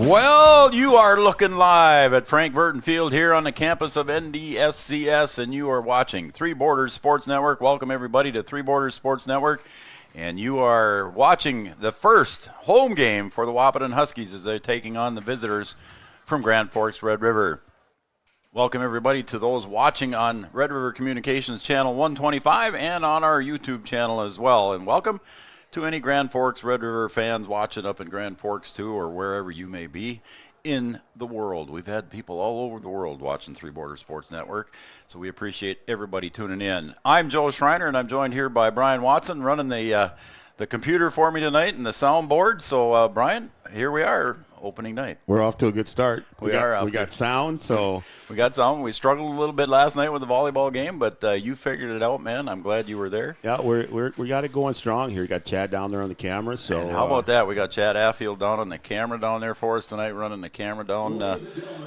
Well, you are looking live at Frank Burton Field here on the campus of NDSCS, and you are watching Three Borders Sports Network. Welcome, everybody, to Three Borders Sports Network. And you are watching the first home game for the Wahpeton Huskies as they're taking on the visitors from Grand Forks Red River. Welcome, everybody, to those watching on Red River Communications Channel 125 and on our YouTube channel as well. And welcome to any Grand Forks Red River fans watching up in Grand Forks too, or wherever you may be in the world. We've had people all over the world watching Three Borders Sports Network, so we appreciate everybody tuning in. I'm Joe Schreiner, and I'm joined here by Brian Watson running the computer for me tonight and the soundboard. So, Brian, here we are. Opening night. We're off to a good start. We got sound, so we got sound. We struggled a little bit last night with the volleyball game, but you figured it out, man. I'm glad you were there. Yeah, we got it going strong here. We got Chad down there on the camera. So and how about that? We got Chad Affield down on the camera down there for us tonight, running the camera down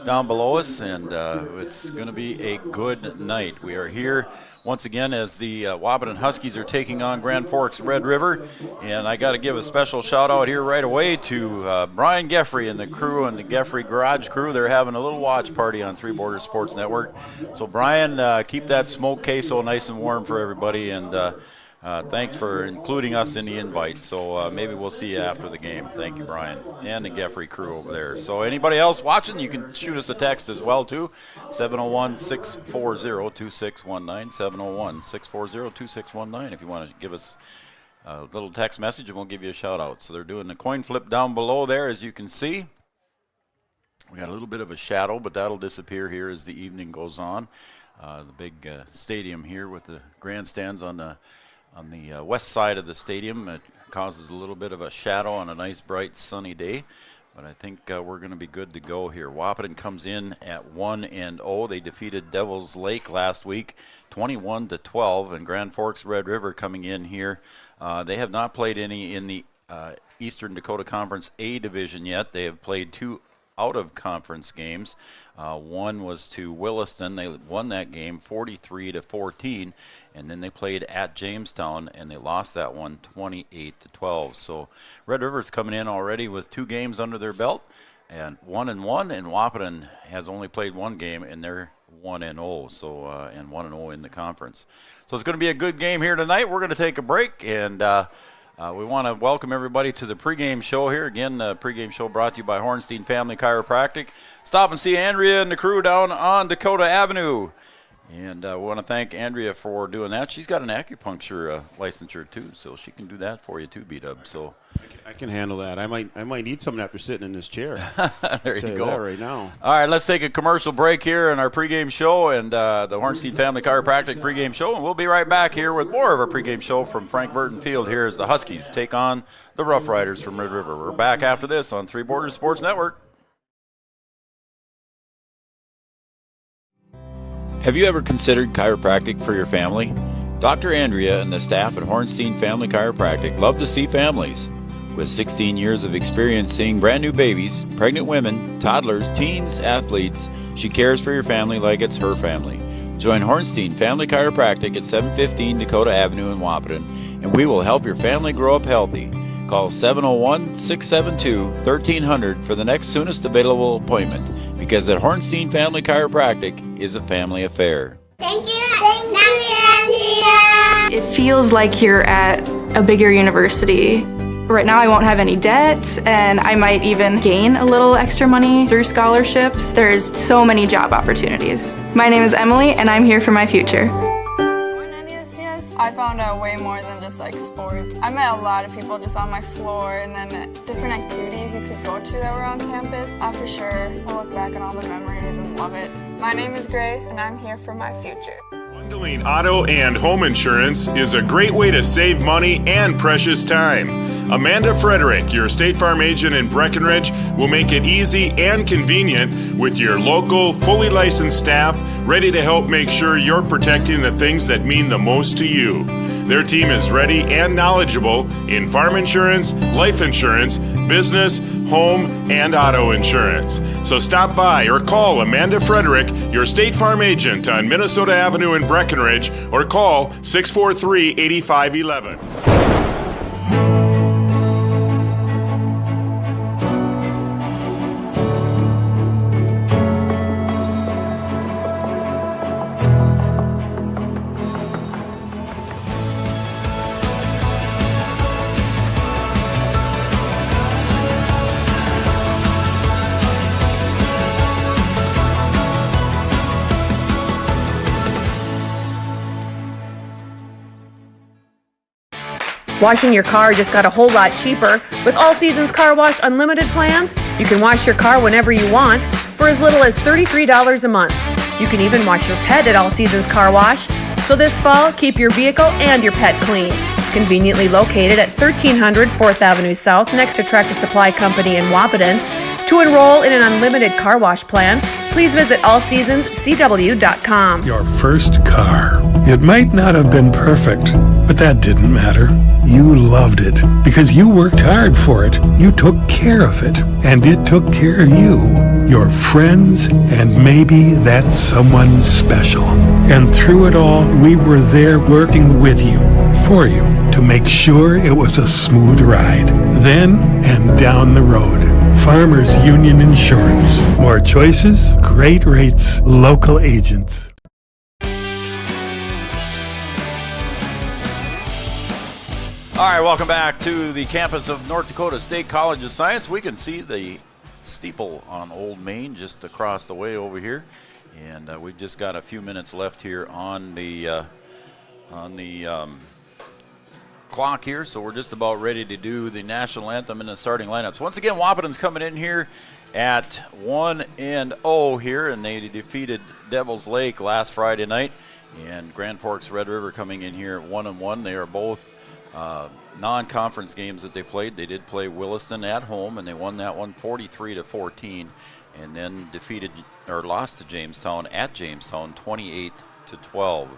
below us, and it's going to be a good night. We are here once again as the Wahpeton Huskies are taking on Grand Forks Red River, and I got to give a special shout out here right away to Brian Geffrey and the crew and the Geffrey Garage crew. They're having a little watch party on Three Borders Sports Network. So Brian, keep that smoke queso nice and warm for everybody, and thanks for including us in the invite. So maybe we'll see you after the game. Thank you, Brian, and the Geffrey crew over there. So anybody else watching, you can shoot us a text as well, too. 701-640-2619, 701-640-2619 if you want to give us a little text message, and we'll give you a shout-out. So they're doing the coin flip down below there, as you can see. We got a little bit of a shadow, but that'll disappear here as the evening goes on. The big stadium here with the grandstands on the west side of the stadium. It causes a little bit of a shadow on a nice, bright, sunny day. But I think we're going to be good to go here. Wahpeton comes in at 1-0. They defeated Devil's Lake last week, 21-12. And Grand Forks Red River coming in here. They have not played any in the Eastern Dakota Conference A division yet. They have played two out-of-conference games. One was to Williston. They won that game 43-14, and then they played at Jamestown, and they lost that one 28-12. So Red River's coming in already with 2 games under their belt, and 1-1, and Wahpeton has only played one game, and they're 1-0, so and 1-0 in the conference. So it's going to be a good game here tonight. We're going to take a break, and we want to welcome everybody to the pregame show here. Again, the pregame show brought to you by Hornstein Family Chiropractic. Stop and see Andrea and the crew down on Dakota Avenue. And we want to thank Andrea for doing that. She's got an acupuncture licensure, too, so she can do that for you, too, B-Dub. So I can handle that. I might need something after sitting in this chair. There you go. That right now. All right, let's take a commercial break here in our pregame show and the Hornstein Family Chiropractic pregame show, and we'll be right back here with more of our pregame show from Frank Burton Field here as the Huskies take on the Rough Riders from Red River. We're back after this on Three Borders Sports Network. Have you ever considered chiropractic for your family? Dr. Andrea and the staff at Hornstein Family Chiropractic love to see families. With 16 years of experience seeing brand new babies, pregnant women, toddlers, teens, athletes, she cares for your family like it's her family. Join Hornstein Family Chiropractic at 715 Dakota Avenue in Wahpeton, and we will help your family grow up healthy. Call 701-672-1300 for the next soonest available appointment, because at Hornstein Family Chiropractic is a family affair. Thank you, Andrea. It feels like you're at a bigger university. Right now I won't have any debt, and I might even gain a little extra money through scholarships. There's so many job opportunities. My name is Emily, and I'm here for my future. I found out way more than just like sports. I met a lot of people just on my floor, and then different activities you could go to that were on campus. I for sure will look back at all the memories and love it. My name is Grace, and I'm here for my future. Bundling auto and home insurance is a great way to save money and precious time. Amanda Frederick, your State Farm agent in Breckenridge, will make it easy and convenient with your local, fully licensed staff ready to help make sure you're protecting the things that mean the most to you. Their team is ready and knowledgeable in farm insurance, life insurance, business, home, and auto insurance. So stop by or call Amanda Frederick, your State Farm agent on Minnesota Avenue in Breckenridge, or call 643-8511. Washing your car just got a whole lot cheaper. With All Seasons Car Wash Unlimited plans, you can wash your car whenever you want for as little as $33 a month. You can even wash your pet at All Seasons Car Wash. So this fall, keep your vehicle and your pet clean. Conveniently located at 1300 4th Avenue South next to Tractor Supply Company in Wahpeton. To enroll in an unlimited car wash plan, please visit allseasonscw.com. Your first car. It might not have been perfect, but that didn't matter. You loved it because you worked hard for it. You took care of it, and it took care of you, your friends, and maybe that someone special. And through it all, we were there working with you, for you, to make sure it was a smooth ride. Then and down the road. Farmers Union Insurance. More choices, great rates, local agents. All right, welcome back to the campus of North Dakota State College of Science. We can see the steeple on Old Main just across the way over here, and we've just got a few minutes left here on the clock here, so we're just about ready to do the national anthem and the starting lineups. Once again, Wahpeton's coming in here at 1-0 here, and they defeated Devils Lake last Friday night, and Grand Forks Red River coming in here at 1-1. They are both non-conference games that they played. They did play Williston at home, and they won that one 43-14, and then lost to Jamestown at Jamestown 28-12.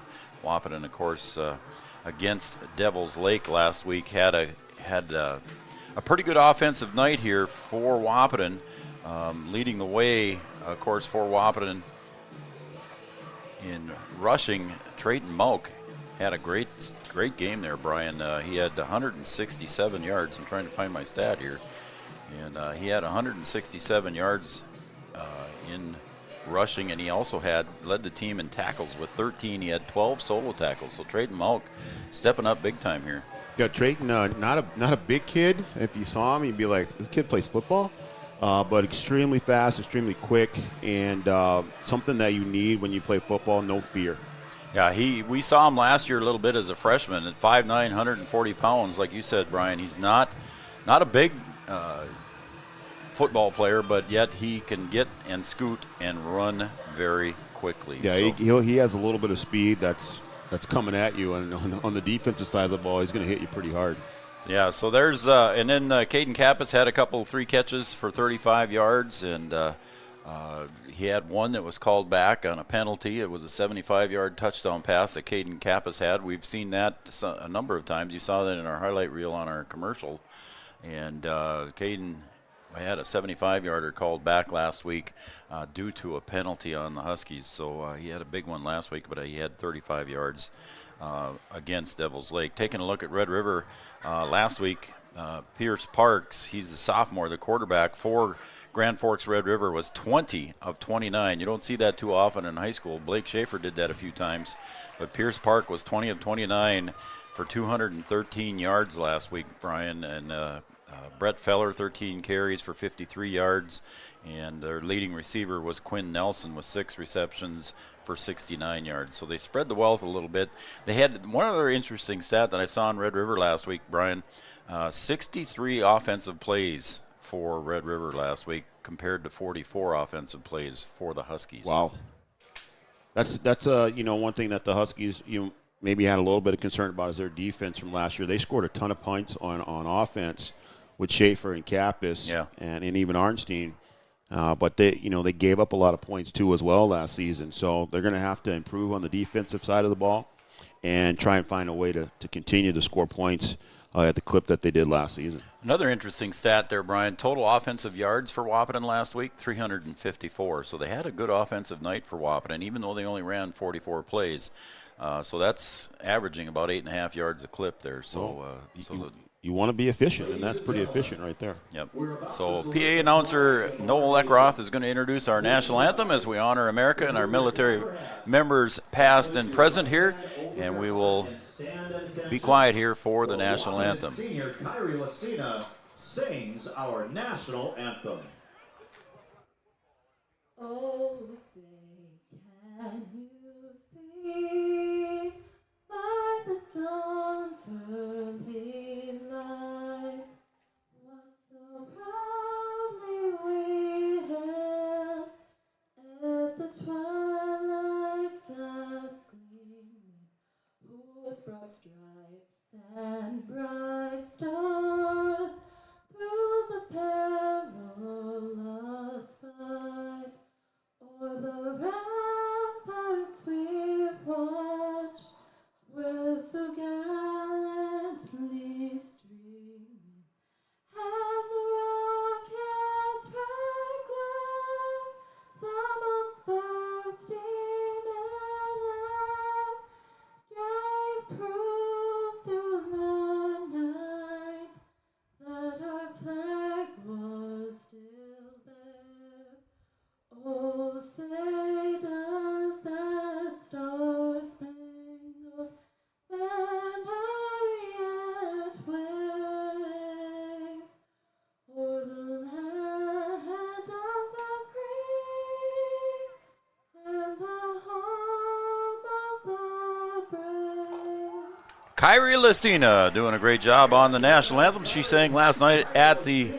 Wahpeton, of course, against Devils Lake last week had a pretty good offensive night here for Wahpeton, leading the way, of course, for Wahpeton in rushing. Trayton Mouk had a great game there, Brian. He had 167 yards. I'm trying to find my stat here, and he had 167 yards in rushing, and he also led the team in tackles with 13. He had 12 solo tackles. So Trayton Mouk stepping up big time here. Yeah, Trayton, not a big kid. If you saw him, you'd be like, this kid plays football, but extremely fast, extremely quick, and something that you need when you play football. No fear. Yeah, we saw him last year a little bit as a freshman at 5'9", 140 pounds. Like you said, Brian, he's not a big football player, but yet he can get and scoot and run very quickly. Yeah, so he has a little bit of speed that's coming at you, and on the defensive side of the ball, he's going to hit you pretty hard. Yeah, so there's and then Caden Kappas had 3 catches for 35 yards, and he had one that was called back on a penalty. It was a 75-yard touchdown pass that Caden Kappas had. We've seen that a number of times. You saw that in our highlight reel on our commercial, and Caden had a 75-yarder called back last week due to a penalty on the Huskies. So he had a big one last week, but he had 35 yards against Devils Lake. Taking a look at Red River last week, Pierce Parks, he's the sophomore, the quarterback for Grand Forks Red River, was 20 of 29. You don't see that too often in high school. Blake Schaefer did that a few times, but Pierce Park was 20 of 29 for 213 yards last week, Brian, and Brett Feller, 13 carries for 53 yards, and their leading receiver was Quinn Nelson with 6 receptions for 69 yards. So they spread the wealth a little bit. They had one other interesting stat that I saw in Red River last week, Brian, 63 offensive plays for Red River last week compared to 44 offensive plays for the Huskies. Wow. That's one thing that the Huskies maybe had a little bit of concern about is their defense from last year. They scored a ton of points on offense with Schaefer and Kappas and even Arnstein. But they gave up a lot of points too as well last season. So they're going to have to improve on the defensive side of the ball and try and find a way to continue to score points at the clip that they did last season. Another interesting stat there, Brian. Total offensive yards for Wahpeton last week, 354. So they had a good offensive night for Wahpeton, even though they only ran 44 plays. So that's averaging about 8.5 yards a clip there. So, you want to be efficient, and that's pretty efficient right there. Yep. So PA announcer Noel Eckroth is going to introduce our national anthem as we honor America and our military members past and present here, and we will be quiet here for the national anthem. Senior Kyrie Lacina sings our national anthem. Oh, say, can you see by the dawn's early stripes and bright stars through the perilous fight, o'er the ramparts we've watched, where so gallantly streaming, and the rocket's bright glare, the bombs bursting in air, gave proof through the night that our flag was still there. Oh, say does that star-spangled banner yet wave o'er the land of the free and the home of the brave? Kyrie Lucina doing a great job on the national anthem. She sang last night at the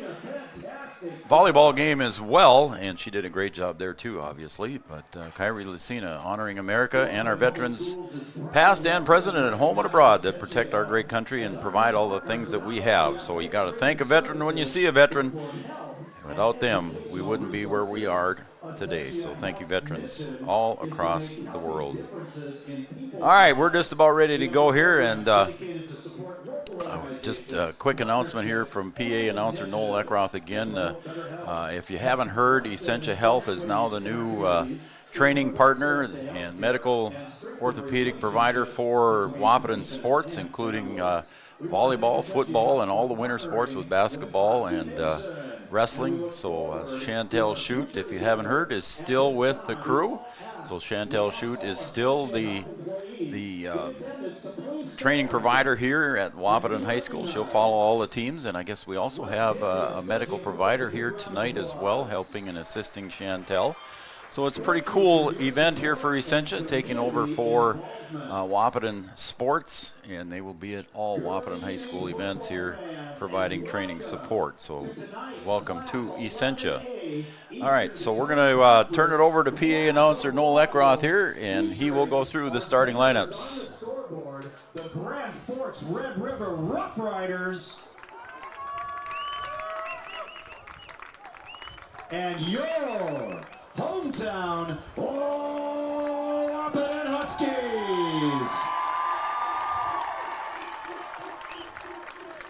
volleyball game as well, and she did a great job there too, obviously. But Kyrie Lucina honoring America and our veterans, past and present, and at home and abroad, that protect our great country and provide all the things that we have. So you got to thank a veteran when you see a veteran. Without them, we wouldn't be where we are today. So thank you, veterans all across the world. All right, we're just about ready to go here, and just a quick announcement here from PA announcer Noel Eckroth again. If you haven't heard, Essentia Health is now the new training partner and medical orthopedic provider for Wahpeton sports, including volleyball, football, and all the winter sports with basketball and wrestling. So Chantel Shute, if you haven't heard, is still with the crew. So Chantel Shute is still the training provider here at Wahpeton High School. She'll follow all the teams, and I guess we also have a medical provider here tonight as well, helping and assisting Chantel. So it's a pretty cool event here for Essentia, taking over for Wahpeton Sports, and they will be at all Wahpeton High School events here, providing training support. So welcome to Essentia. All right, so we're going to turn it over to PA announcer Noel Eckroth here, and he will go through the starting lineups. The Grand Forks Red River Rough Riders and your hometown Wahpeton Huskies.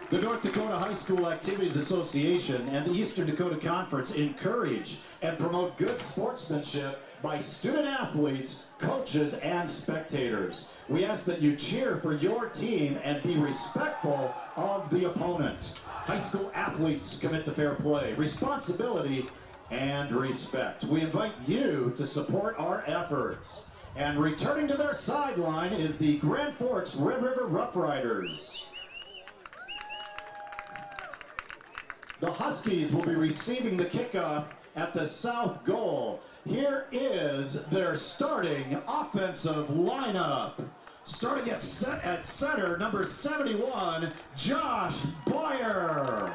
The North Dakota High School Activities Association and the Eastern Dakota Conference encourage and promote good sportsmanship by student athletes, coaches, and spectators. We ask that you cheer for your team and be respectful of the opponent. High school athletes commit to fair play, responsibility, and respect. We invite you to support our efforts. And returning to their sideline is the Grand Forks Red River Rough Riders. The Huskies will be receiving the kickoff at the south goal. Here is their starting offensive lineup. Starting at center, number 71, Josh Boyer.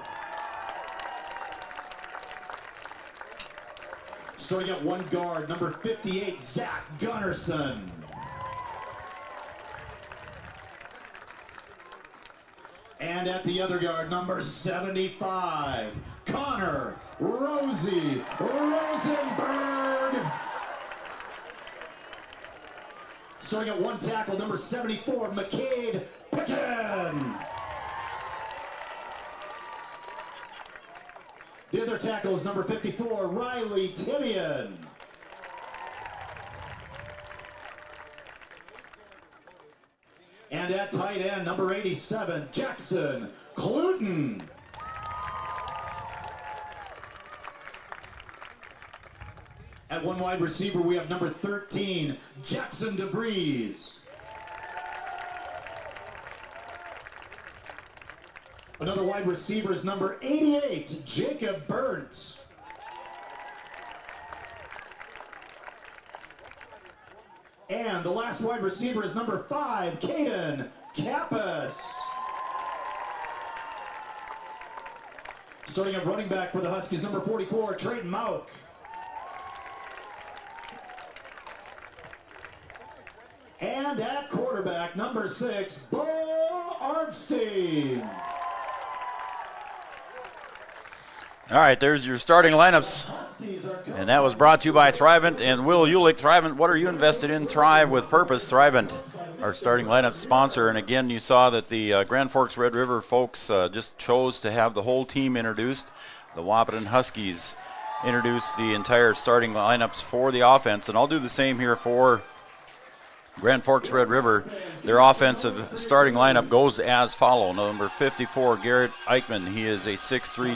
Starting at one guard, number 58, Zach Gunnarsson. And at the other guard, number 75, Connor Rosie Rosenberg. Starting at one tackle, number 74, McCade Picken. The other tackle is number 54, Riley Timian. And at tight end, number 87, Jackson Cluten. At one wide receiver, we have number 13, Jackson DeVries. Another wide receiver is number 88, Jacob Burns. And the last wide receiver is number 5, Caden Kappas. Starting at running back for the Huskies, number 44, Trayton Mauck. And at quarterback, number 6, Bo Arnstein. All right, there's your starting lineups. And that was brought to you by Thrivent and Will Ulick. Thrivent, what are you invested in? Thrive with purpose. Thrivent, our starting lineup sponsor. And again, you saw that the Grand Forks Red River folks just chose to have the whole team introduced. The Wahpeton Huskies introduced the entire starting lineups for the offense. And I'll do the same here for Grand Forks Red River. Their offensive starting lineup goes as follow. Number 54, Garrett Eichmann. He is a 6'3",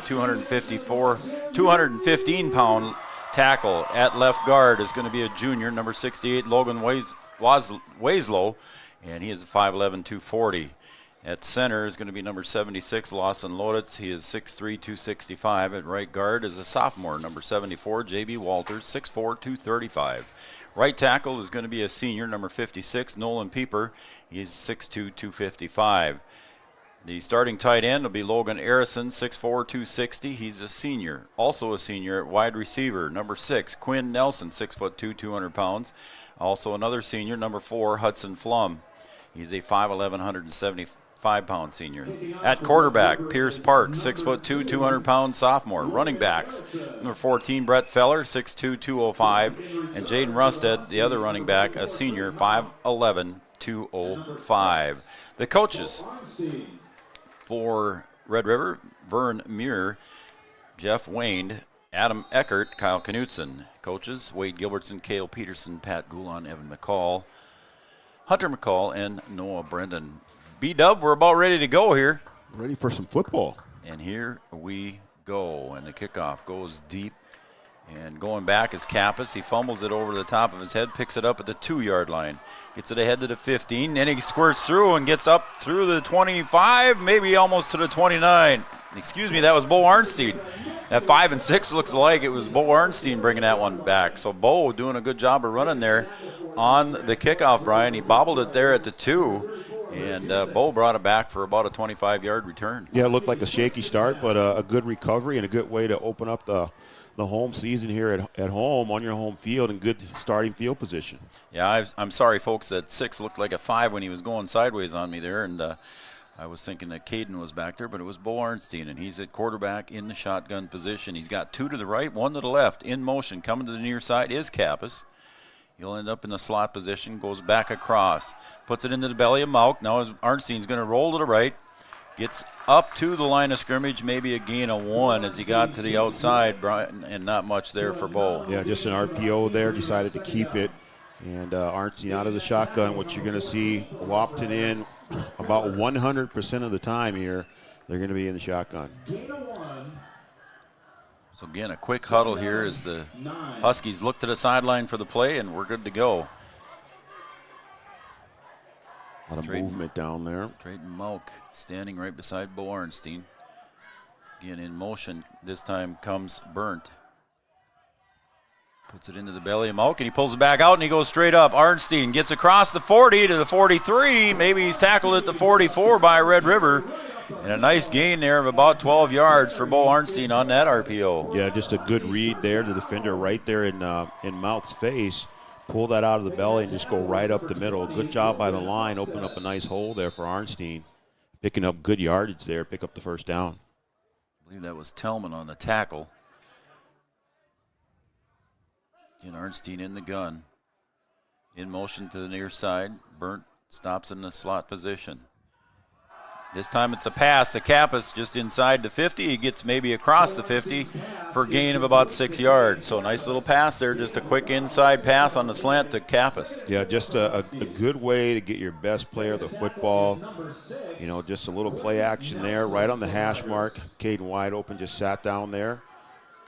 215-pound tackle. At left guard is going to be a junior, number 68, Logan Wieslow, and he is 5'11", 240. At center is going to be number 76, Lawson Loditz. He is 6'3", 265. At right guard is a sophomore, number 74, J.B. Walters, 6'4", 235. Right tackle is going to be a senior, number 56, Nolan Pieper. He's 6'2", 255. The starting tight end will be Logan Arison, 6'4", 260. He's a senior. Also a senior at wide receiver, number 6, Quinn Nelson, 6'2", 200 pounds. Also another senior, number 4, Hudson Flum. He's a 5'11", 175-pound senior. At quarterback, Pierce Park, 6'2", 200-pound sophomore. Running backs, number 14, Brett Feller, 6'2", 205. And Jaden Rusted, the other running back, a senior, 5'11", 205. The coaches for Red River, Vern Muir, Jeff Wayne, Adam Eckert, Kyle Knutson. Coaches, Wade Gilbertson, Cale Peterson, Pat Goulon, Evan McCall, Hunter McCall, and Noah Brendan. B-Dub, we're about ready to go here. Ready for some football. And here we go. And the kickoff goes deep. And going back is Kappas. He fumbles it over the top of his head, picks it up at the 2-yard line. Gets it ahead to the 15. Then he squirts through and gets up through the 25, maybe almost to the 29. Excuse me, that was Bo Arnstein. That 5 and 6 looks like it was Bo Arnstein bringing that one back. So Bo doing a good job of running there on the kickoff, Brian. He bobbled it there at the 2. And Bo brought it back for about a 25-yard return. Yeah, it looked like a shaky start, but a good recovery and a good way to open up the home season here at home on your home field and good starting field position. Yeah, I'm sorry, folks, that 6 looked like a 5 when he was going sideways on me there, and I was thinking that Caden was back there, but it was Bo Arnstein, and he's at quarterback in the shotgun position. He's got 2 to the right, 1 to the left. In motion, coming to the near side is Kappas. He'll end up in the slot position, goes back across, puts it into the belly of Mauk. Now Arnstein's going to roll to the right, gets up to the line of scrimmage, maybe a gain of 1 as he got to the outside, Brian, and not much there for Bo. Yeah, just an RPO there, decided to keep it. And Arnstein out of the shotgun, what you're going to see Wahpeton in about 100% of the time here. They're going to be in the shotgun. So again, a quick huddle here as the Huskies look to the sideline for the play, and we're good to go. A lot of movement down there. Drayton Mauk standing right beside Bo Arnstein. Again, in motion, this time comes Burnt. Puts it into the belly of Mauk, and he pulls it back out, and he goes straight up. Arnstein gets across the 40 to the 43. Maybe he's tackled at the 44 by Red River. And a nice gain there of about 12 yards for Bo Arnstein on that RPO. Yeah, just a good read there. The defender right there in Mauk's face. Pull that out of the belly and just go right up the middle. Good job by the line. Open up a nice hole there for Arnstein. Picking up good yardage there. Pick up the first down. I believe that was Tellman on the tackle. Again, Arnstein in the gun. In motion to the near side. Burnt stops in the slot position. This time it's a pass to Kappas just inside the 50. He gets maybe across the 50 for a gain of about 6 yards. So nice little pass there, just a quick inside pass on the slant to Kappas. Yeah, just a good way to get your best player the football. You know, just a little play action there right on the hash mark. Caden wide open, just sat down there.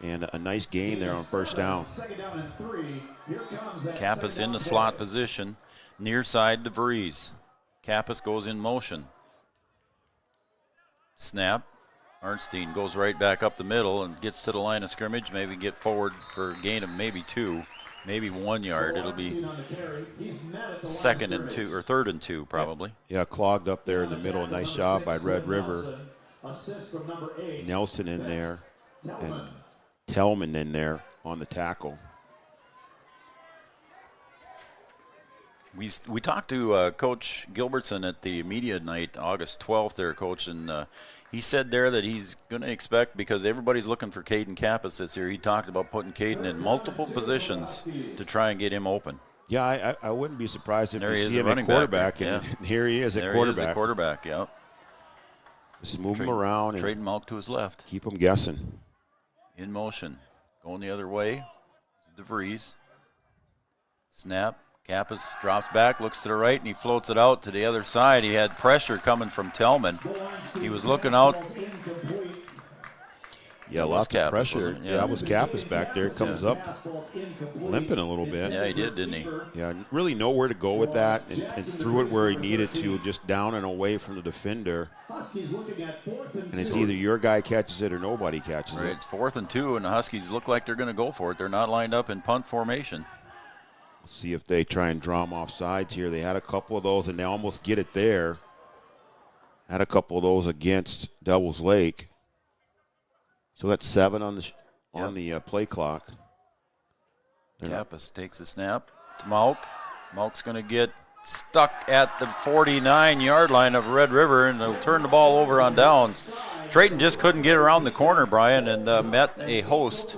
And a nice gain there on first down. Kappas in the slot position, near side to Vries. Kappas goes in motion. Snap. Arnstein goes right back up the middle and gets to the line of scrimmage. Maybe get forward for a gain of maybe 2, maybe 1 yard. It'll be 2nd and 2 or 3rd and 2 probably. Yeah, clogged up there in the middle. Nice job by Red River. Nelson in there and Tellman in there on the tackle. We talked to Coach Gilbertson at the media night, August 12th there, Coach, and he said there that he's going to expect, because everybody's looking for Caden Kappas this year, he talked about putting Caden in multiple positions to try and get him open. Yeah, I wouldn't be surprised if there you he see him at quarterback, and here he is at there quarterback. He is at quarterback, yeah. Just move him around. Trading Malk to his left. Keep him guessing. In motion. Going the other way. DeVries. Snap. Kappas drops back, looks to the right, and he floats it out to the other side. He had pressure coming from Tellman. He was looking out. Yeah, lots of pressure. Yeah, that was Kappas back there. Comes up limping a little bit. Yeah, he did, didn't he? Yeah, really know where to go with that, and threw it where he needed to, just down and away from the defender. And it's either your guy catches it or nobody catches it. It's 4th and 2, and the Huskies look like they're going to go for it. They're not lined up in punt formation. Let's see if they try and draw them off sides here. They had a couple of those, and they almost get it there. Had a couple of those against Devils Lake. So that's 7 on the play clock. Kappas takes a snap to Malk. Malk's going to get stuck at the 49-yard line of Red River, and they'll turn the ball over on downs. Drayton just couldn't get around the corner, Brian, and met a host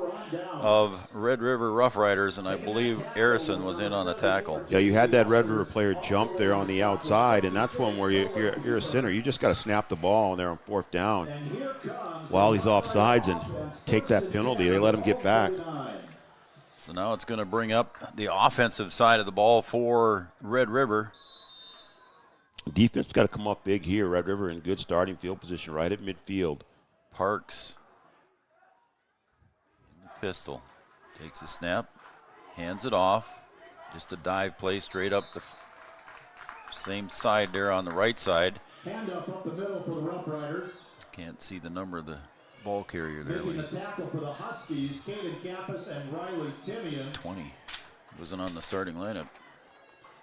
of Red River Rough Riders, and I believe Arison was in on the tackle. Yeah, you had that Red River player jump there on the outside, and that's one where if you're a center, you just got to snap the ball, and they're on 4th down. While he's off sides and take that penalty, they let him get back. So now it's going to bring up the offensive side of the ball for Red River. Defense got to come up big here. Red River in good starting field position right at midfield. Parks in the pistol. Takes a snap, hands it off. Just a dive play straight up the same side there on the right side. Hand up the middle for the Rough Riders. Can't see the number of the ball carrier there. Making the tackle for the Huskies, Caden Kappas and Riley Timian. 20. Wasn't on the starting lineup.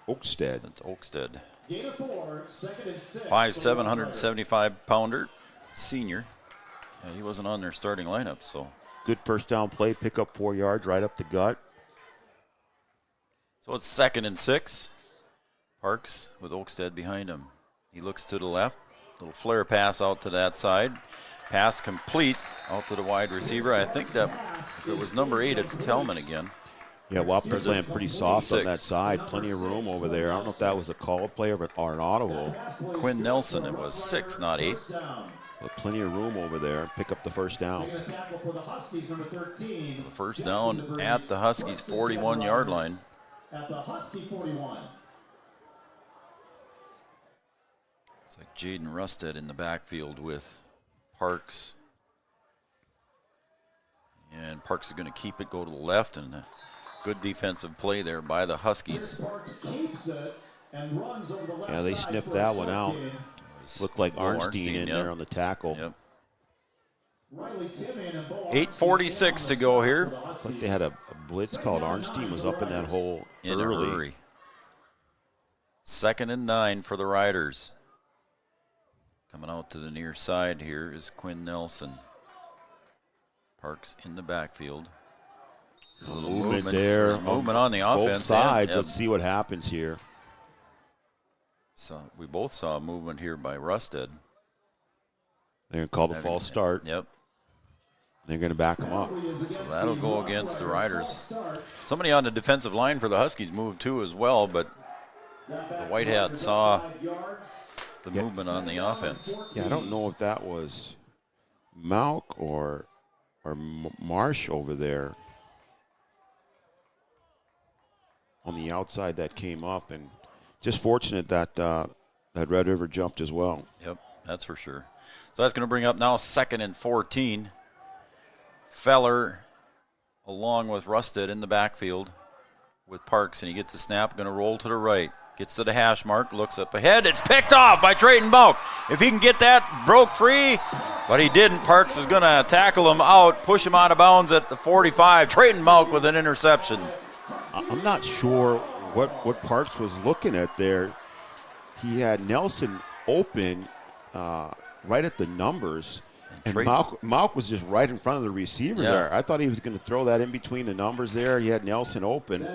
Oakstead. That's Oakstead. Gain of 4, 2nd and 6. 5'7", 175-pounder, senior. Yeah, he wasn't on their starting lineup, so. Good first down play, pick up 4 yards right up the gut. So it's 2nd and 6. Parks with Oakstead behind him. He looks to the left. Little flare pass out to that side. Pass complete out to the wide receiver. I think that if it was number 8, it's Tellman again. Yeah, Wahpeton playing pretty soft 6. on that side. Plenty of room over there. I don't know if that was a called play or an audible. Quinn Nelson, it was 6, not 8. But plenty of room over there. Pick up the first down. So the first down at the Huskies' 41-yard line. At the Husky 41. It's like Jaden Rusted in the backfield with Parks. And Parks is going to keep it, go to the left, and a good defensive play there by the Huskies. Yeah, they sniffed that one out. Looked like Arnstein in there on the tackle. Yep. 8:46 to go here. Looked like they had a blitz called. Arnstein was up in that hole early. 2nd and 9 for the Riders. Coming out to the near side here is Quinn Nelson. Parks in the backfield. A little movement there. Movement on the offense. Both sides. Yep. Let's see what happens here. So we both saw a movement here by Rusted. They're going to call the false start. Yep. They're going to back them up. So that'll go against the Riders. Somebody on the defensive line for the Huskies moved too as well, but the White Hat saw the movement on the offense. Yeah, I don't know if that was Malk or Marsh over there on the outside that came up, and just fortunate that that Red River jumped as well. Yep, that's for sure. So that's going to bring up now 2nd and 14. Feller along with Rusted in the backfield with Parks, and he gets a snap, going to roll to the right. Gets to the hash mark, looks up ahead. It's picked off by Trayton Malk. If he can get that, broke free, but he didn't. Parks is going to tackle him out, push him out of bounds at the 45. Trayton Malk with an interception. I'm not sure what Parks was looking at there. He had Nelson open right at the numbers, And Malk was just right in front of the receiver there. I thought he was going to throw that in between the numbers there. He had Nelson open,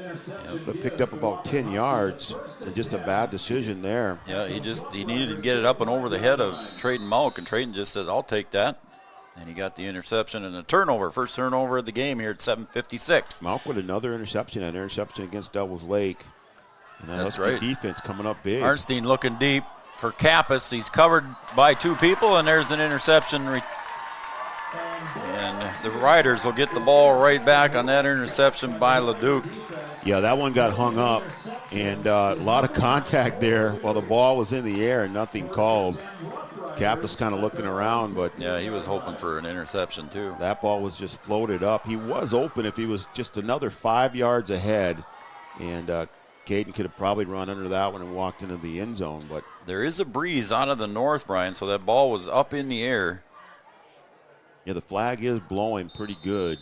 but picked up about 10 yards. And just a bad decision there. Yeah, he needed to get it up and over the head of Trayton Malk, and Trayton just says, I'll take that. And he got the interception and the turnover. First turnover of the game here at 7:56. Malk with another interception, an interception against Devils Lake. And that's right. Defense coming up big. Arnstein looking deep for Kappas. He's covered by 2 people, and there's an interception. And the Riders will get the ball right back on that interception by LeDuc. Yeah, that one got hung up, and a lot of contact there while the ball was in the air and nothing called. Kappas kind of looking around, but yeah, he was hoping for an interception too. That ball was just floated up. He was open if he was just another 5 yards ahead, and Caden could have probably run under that one and walked into the end zone. But there is a breeze out of the north, Brian, so that ball was up in the air. Yeah, the flag is blowing pretty good.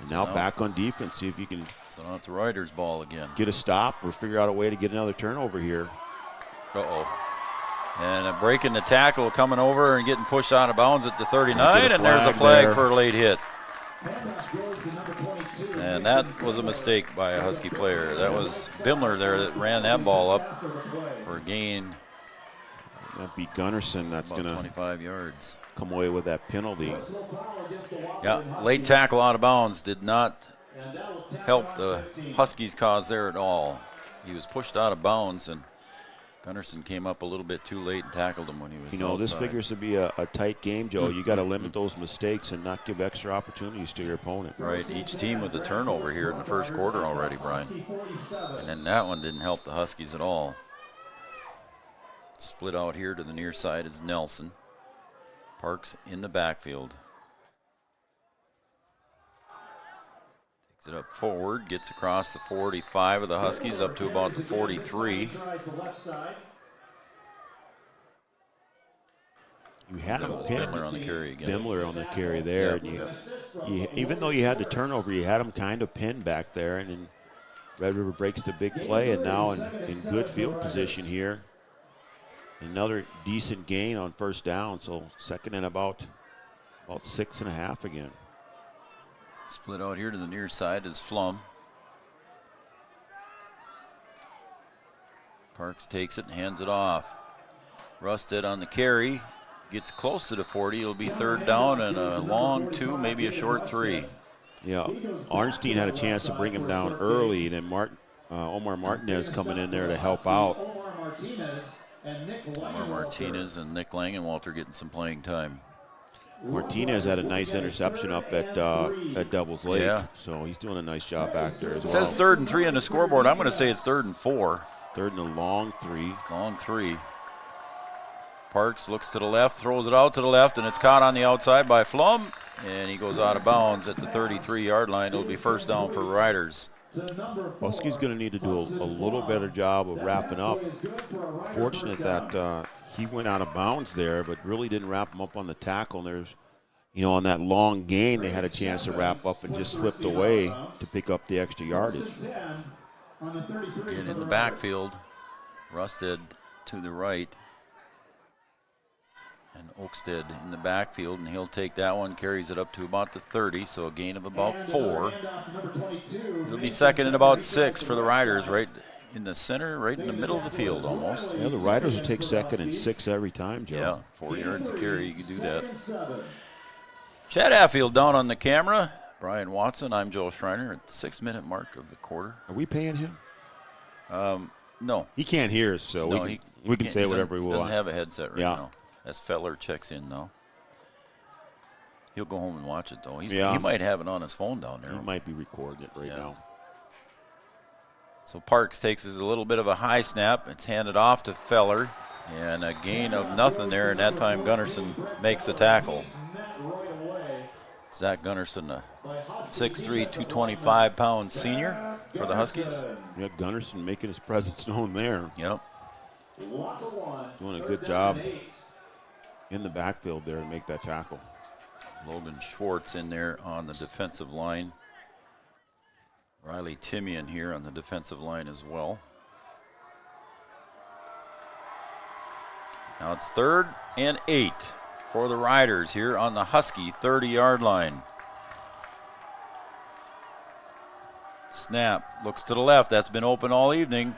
And now back on defense, see if you can. So now it's the Riders' ball again. Get a stop or figure out a way to get another turnover here. And a break in the tackle coming over and getting pushed out of bounds at the 39, and there's a flag for a late hit. And that was a mistake by a Husky player. That was Bimler there that ran that ball up for a gain. That'd be Gunnarsson. That's going to 25 yards. Come away with that penalty. Yeah, late tackle out of bounds did not help the Huskies' cause there at all. He was pushed out of bounds, and Gunnarsson came up a little bit too late and tackled him when he was outside. This figures to be a tight game, Joe. You got to limit those mistakes and not give extra opportunities to your opponent. Right, each team with a turnover here in the first quarter already, Brian. And then that one didn't help the Huskies at all. Split out here to the near side is Nelson. Parks in the backfield. Takes it up forward, gets across the 45 of the Huskies up to about the 43. You had him pinned. Bimler on the carry again. Bimler on the carry there. Yeah, and you, even though you had the turnover, you had him kind of pinned back there. And then Red River breaks the big play, and now in good field position here. Another decent gain on first down, so second and about 6.5 again. Split out here to the near side is Flum. Parks takes it and hands it off. Rusted on the carry, gets close to the 40. It'll be third down and a long 2, maybe a short 3. Yeah, Arnstein had a chance to bring him down early, and then Omar Martinez coming in there to help out. Omar Martinez and Nick Langenwalter getting some playing time. Martinez had a nice interception up at Devils Lake, so he's doing a nice job back there as well. It says 3rd and 3 on the scoreboard. I'm going to say it's 3rd and 4. 3rd and a long 3. Long 3. Parks looks to the left, throws it out to the left, and it's caught on the outside by Flum, and he goes out of bounds at the 33-yard line. It'll be first down for Riders. Huskies going to need to do a little better job of wrapping up. Fortunate that he went out of bounds there, but really didn't wrap him up on the tackle. And there's, on that long gain, they had a chance to wrap up and just slipped away to pick up the extra yardage. Again in the backfield, Rusted to the right. And Oakstead in the backfield, and he'll take that one, carries it up to about the 30, so a gain of about 4. It'll be second and about 6 for the Riders, right in the center, right in the middle of the field almost. Yeah, the Riders will take 2nd and 6 every time, Joe. Yeah, 4 yards to carry, you can do that. Chad Affield down on the camera. Brian Watson, I'm Joel Schreiner at the 6-minute mark of the quarter. Are we paying him? No. He can't hear us, so we can say whatever we want. He doesn't have a headset right now. As Feller checks in now. He'll go home and watch it, though. He might have it on his phone down there. He might be recording it right now. So Parks takes a little bit of a high snap. It's handed off to Feller. And a gain of nothing there, and that time Gunnarsson makes the tackle. Zach Gunnarsson, a 6'3", 225-pound senior for the Huskies. Yeah, Gunnarsson making his presence known there. Yep. Doing a good job in the backfield there to make that tackle. Logan Schwartz in there on the defensive line. Riley Timian here on the defensive line as well. Now it's 3rd and 8 for the Riders here on the Husky 30-yard line. Snap, looks to the left. That's been open all evening.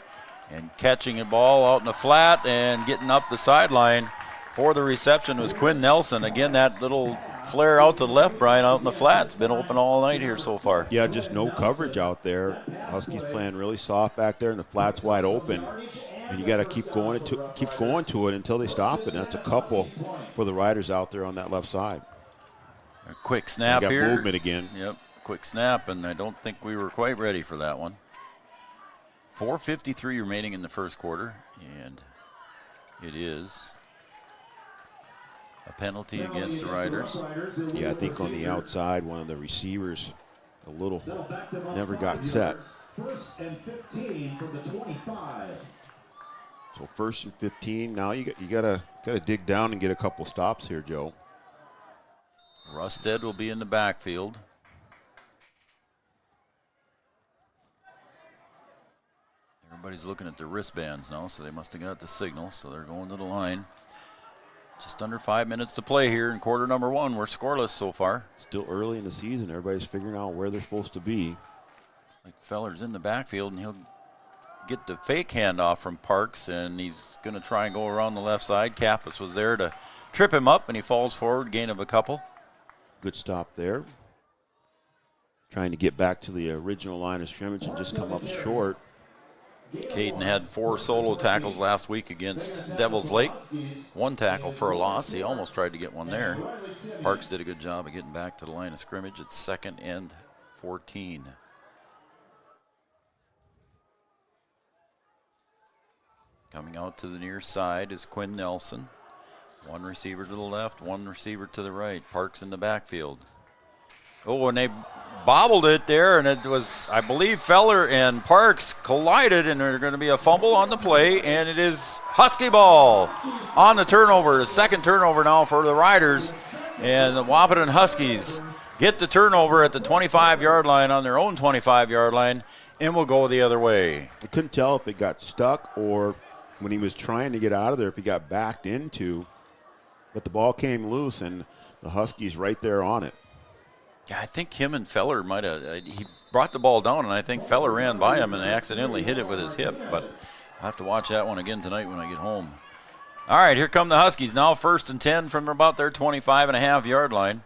And catching a ball out in the flat and getting up the sideline for the reception was Quinn Nelson. Again, that little flare out to the left, Brian, out in the flat. It's been open all night here so far. Yeah, just no coverage out there. Huskies playing really soft back there, and the flat's wide open. And you got to keep going to it until they stop it. And that's a couple for the Riders out there on that left side. A quick snap got here. Movement again. Yep, quick snap, and I don't think we were quite ready for that one. 4:53 remaining in the first quarter, and it is a penalty against the Riders. Yeah, I think on the outside, one of the receivers never got set. 1st and 15 from the 25. So 1st and 15. Now you gotta dig down and get a couple stops here, Joe. Rusted will be in the backfield. Everybody's looking at their wristbands now, so they must have got the signal, so they're going to the line. Just under 5 minutes to play here in quarter number 1. We're scoreless so far. Still early in the season. Everybody's figuring out where they're supposed to be. Looks like Feller's in the backfield, and he'll get the fake handoff from Parks, and he's going to try and go around the left side. Kappas was there to trip him up, and he falls forward, gain of a couple. Good stop there. Trying to get back to the original line of scrimmage and just come up short. Caden had 4 solo tackles last week against Devils Lake. 1 tackle for a loss. He almost tried to get one there. Parks did a good job of getting back to the line of scrimmage. It's 2nd and 14. Coming out to the near side is Quinn Nelson. 1 receiver to the left, 1 receiver to the right. Parks in the backfield. Oh, and they bobbled it there, and it was, I believe, Feller and Parks collided, and there's going to be a fumble on the play, and it is Husky ball on the turnover. The 2nd turnover now for the Riders, and the Wahpeton Huskies get the turnover at the 25-yard line on their own 25-yard line, and will go the other way. I couldn't tell if it got stuck or when he was trying to get out of there, if he got backed into, but the ball came loose, and the Huskies right there on it. Yeah, I think him and Feller might have, he brought the ball down, and I think Feller ran by him and accidentally hit it with his hip, but I'll have to watch that one again tonight when I get home. All right, here come the Huskies now, 1st and 10 from about their 25.5-yard line.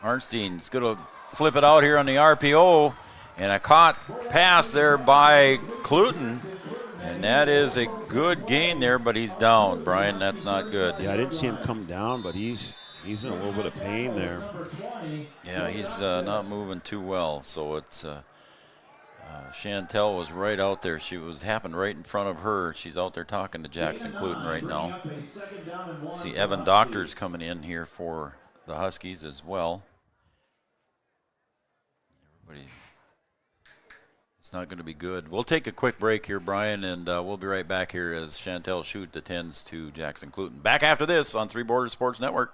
Arnstein's going to flip it out here on the RPO, and a caught pass there by Cluton, and that is a good gain there, but he's down, Brian. That's not good. Yeah, I didn't see him come down, but he's in a little bit of pain there. Yeah, he's not moving too well. So it's Chantel was right out there. She happened right in front of her. She's out there talking to Jackson Cluton right now. See Evan Doctors coming in here for the Huskies as well. Everybody, it's not going to be good. We'll take a quick break here, Brian, and we'll be right back here as Chantel Shute attends to Jackson Cluton. Back after this on Three Borders Sports Network.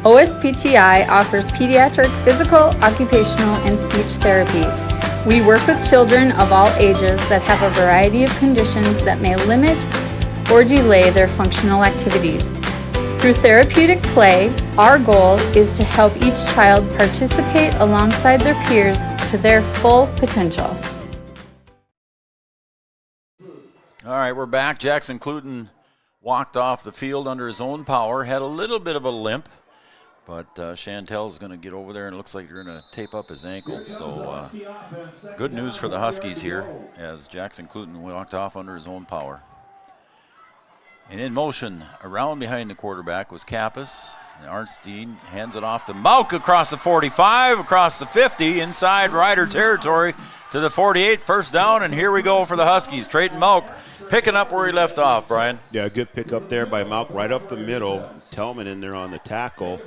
OSPTI offers pediatric physical, occupational, and speech therapy. We work with children of all ages that have a variety of conditions that may limit or delay their functional activities. Through therapeutic play, our goal is to help each child participate alongside their peers to their full potential. All right, we're back. Jackson Cluton walked off the field under his own power, had a little bit of a limp, but Chantel's going to get over there, and it looks like they're going to tape up his ankle. So good news for the Huskies here as Jackson Cluton walked off under his own power. And in motion, around behind the quarterback was Kappas. And Arnstein hands it off to Mauk across the 45, across the 50, inside Rider territory to the 48, 1st down, and here we go for the Huskies. Trayton Mauk picking up where he left off, Brian. Yeah, good pick up there by Mauk, right up the middle. Tellman in there on the tackle.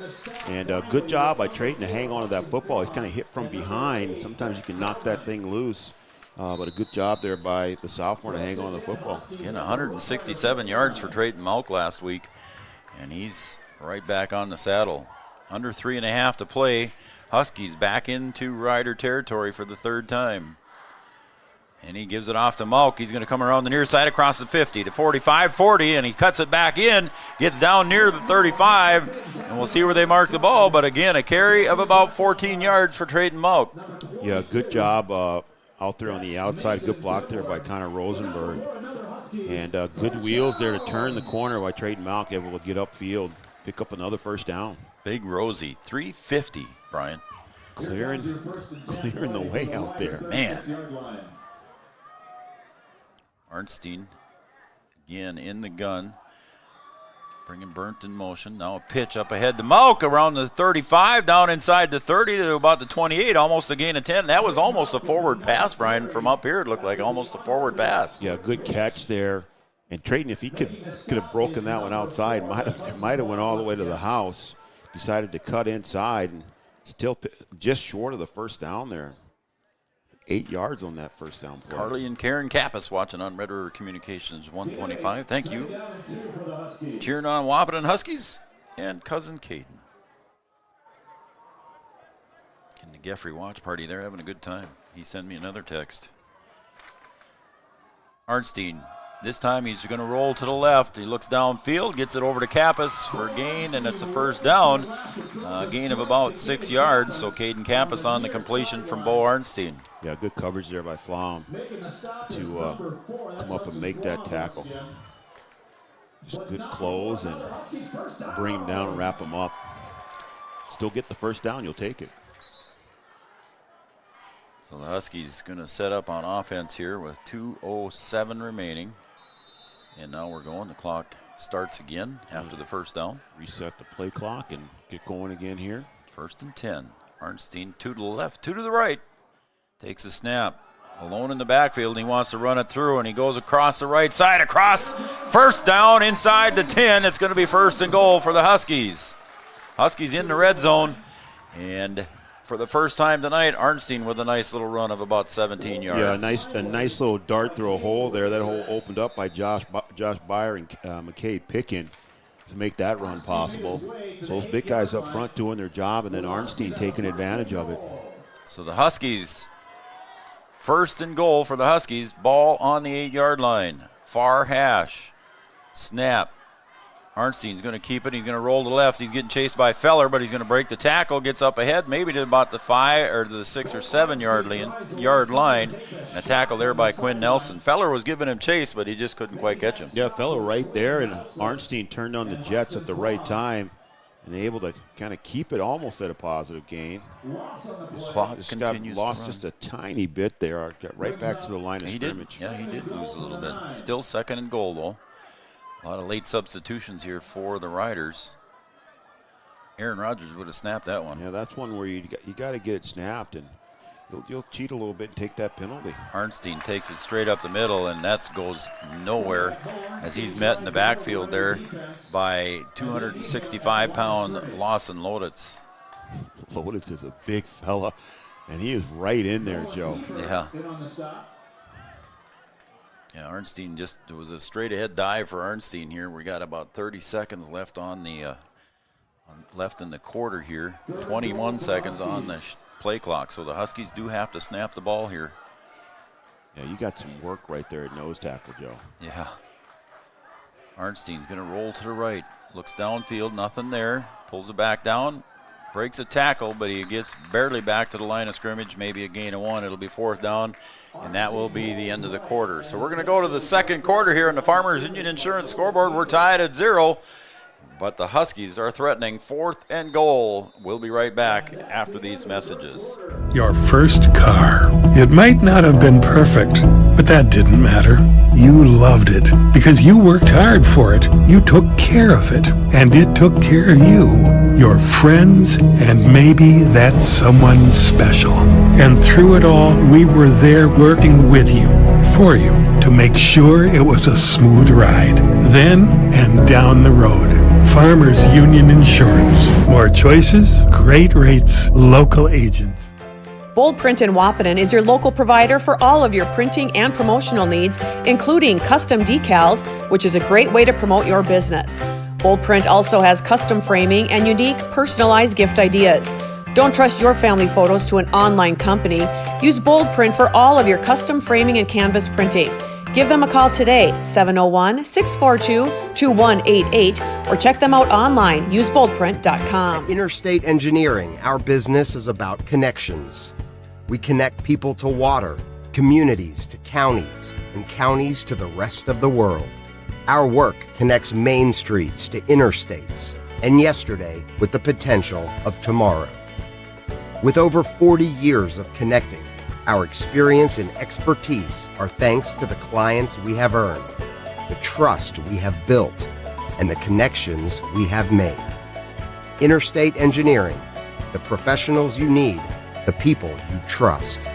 And good job by Trayton to hang on to that football. He's kind of hit from behind. Sometimes you can knock that thing loose. But a good job there by the sophomore to hang on to the football. Again, 167 yards for Trayton Mauk last week, and he's right back on the saddle. Under 3.5 to play. Huskies back into Rider territory for the 3rd time. And he gives it off to Malk. He's going to come around the near side across the 50 to 45, 40, and he cuts it back in, gets down near the 35, and we'll see where they mark the ball. But again, a carry of about 14 yards for Trayton Malk. Yeah, good job out there on the outside. Good block there by Connor Rosenberg. And good wheels there to turn the corner by Trayton Malk, able to get upfield, pick up another first down. Big Rosie, 350, Brian. Clearing the way out there. Man. Arnstein again in the gun, bringing Burnt in motion. Now a pitch up ahead to Malk around the 35, down inside the 30 to about the 28, almost a gain of 10. That was almost a forward pass, Brian. From up here, it looked like almost a forward pass. Yeah, good catch there. And Trayton, if he could have broken that one outside, might have went all the way to the house. Decided to cut inside and still just short of the first down there. 8 yards on that first down play. Carly and Karen Kappas watching on Red River Communications 125. Thank you. Cheering on Wahpeton Huskies and cousin Caden. In the Geffrey watch party, they're having a good time. He sent me another text. Arnstein, this time he's going to roll to the left. He looks downfield, gets it over to Kappas for a gain, and it's a first down. A gain of about 6 yards, so Caden Kappas on the completion from Bo Arnstein. Yeah, good coverage there by Flom to come up and make that tackle. Just good close and bring him down and wrap him up. Still get the first down, you'll take it. So the Huskies going to set up on offense here with 2:07 remaining. And now we're going. The clock starts again after the first down. Reset the play clock and get going again here. 1st and 10. Arnstein, 2 to the left, 2 to the right. Takes a snap. Alone in the backfield, and he wants to run it through, and he goes across the right side, across. First down inside the 10. It's going to be 1st and goal for the Huskies. Huskies in the red zone, and for the first time tonight, Arnstein with a nice little run of about 17 yards. Yeah, a nice little dart through a hole there. That hole opened up by Josh Byer and McCade Pickin to make that run possible. So those big guys up front doing their job, and then Arnstein taking advantage of it. So the Huskies, 1st and goal for the Huskies. Ball on the 8-yard line. Far hash. Snap. Arnstein's going to keep it. He's going to roll to the left. He's getting chased by Feller, but he's going to break the tackle. Gets up ahead, maybe to about the 5 or the 6 or 7 yard line. And a tackle there by Quinn Nelson. Feller was giving him chase, but he just couldn't quite catch him. Yeah, Feller right there, and Arnstein turned on the Jets at the right time and able to kind of keep it almost at a positive gain. Lost just a tiny bit there. Got right back to the line of scrimmage. He did lose a little bit. Still 2nd and goal, though. A lot of late substitutions here for the Riders. Aaron Rodgers would have snapped that one. Yeah, that's one where you got to get it snapped, and you'll cheat a little bit and take that penalty. Arnstein takes it straight up the middle, and that goes nowhere as he's met in the backfield there by 265-pound Lawson Loditz. Loditz is a big fella, and he is right in there, Joe. Yeah. Yeah, Arnstein it was a straight-ahead dive for Arnstein here. We got about 30 seconds left on the left in the quarter here. 21 seconds on the play clock. So the Huskies do have to snap the ball here. Yeah, you got some work right there at nose tackle, Joe. Yeah. Arnstein's going to roll to the right. Looks downfield, nothing there. Pulls it back down. Breaks a tackle, but he gets barely back to the line of scrimmage, maybe a gain of 1. It'll be 4th down, and that will be the end of the quarter. So we're going to go to the second quarter here on the Farmers Union Insurance scoreboard. We're tied at 0, but the Huskies are threatening 4th and goal. We'll be right back after these messages. Your first car. It might not have been perfect, but that didn't matter. You loved it because you worked hard for it. You took care of it, and it took care of you, your friends, and maybe that someone special. And through it all, we were there working with you, for you, to make sure it was a smooth ride. Then and down the road. Farmers Union Insurance. More choices, great rates, local agents. Bold Print in Wahpeton is your local provider for all of your printing and promotional needs, including custom decals, which is a great way to promote your business. Bold Print also has custom framing and unique personalized gift ideas. Don't trust your family photos to an online company. Use bold print for all of your custom framing and canvas printing. Give them a call today, 701-642-2188, or check them out online, useboldprint.com. Interstate Engineering, our business is about connections. We connect people to water, communities to counties, and counties to the rest of the world. Our work connects main streets to interstates, and yesterday with the potential of tomorrow. With over 40 years of connecting, our experience and expertise are thanks to the clients we have earned, the trust we have built, and the connections we have made. Interstate Engineering, the professionals you need, the people you trust.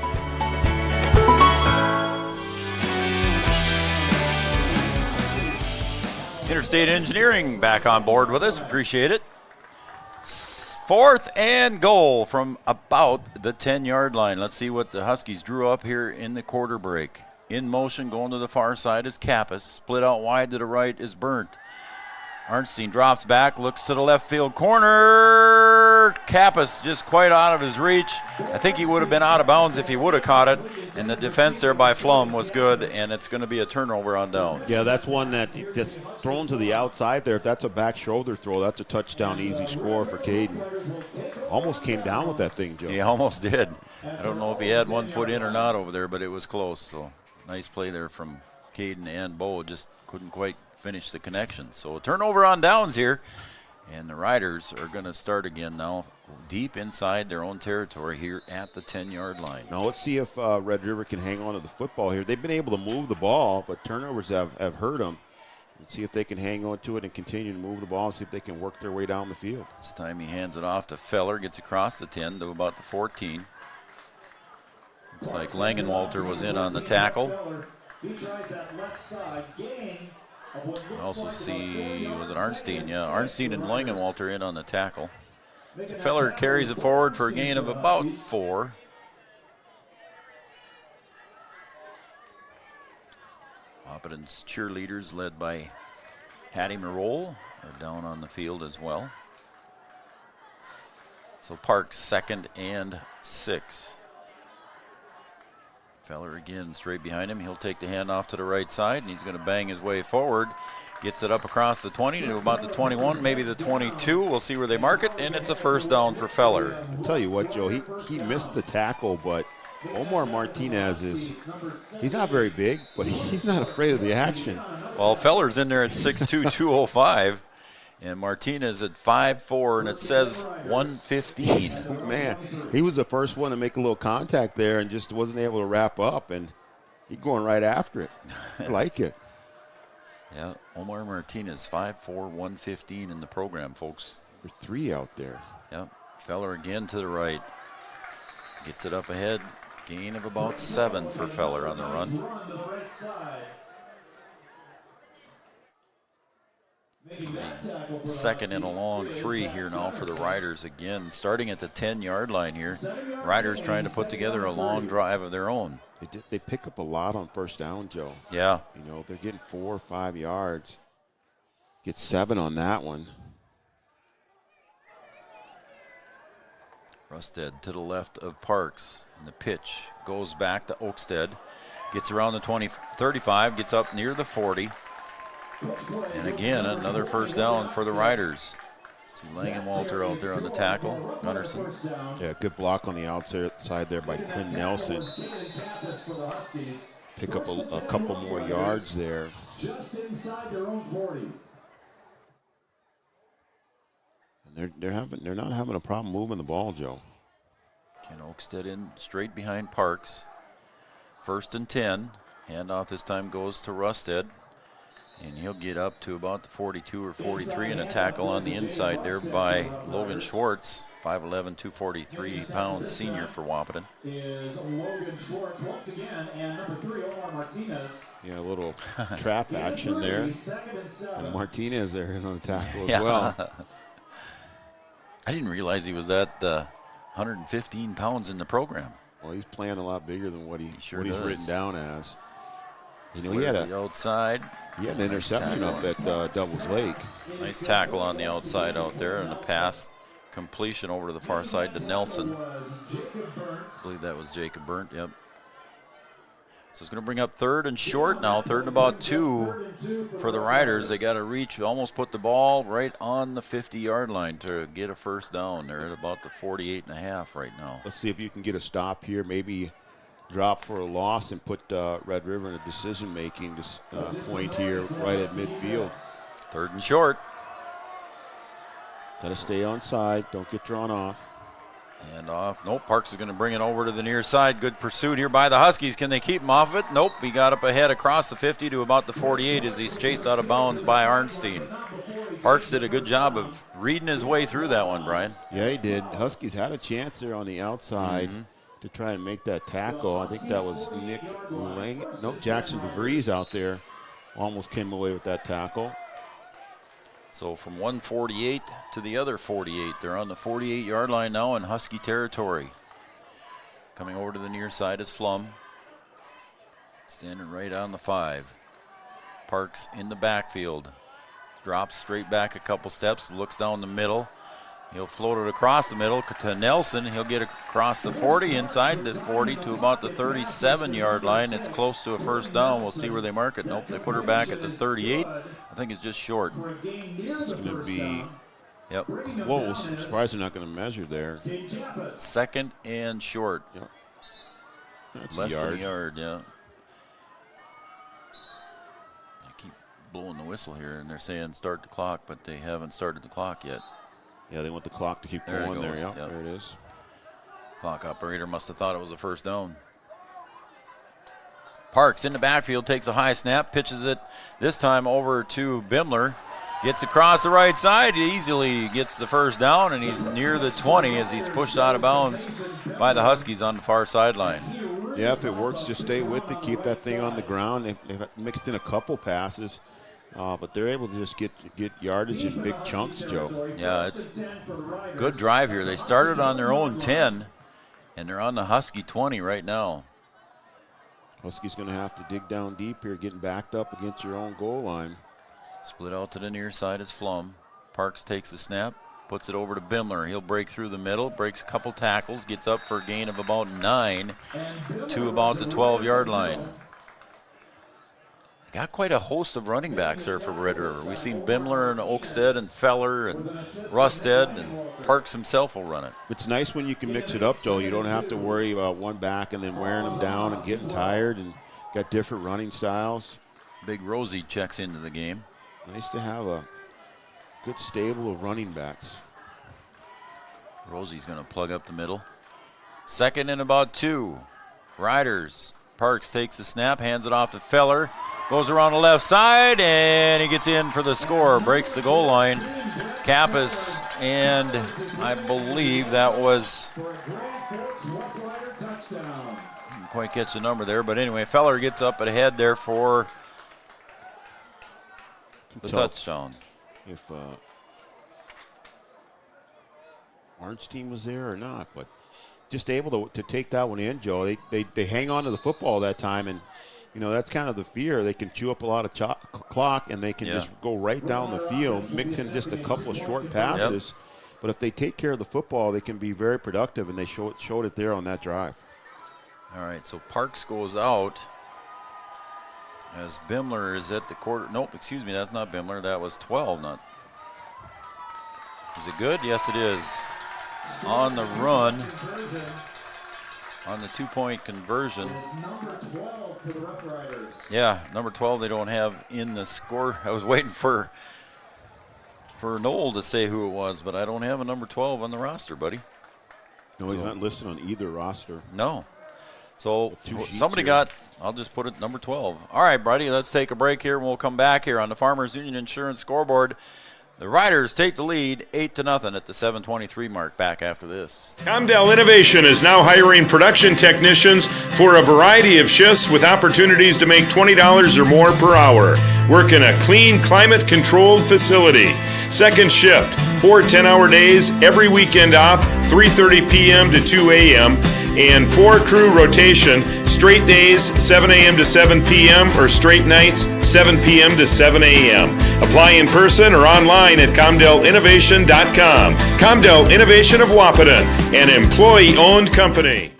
Interstate Engineering back on board with us. Appreciate it. 4th and goal from about the 10-yard line. Let's see what the Huskies drew up here in the quarter break. In motion, going to the far side is Kappas. Split out wide to the right is Burnt. Arnstein drops back, looks to the left field corner. Kappas just quite out of his reach. I think he would have been out of bounds if he would have caught it. And the defense there by Flum was good, and it's going to be a turnover on downs. Yeah, that's one that just thrown to the outside there. If that's a back shoulder throw, that's a touchdown, easy score for Caden. Almost came down with that thing, Joe. He almost did. I don't know if he had 1 foot in or not over there, but it was close. So nice play there from Caden and Bo. Just couldn't quite finish the connection. So a turnover on downs here, and the Riders are going to start again now deep inside their own territory here at the 10-yard line. Now let's see if Red River can hang on to the football here. They've been able to move the ball, but turnovers have hurt them. Let's see if they can hang on to it and continue to move the ball and see if they can work their way down the field. This time he hands it off to Feller, gets across the 10 to about the 14. Looks like Langenwalter was in on the tackle. I also see, was it Arnstein? Yeah, Arnstein and Langenwalter in on the tackle. So Feller carries it forward for a gain of about 4. Wahpeton's cheerleaders, led by Hattie Merole, are down on the field as well. So Parks 2nd and 6. Feller again straight behind him. He'll take the handoff to the right side, and he's going to bang his way forward. Gets it up across the 20 to about the 21, maybe the 22. We'll see where they mark it, and it's a first down for Feller. I'll tell you what, Joe, he missed the tackle, but Omar Martinez he's not very big, but he's not afraid of the action. Well, Feller's in there at 6'2", 205. And Martinez at 5'4", and it says 115. Man, he was the first one to make a little contact there and just wasn't able to wrap up, and he's going right after it. I like it. Yeah, Omar Martinez, 5'4", 115 in the program, folks. Number 3 out there. Yeah, Feller again to the right. Gets it up ahead. Gain of about 7 for Feller on the run. Second and a long 3 here now for the Riders again, starting at the 10-yard line here. Riders trying to put together a long drive of their own. They pick up a lot on first down, Joe. Yeah. You know, they're getting 4 or 5 yards. Get 7 on that one. Rusted to the left of Parks, and the pitch goes back to Oakstead. Gets around the 35, gets up near the 40. And again, another first down for the Riders. See Langenwalter out there on the tackle. Gunnarsson. Yeah, good block on the outside there by Quinn Nelson. Pick up a couple more yards there. Just inside their own 40. And they're not having a problem moving the ball, Joe. Ken Oakstead in straight behind Parks. 1st and 10. Handoff this time goes to Rusted. And he'll get up to about the 42 or 43, and a tackle on the inside there by Logan Schwartz, 5'11", 243-pound senior for Wahpeton. Is Logan Schwartz once again, and number 3, Omar Martinez. Yeah, a little trap action there. And Martinez there in on the tackle as well. I didn't realize he was that 115 pounds in the program. Well, he's playing a lot bigger than what he's written down as. You know, he had the outside. He had an interception up at Devils Lake. Nice tackle on the outside out there, and a pass completion over to the far side to Nelson. I believe that was Jacob Burnt, yep. So it's going to bring up 3rd and short now, 3rd and about 2 for the Riders. They got to reach, almost put the ball right on the 50-yard line to get a first down. They're at about the 48.5 right now. Let's see if you can get a stop here, maybe drop for a loss and put Red River in a decision-making point here right at midfield. 3rd and short. Got to stay on side. Don't get drawn off. And off. Nope, Parks is going to bring it over to the near side. Good pursuit here by the Huskies. Can they keep him off of it? Nope, he got up ahead across the 50 to about the 48 as he's chased out of bounds by Arnstein. Parks did a good job of reading his way through that one, Brian. Yeah, he did. Huskies had a chance there on the outside to try and make that tackle. I think that was Nick Lang. Nope, Jackson DeVries out there almost came away with that tackle. So from one 48 to the other 48. They're on the 48-yard line now in Husky territory. Coming over to the near side is Flum. Standing right on the 5. Parks in the backfield. Drops straight back a couple steps, looks down the middle. He'll float it across the middle to Nelson. He'll get across the 40, inside the 40 to about the 37-yard line. It's close to a first down. We'll see where they mark it. Nope, they put her back at the 38. I think it's just short. It's going to be close. I'm surprised they're not going to measure there. 2nd and short. Yep. That's less a yard. than a yard, yeah. They keep blowing the whistle here, and they're saying start the clock, but they haven't started the clock yet. Yeah, they want the clock to keep going there. Yeah, there it is. Clock operator must have thought it was a first down. Parks in the backfield, takes a high snap, pitches it this time over to Bimler. Gets across the right side, easily gets the first down, and he's near the 20 as he's pushed out of bounds by the Huskies on the far sideline. Yeah, if it works, just stay with it. Keep that thing on the ground. They've mixed in a couple passes. But they're able to just get yardage in big chunks, Joe. Yeah, it's good drive here. They started on their own 10, and they're on the Husky 20 right now. Husky's going to have to dig down deep here, getting backed up against your own goal line. Split out to the near side is Flum. Parks takes the snap, puts it over to Bimler. He'll break through the middle, breaks a couple tackles, gets up for a gain of about 9 to about the 12-yard line. Got quite a host of running backs there for Red River. We've seen Bimler and Oakstead and Feller and Rusted, and Parks himself will run it. It's nice when you can mix it up, Joe. You don't have to worry about one back and then wearing them down and getting tired, and got different running styles. Big Rosie checks into the game. Nice to have a good stable of running backs. Rosie's going to plug up the middle. 2nd and about 2. Riders. Parks takes the snap, hands it off to Feller, goes around the left side, and he gets in for the score, breaks the goal line. Kappas, and I believe that was, didn't quite catch the number there, but anyway, Feller gets up ahead there for the touchdown. If Orange team was there or not, but just able to take that one in, Joe. They hang on to the football that time, and that's kind of the fear. They can chew up a lot of clock, and they can just go right down the field, mix in just a couple of short passes. Yep. But if they take care of the football, they can be very productive, and they showed it there on that drive. All right, so Parks goes out as Bimler is at the quarter. Nope, excuse me, that's not Bimler. That was 12. Not. Is it good? Yes, it is. On the run, on the 2-point conversion. Yeah, number 12 they don't have in the score. I was waiting for Noel to say who it was, but I don't have a number 12 on the roster, buddy. No, he's not listed on either roster. No. So somebody got, I'll just put it number 12. All right, buddy, let's take a break here, and we'll come back here on the Farmers Union Insurance scoreboard. The Riders take the lead 8-0 at the 7:23 mark. Back after this. Comdell Innovation is now hiring production technicians for a variety of shifts with opportunities to make $20 or more per hour. Work in a clean, climate-controlled facility. Second shift, 4 10-hour days, every weekend off, 3:30 p.m. to 2 a.m., and 4-crew rotation, straight days 7 a.m. to 7 p.m. or straight nights 7 p.m. to 7 a.m. Apply in person or online at ComdelInnovation.com. Comdel Innovation of Wahpeton, an employee-owned company.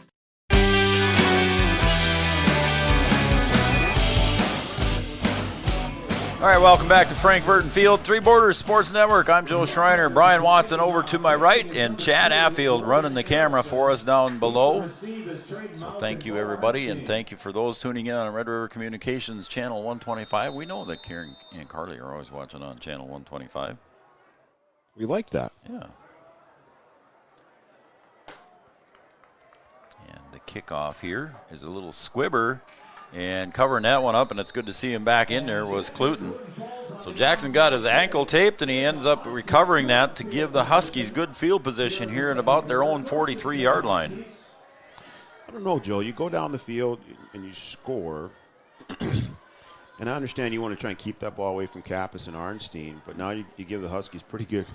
All right, welcome back to Frank Burton Field, Three Borders Sports Network. I'm Joe Schreiner. Brian Watson over to my right, and Chad Affield running the camera for us down below. So thank you, everybody, and thank you for those tuning in on Red River Communications Channel 125. We know that Karen and Carly are always watching on Channel 125. We like that. Yeah. And the kickoff here is a little squibber. And covering that one up, and it's good to see him back in there, was Cluton. So Jackson got his ankle taped, and he ends up recovering that to give the Huskies good field position here at about their own 43-yard line. I don't know, Joe. You go down the field and you score, and I understand you want to try and keep that ball away from Kappas and Arnstein, but now you give the Huskies pretty good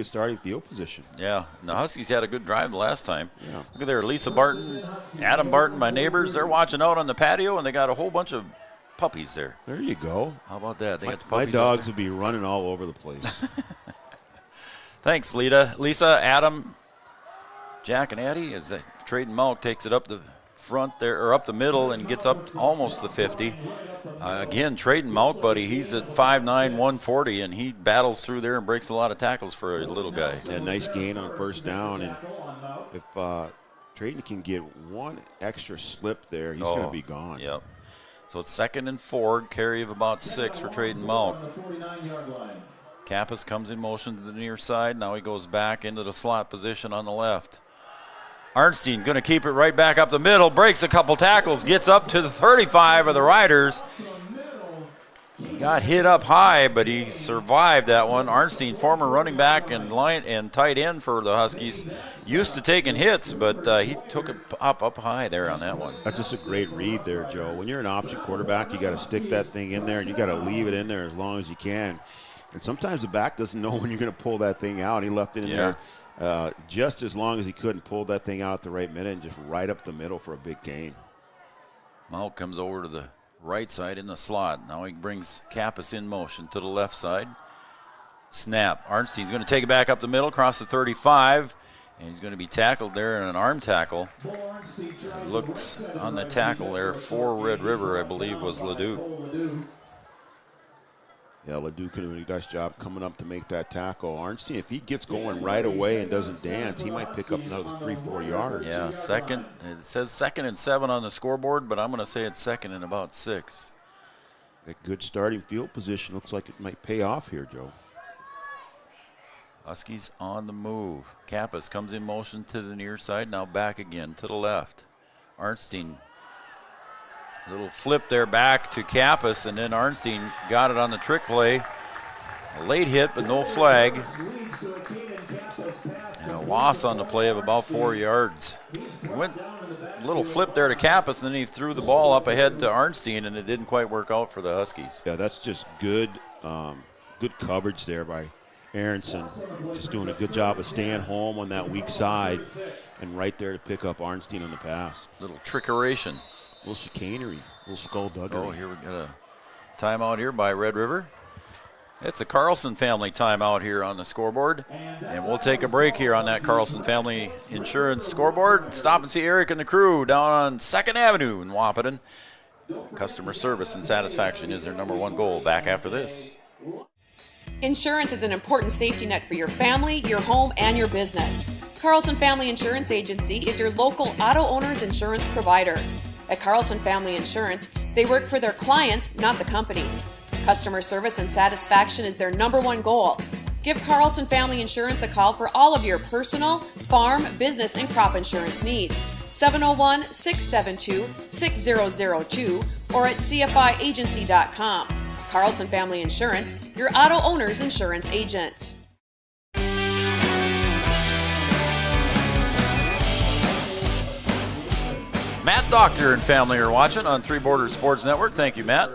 starting field position. Yeah, and the Huskies had a good drive the last time. Yeah. Look at there, Lisa Barton, Adam Barton, my neighbors. They're watching out on the patio, and they got a whole bunch of puppies there. There you go. How about that? They got the my puppies. My dogs would be running all over the place. Thanks, Lisa, Adam, Jack, and Eddie. As Traden Malk takes it up the front there, or up the middle, and gets up almost the 50. Again, Traden Malk, buddy, he's at 5'9", 140, and he battles through there and breaks a lot of tackles for a little guy. Yeah, nice gain on first down, and if Traden can get one extra slip there, he's going to be gone. Yep. So it's 2nd and 4, carry of about 6 for Traden Malk. Kappas comes in motion to the near side. Now he goes back into the slot position on the left. Arnstein going to keep it right back up the middle, breaks a couple tackles, gets up to the 35 of the Riders. He got hit up high, but he survived that one. Arnstein, former running back and tight end for the Huskies, used to taking hits, but he took it up high there on that one. That's just a great read there, Joe. When you're an option quarterback, you got to stick that thing in there, and you got to leave it in there as long as you can. And sometimes the back doesn't know when you're going to pull that thing out. He left it in there just as long as he could and pulled that thing out at the right minute and just right up the middle for a big gain. Malk comes over to the right side in the slot. Now he brings Kappas in motion to the left side. Snap. Arnstein's going to take it back up the middle, across the 35, and he's going to be tackled there in an arm tackle. Looked on the tackle there for Red River, I believe, was Ledoux. Yeah, Ledoux can do a nice job coming up to make that tackle. Arnstein, if he gets going right away and doesn't dance, he might pick up another 3-4 yards. Yeah, it says 2nd and 7 on the scoreboard, but I'm going to say it's 2nd and about 6. A good starting field position. Looks like it might pay off here, Joe. Huskies on the move. Kappas comes in motion to the near side, now back again to the left. Arnstein, little flip there back to Kappas, and then Arnstein got it on the trick play. A late hit, but no flag. And a loss on the play of about 4 yards. Went a little flip there to Kappas, and then he threw the ball up ahead to Arnstein, and it didn't quite work out for the Huskies. Yeah, that's just good coverage there by Aronson. Just doing a good job of staying home on that weak side and right there to pick up Arnstein on the pass. Little trickeration. A little chicanery, a little skullduggery. Oh, here we got a timeout here by Red River. It's a Carlson family timeout here on the scoreboard. And we'll take a break here on that Carlson Family Insurance scoreboard. Stop and see Eric and the crew down on 2nd Avenue in Wahpeton. Customer service and satisfaction is their #1 goal. Back after this. Insurance is an important safety net for your family, your home, and your business. Carlson Family Insurance Agency is your local auto owner's insurance provider. At Carlson Family Insurance, they work for their clients, not the companies. Customer service and satisfaction is their #1 goal. Give Carlson Family Insurance a call for all of your personal, farm, business, and crop insurance needs. 701-672-6002 or at cfiagency.com. Carlson Family Insurance, your auto owner's insurance agent. Matt Doctor and family are watching on Three Borders Sports Network. Thank you, Matt.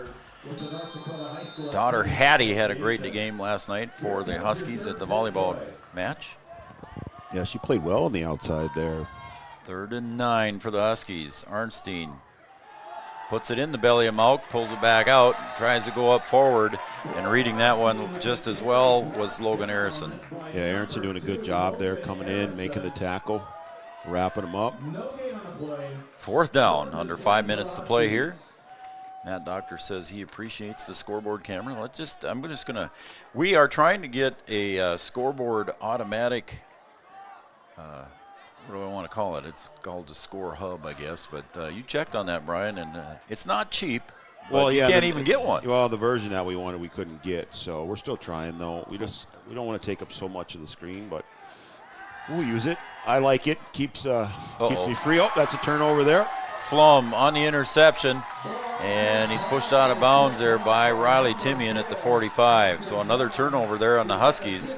Daughter Hattie had a great game last night for the Huskies at the volleyball match. Yeah, she played well on the outside there. 3rd and 9 for the Huskies. Arnstein puts it in the belly of Mauk, pulls it back out, tries to go up forward, and reading that one just as well was Logan Harrison. Yeah, Aronson doing a good job there, coming in, making the tackle, wrapping him up. 4th down, under 5 minutes to play here. Matt Doctor says he appreciates the scoreboard camera. We are trying to get a scoreboard automatic, what do I want to call it? It's called the Score Hub, I guess. But you checked on that, Brian, and it's not cheap. Well, yeah, you can't even get one. Well, the version that we wanted, we couldn't get. So we're still trying, though. We don't want to take up so much of the screen, but we'll use it. I like it. Keeps me free. Oh, that's a turnover there. Flum on the interception, and he's pushed out of bounds there by Riley Timian at the 45. So another turnover there on the Huskies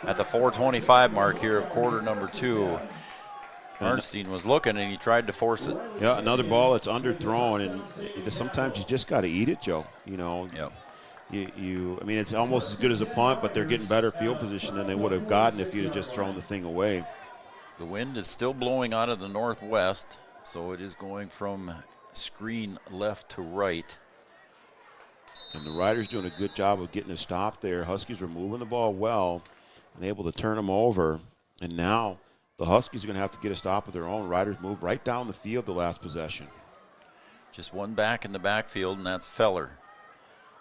at the 4:25 mark here of quarter number 2. Arnstein was looking, and he tried to force it. Yeah, another ball that's underthrown, and sometimes you just got to eat it, Joe. You know, yep. I mean, it's almost as good as a punt, but they're getting better field position than they would have gotten if you'd have just thrown the thing away. The wind is still blowing out of the northwest, so it is going from screen left to right. And the Riders doing a good job of getting a stop there. Huskies were moving the ball well and able to turn them over, and now the Huskies are going to have to get a stop of their own. Riders move right down the field the last possession. Just one back in the backfield, and that's Feller.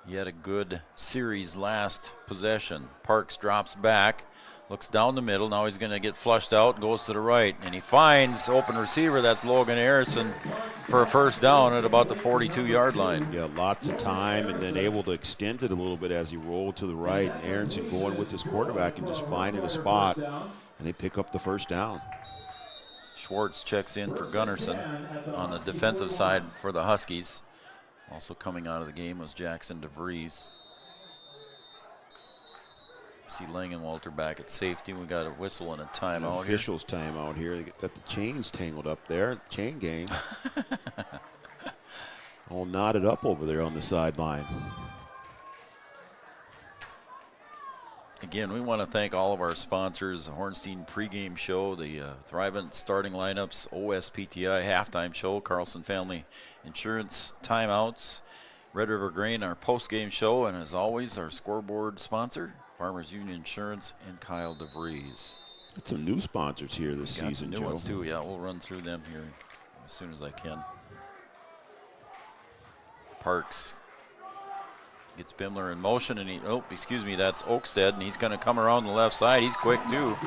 He had a good series last possession. Parks drops back, looks down the middle. Now he's going to get flushed out, goes to the right, and he finds open receiver. That's Logan Harrison for a first down at about the 42-yard line. Yeah, lots of time, and then able to extend it a little bit as he rolled to the right. And Aronson going with his quarterback and just finding a spot. And they pick up the first down. Schwartz checks in for Gunnarsson on the defensive side for the Huskies. Also coming out of the game was Jackson DeVries. See Langenwalter back at safety. We got a whistle and a timeout. Officials timeout here. They got the chains tangled up there. Chain gang. All knotted up over there on the sideline. Again, we want to thank all of our sponsors, the Hornstein pregame show, the Thrivent starting lineups, OSPTI halftime show, Carlson Family Insurance timeouts, Red River Grain, our postgame show, and as always, our scoreboard sponsor, Farmers Union Insurance, and Kyle DeVries. Got some new sponsors here this season, some new Joe. ones too, yeah. We'll run through them here as soon as I can. Parks gets Bimler in motion, and that's Oakstead, and he's going to come around the left side. He's quick, too.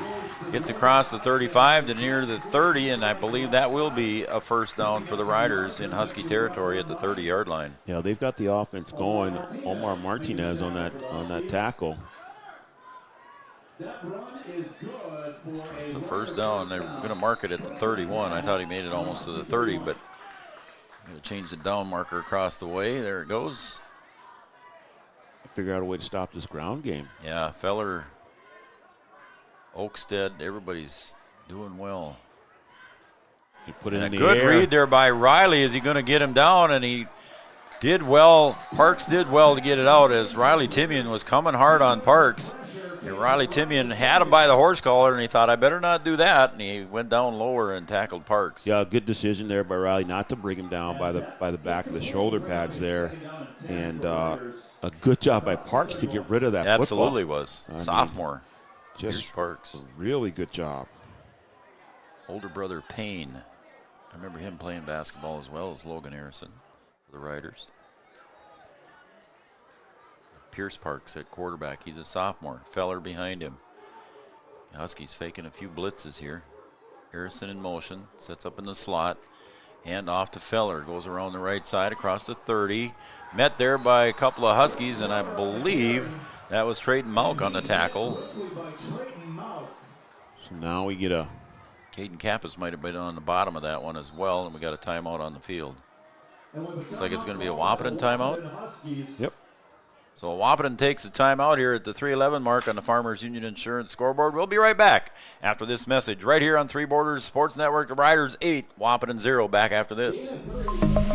Gets across the 35 to near the 30, and I believe that will be a first down for the Riders in Husky territory at the 30-yard line. Yeah, they've got the offense going. Omar Martinez on that tackle. It's a first down. They're going to mark it at the 31. I thought he made it almost to the 30, but going to change the down marker across the way. There it goes. Figure out a way to stop this ground game. Yeah, Feller, Oakstead, everybody's doing well. He put it in the good air. Read there by Riley. Is he going to get him down? And he did well. Parks did well to get it out as Riley Timian was coming hard on Parks. And Riley Timian had him by the horse collar, and he thought, I better not do that. And he went down lower and tackled Parks. Yeah, good decision there by Riley not to bring him down by the back of the shoulder pads there. And a good job by Parks to get rid of that Absolutely football. Was. Sophomore. Just Parks. A really good job. Older brother Payne. I remember him playing basketball as well as Logan Harrison for the Riders. Pierce Parks at quarterback. He's a sophomore. Feller behind him. The Huskies faking a few blitzes here. Harrison in motion. Sets up in the slot. Hand off to Feller. Goes around the right side across the 30. Met there by a couple of Huskies, and I believe that was Trayton Malk on the tackle. So now we get a... Caden Kappas might have been on the bottom of that one as well, and we got a timeout on the field. Looks like it's going to be a Wahpeton timeout. Yep. So Wahpeton takes a timeout here at the 3:11 mark on the Farmers Union Insurance scoreboard. We'll be right back after this message right here on Three Borders Sports Network. The Riders 8, Wahpeton 0. Back after this.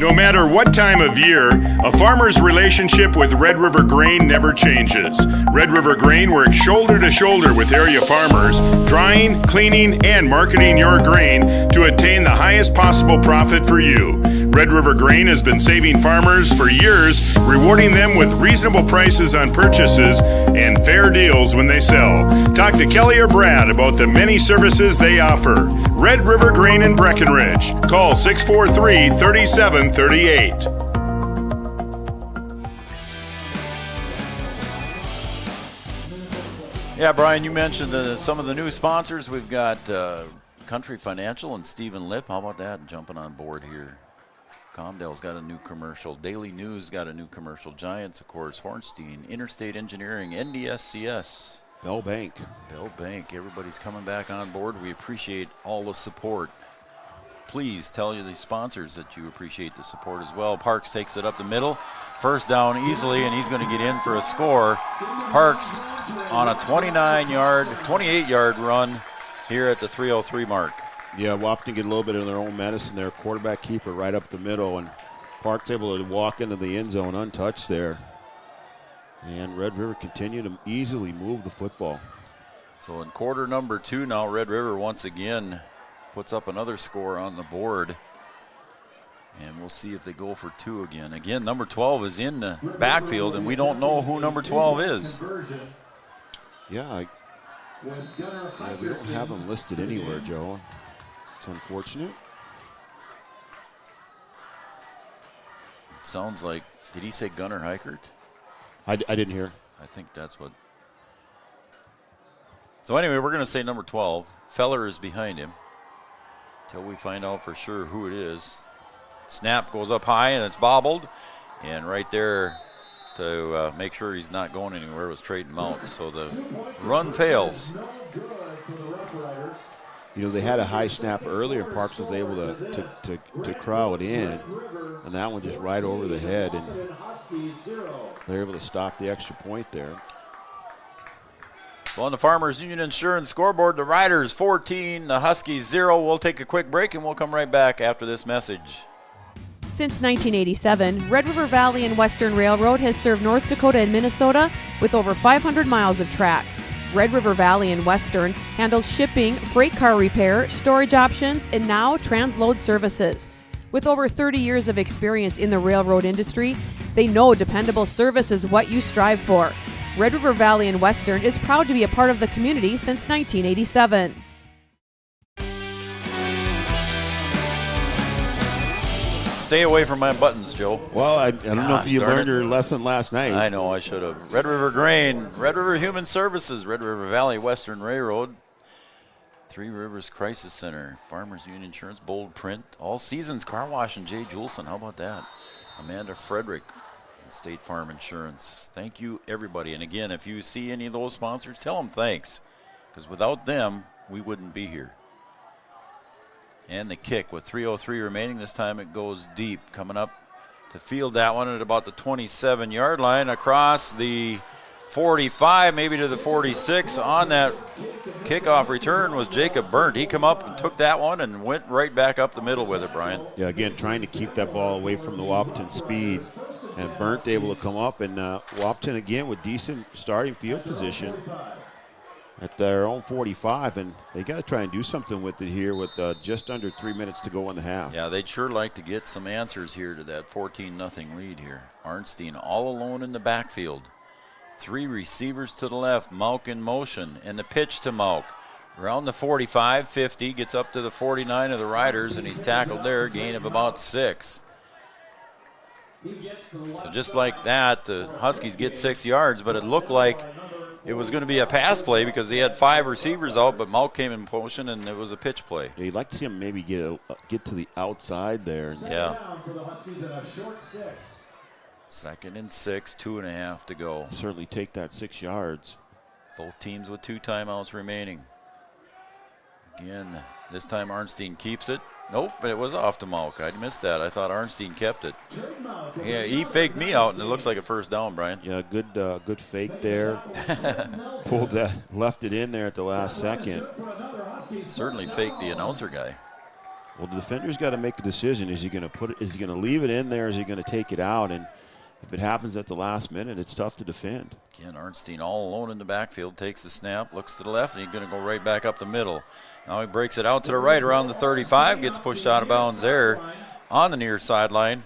No matter what time of year, a farmer's relationship with Red River Grain never changes. Red River Grain works shoulder to shoulder with area farmers, drying, cleaning, and marketing your grain to attain the highest possible profit for you. Red River Grain has been saving farmers for years, rewarding them with reasonable prices on purchases and fair deals when they sell. Talk to Kelly or Brad about the many services they offer. Red River Grain in Breckenridge. Call 643-3738. Yeah, Brian, you mentioned some of the new sponsors. We've got Country Financial and Stephen Lipp. How about that? Jumping on board here. Comdale's got a new commercial. Daily News got a new commercial. Giants, of course. Hornstein, Interstate Engineering, NDSCS. Bell Bank. Everybody's coming back on board. We appreciate all the support. Please tell the sponsors that you appreciate the support as well. Parks takes it up the middle. First down easily, and he's going to get in for a score. Parks on a 28-yard run here at the 3:03 mark. Yeah, Wahpeton get a little bit of their own medicine there. Quarterback keeper right up the middle, and Parks able to walk into the end zone untouched there. And Red River continue to easily move the football. So in quarter number 2 now, Red River once again puts up another score on the board. And we'll see if they go for 2 again. Again, number 12 is in the backfield, and we don't know who number 12 is. Yeah, we don't have him listed anywhere, Joe. It's unfortunate. It sounds like, did he say Gunnar Heichert? I didn't hear. I think that's what. So anyway, we're going to say number 12. Feller is behind him until we find out for sure who it is. Snap goes up high, and it's bobbled. And right there to make sure he's not going anywhere was Trayton Mount. So the run fails. You know, they had a high snap earlier. Parks was able to crowd in, and that one just right over the head, and they're able to stop the extra point there. Well, on the Farmers Union Insurance scoreboard, the Riders 14, the Huskies 0. We'll take a quick break, and we'll come right back after this message. Since 1987, Red River Valley and Western Railroad has served North Dakota and Minnesota with over 500 miles of track. Red River Valley and Western handles shipping, freight car repair, storage options, and now transload services. With over 30 years of experience in the railroad industry, they know dependable service is what you strive for. Red River Valley and Western is proud to be a part of the community since 1987. Stay away from my buttons, Joe. Well, I don't know if you learned your lesson last night. I know, I should have. Red River Grain, Red River Human Services, Red River Valley Western Railroad, Three Rivers Crisis Center, Farmers Union Insurance, bold print, All Seasons Car Wash, and Jay Juleson. How about that? Amanda Frederick, and State Farm Insurance. Thank you, everybody. And again, if you see any of those sponsors, tell them thanks, because without them, we wouldn't be here. And the kick with 3:03 remaining. This time it goes deep. Coming up to field that one at about the 27-yard line across the 45, maybe to the 46. On that kickoff return was Jacob Burnt. He come up and took that one and went right back up the middle with it, Brian. Yeah, again, trying to keep that ball away from the Wahpeton speed. And Burnt able to come up, and Wahpeton again with decent starting field position at their own 45, and they got to try and do something with it here with just under 3 minutes to go in the half. Yeah, they'd sure like to get some answers here to that 14-0 lead here. Arnstein all alone in the backfield. 3 receivers to the left. Mauk in motion, and the pitch to Mauk. Around the 45, 50, gets up to the 49 of the Riders, and he's tackled there, gain of about 6. So just like that, the Huskies get 6 yards, but it looked like it was going to be a pass play because he had 5 receivers out, but Mauk came in motion, and it was a pitch play. Yeah, you'd like to see him maybe get to the outside there. Yeah. 2nd and 6, 2.5 to go. Certainly take that 6 yards. Both teams with 2 timeouts remaining. Again, this time Arnstein keeps it. Nope, it was off to Mauk. I missed that. I thought Arnstein kept it. Yeah, he faked me out, and it looks like a first down, Brian. Yeah, good fake there. Pulled that, left it in there at the last second. Certainly faked the announcer guy. Well, the defender's got to make a decision. Is he going to leave it in there? Is he going to take it out? And if it happens at the last minute, it's tough to defend. Again, Arnstein all alone in the backfield, takes the snap, looks to the left, and he's going to go right back up the middle. Now he breaks it out to the right around the 35, gets pushed out of bounds there on the near sideline.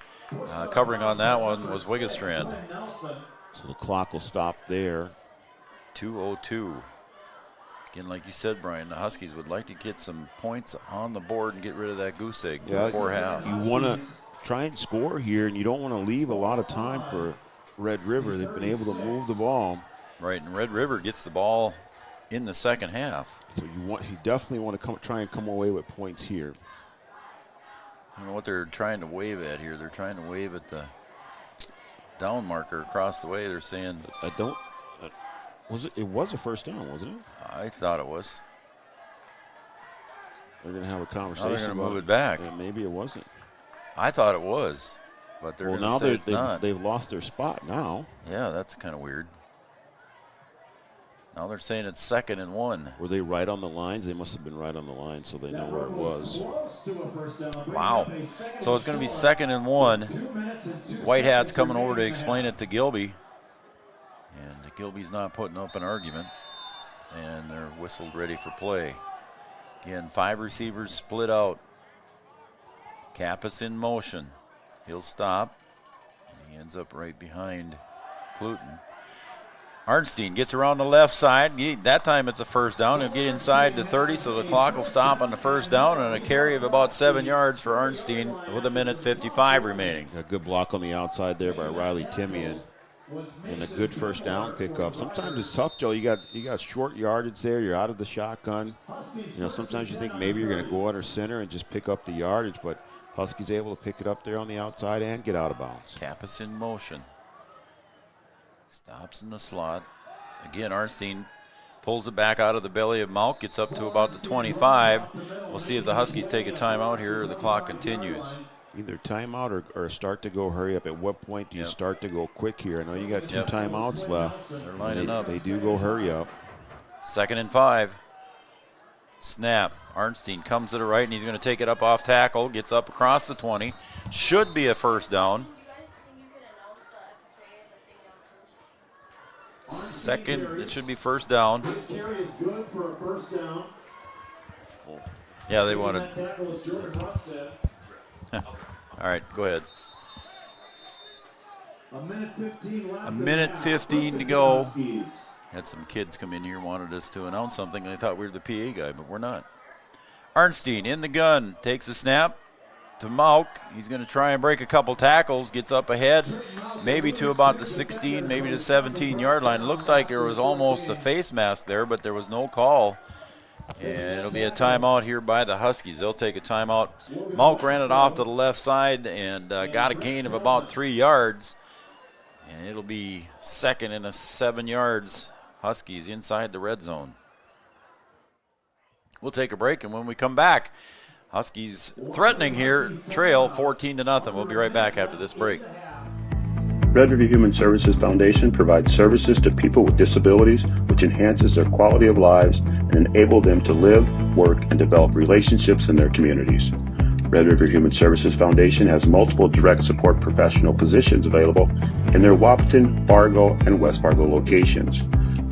Covering on that one was Wiggestrand. So the clock will stop there. 2:02. Again, like you said, Brian, the Huskies would like to get some points on the board and get rid of that goose egg before half. You want to try and score here, and you don't want to leave a lot of time for Red River. They've been able to move the ball. Right, and Red River gets the ball in the second half. So you definitely want to try and come away with points here. I don't know what they're trying to wave at here. They're trying to wave at the down marker across the way. They're saying, it was a first down, wasn't it? I thought it was. They're going to have a conversation. They're going to move it back. Yeah, maybe it wasn't. I thought it was, but they're going to say it's not. They've lost their spot now. Yeah, that's kind of weird. Now they're saying it's 2nd and 1. Were they right on the lines? They must have been right on the line, so they know where it was. Wow. So it's going to be 2nd and 1. White Hat's coming over to explain it to Gilby. And Gilby's not putting up an argument. And they're whistled ready for play. Again, 5 receivers split out. Kappas in motion. He'll stop. And he ends up right behind Cluton. Arnstein gets around the left side. That time it's a first down. He'll get inside the 30, so the clock will stop on the first down, and a carry of about 7 yards for Arnstein with 1:55 remaining. A good block on the outside there by Riley Timian. And a good first down pickup. Sometimes it's tough, Joe. You got short yardage there. You're out of the shotgun. Sometimes you think maybe you're going to go under center and just pick up the yardage, but Huskies able to pick it up there on the outside and get out of bounds. Kappas in motion. Stops in the slot. Again, Arnstein pulls it back out of the belly of Malk, gets up to about the 25. We'll see if the Huskies take a timeout here or the clock continues. Either timeout or start to go hurry up. At what point do you start to go quick here? I know you got 2 timeouts left. They're lining up. They do go hurry up. 2nd and 5. Snap. Arnstein comes to the right, and he's going to take it up off tackle. Gets up across the 20. Should be a first down. Second, it should be first down. Yeah, they wanted. All right, go ahead. A minute 15 to go. Had some kids come in here, wanted us to announce something, and they thought we were the PA guy, but we're not. Arnstein in the gun, takes a snap to Mauk. He's going to try and break a couple tackles, gets up ahead, maybe to about the 16, maybe the 17-yard line. It looked like there was almost a face mask there, but there was no call. And it'll be a timeout here by the Huskies. They'll take a timeout. Mauk ran it off to the left side and got a gain of about 3 yards. And it'll be 2nd and 7 yards. Huskies inside the red zone. We'll take a break, and when we come back, Huskies threatening here, trail 14-0. We'll be right back after this break. Red River Human Services Foundation provides services to people with disabilities, which enhances their quality of lives and enable them to live, work, and develop relationships in their communities. Red River Human Services Foundation has multiple direct support professional positions available in their Wahpeton, Fargo, and West Fargo locations.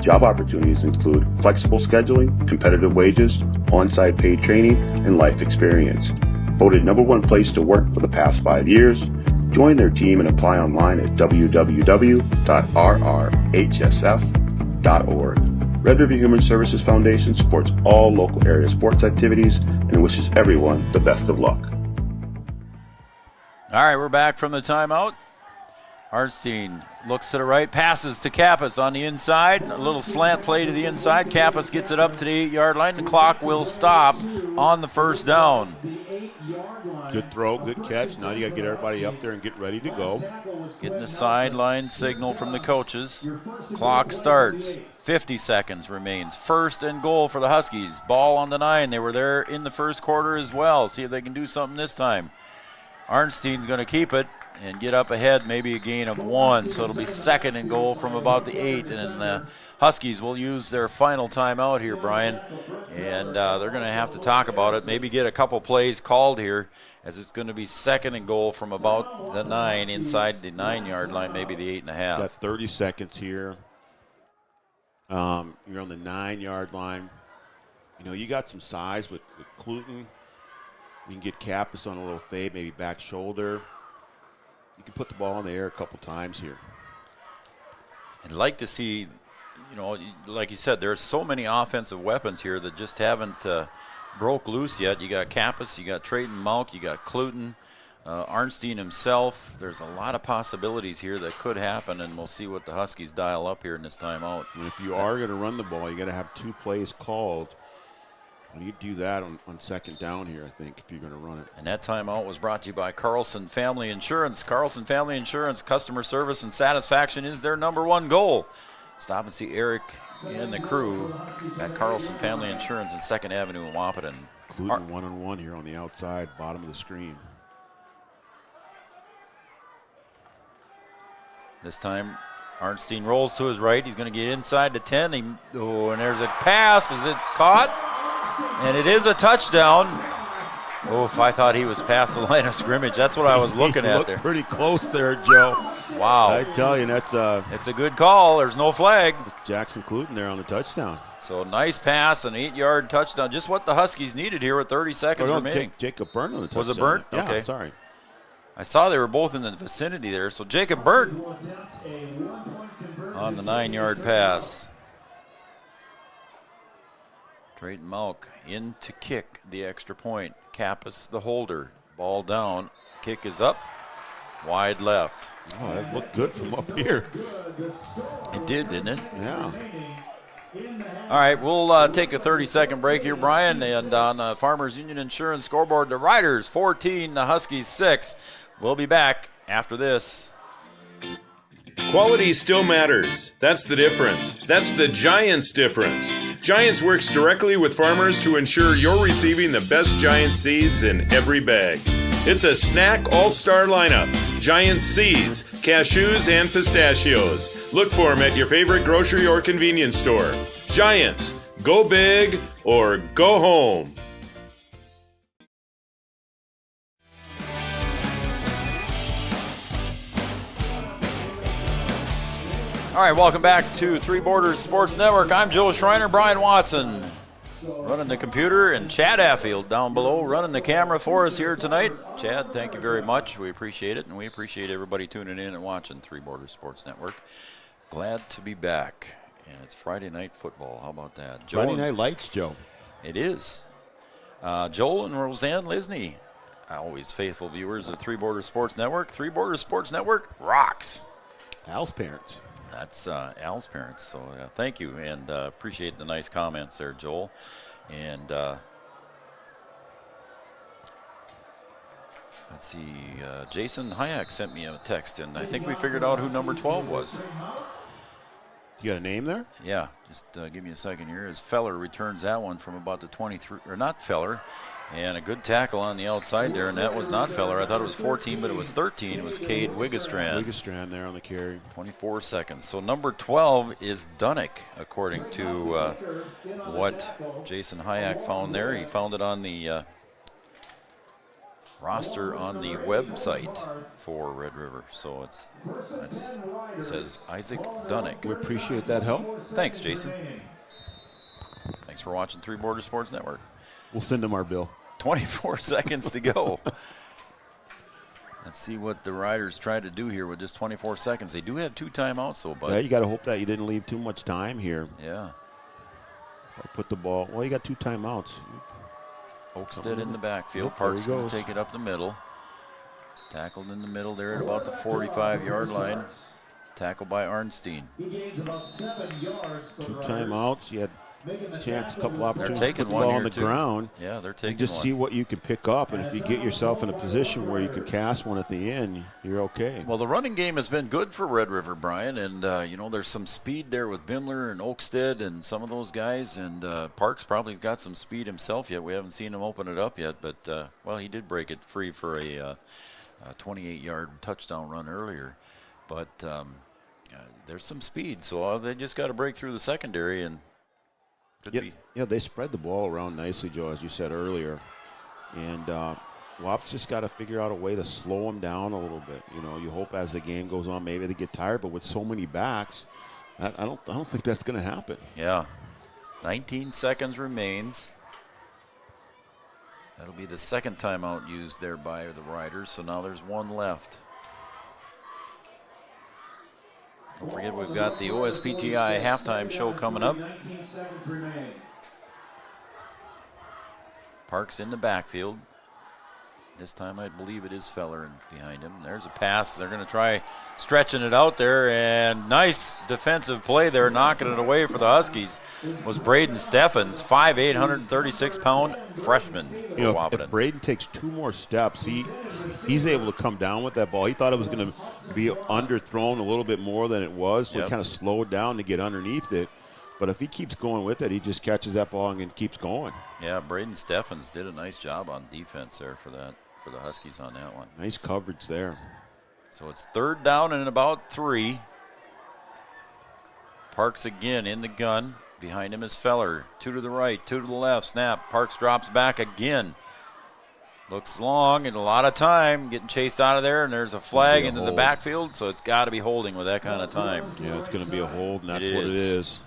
Job opportunities include flexible scheduling, competitive wages, on-site paid training, and life experience. Voted #1 place to work for the past 5 years, join their team and apply online at www.rrhsf.org. Red River Human Services Foundation supports all local area sports activities and wishes everyone the best of luck. All right, we're back from the timeout. Arnstein looks to the right, passes to Kappas on the inside. A little slant play to the inside. Kappas gets it up to the 8-yard line. The clock will stop on the first down. Good throw, good catch. Now you got to get everybody up there and get ready to go. Getting the sideline signal from the coaches. Clock starts. 50 seconds remains. 1st and goal for the Huskies. Ball on the 9. They were there in the first quarter as well. See if they can do something this time. Arnstein's going to keep it. and get up ahead, maybe a gain of 1. So it'll be 2nd and goal from about the 8. And the Huskies will use their final timeout here, Brian. And they're going to have to talk about it, maybe get a couple plays called here, as it's going to be 2nd and goal from about the 9, inside the 9-yard line, maybe the 8.5. Got 30 seconds here. You're on the 9-yard line. You know, you got some size with Cluton. You can get Kappas on a little fade, maybe back shoulder. You can put the ball in the air a couple times here. I'd like to see, you know, like you said, there's so many offensive weapons here that just haven't broke loose yet. You got Kappas, you got Trayton Malk, you got Cluton, Arnstein himself. There's a lot of possibilities here that could happen, and we'll see what the Huskies dial up here in this timeout. And if you are going to run the ball, you got to have 2 plays called. And you do that on 2nd down here, I think, if you're going to run it. And that timeout was brought to you by Carlson Family Insurance. Carlson Family Insurance, customer service and satisfaction is their #1 goal. Stop and see Eric and the crew at Carlson Family Insurance in 2nd Avenue in Wahpeton. Cluton one-on-one here on the outside, bottom of the screen. This time, Arnstein rolls to his right. He's going to get inside the 10. And there's a pass. Is it caught? And it is a touchdown. Oof, I thought he was past the line of scrimmage. That's what I was looking at there. Pretty close there, Joe. Wow. I tell you, that's it's a good call. There's no flag. Jackson Cluton there on the touchdown. So nice pass, an 8-yard touchdown. Just what the Huskies needed here with 30 seconds remaining. Jacob Burnt on the touchdown. Was it Burnt? Yeah, okay. Sorry. I saw they were both in the vicinity there. So Jacob Burnt on the 9-yard pass. Trayton Malk in to kick the extra point. Kappas the holder. Ball down. Kick is up. Wide left. Oh, that looked good from up here. It did, didn't it? Yeah. All right, we'll take a 30-second break here, Brian. And on the Farmers Union Insurance scoreboard, the Riders 14, the Huskies 6. We'll be back after this. Quality still matters. That's the difference. That's the Giants difference. Giants works directly with farmers to ensure you're receiving the best Giants seeds in every bag. It's a snack all-star lineup. Giants seeds, cashews, and pistachios. Look for them at your favorite grocery or convenience store. Giants, go big or go home. All right, welcome back to Three Borders Sports Network. I'm Joe Schreiner, Brian Watson running the computer, and Chad Affield down below running the camera for us here tonight. Chad, thank you very much. We appreciate it, and we appreciate everybody tuning in and watching Three Borders Sports Network. Glad to be back, and it's Friday night football. How about that? Friday Night Lights, Joe. It is. Joel and Roseanne Lisney, always faithful viewers of Three Borders Sports Network. Three Borders Sports Network rocks. Al's parents. That's Al's parents, so thank you, and appreciate the nice comments there, Joel. And let's see, Jason Hayek sent me a text, and I think we figured out who number 12 was. You got a name there? Yeah, just give me a second here. As Feller returns that one from about the 23, or not Feller, and a good tackle on the outside there, and that was not Feller. I thought it was 14, but it was 13. It was Cade Wiggestrand. Wiggestrand there on the carry. 24 seconds. So number 12 is Dunnick, according to what Jason Hayek found there. He found it on the roster on the website for Red River. So it says Isaac Dunnick. We appreciate that help. Thanks, Jason. Thanks for watching Three Borders Sports Network. We'll send them our bill. 24 seconds to go. Let's see what the Riders try to do here with just 24 seconds. They do have 2 timeouts, though, bud. Yeah, you got to hope that you didn't leave too much time here. Yeah. Put the ball. Well, you got 2 timeouts. Oakstead in the backfield. Yep, Park's going to take it up the middle. Tackled in the middle there at about the 45-yard line. Tackled by Arnstein. 2 timeouts. You had a chance, a couple opportunities to put the ball on the ground. Yeah, they're taking just one. see what you can pick up, and if you get yourself in a position where you can cast one at the end, you're okay. Well, the running game has been good for Red River, Brian, and there's some speed there with Bimler and Oakstead and some of those guys, and Parks probably got some speed himself yet. We haven't seen him open it up yet, but he did break it free for a a 28-yard touchdown run earlier. But there's some speed, so they just got to break through the secondary and could be. Yeah, they spread the ball around nicely, Joe, as you said earlier. And Wap's just got to figure out a way to slow them down a little bit. You know, you hope as the game goes on, maybe they get tired, but with so many backs, I don't think that's going to happen. Yeah. 19 seconds remains. That'll be the second timeout used there by the Riders, so now there's one left. Don't forget we've got the OSPTI halftime show coming up. Parks in the backfield. This time I believe it is Feller behind him. There's a pass. They're going to try stretching it out there, and nice defensive play there, knocking it away for the Huskies was Braden Steffens, 5'8", 136-pound freshman for Wahpeton. If Braden takes 2 more steps, he's able to come down with that ball. He thought it was going to be underthrown a little bit more than it was, so it kind of slowed down to get underneath it. But if he keeps going with it, he just catches that ball and keeps going. Yeah, Braden Steffens did a nice job on defense there for the Huskies on that one. Nice coverage there. So it's 3rd down and about 3. Parks again in the gun. Behind him is Feller. 2 to the right, 2 to the left. Snap. Parks drops back again. Looks long and a lot of time getting chased out of there, and there's a flag into the backfield, so it's got to be holding with that kind of time. Yeah, it's going to be a hold, and that's what it is.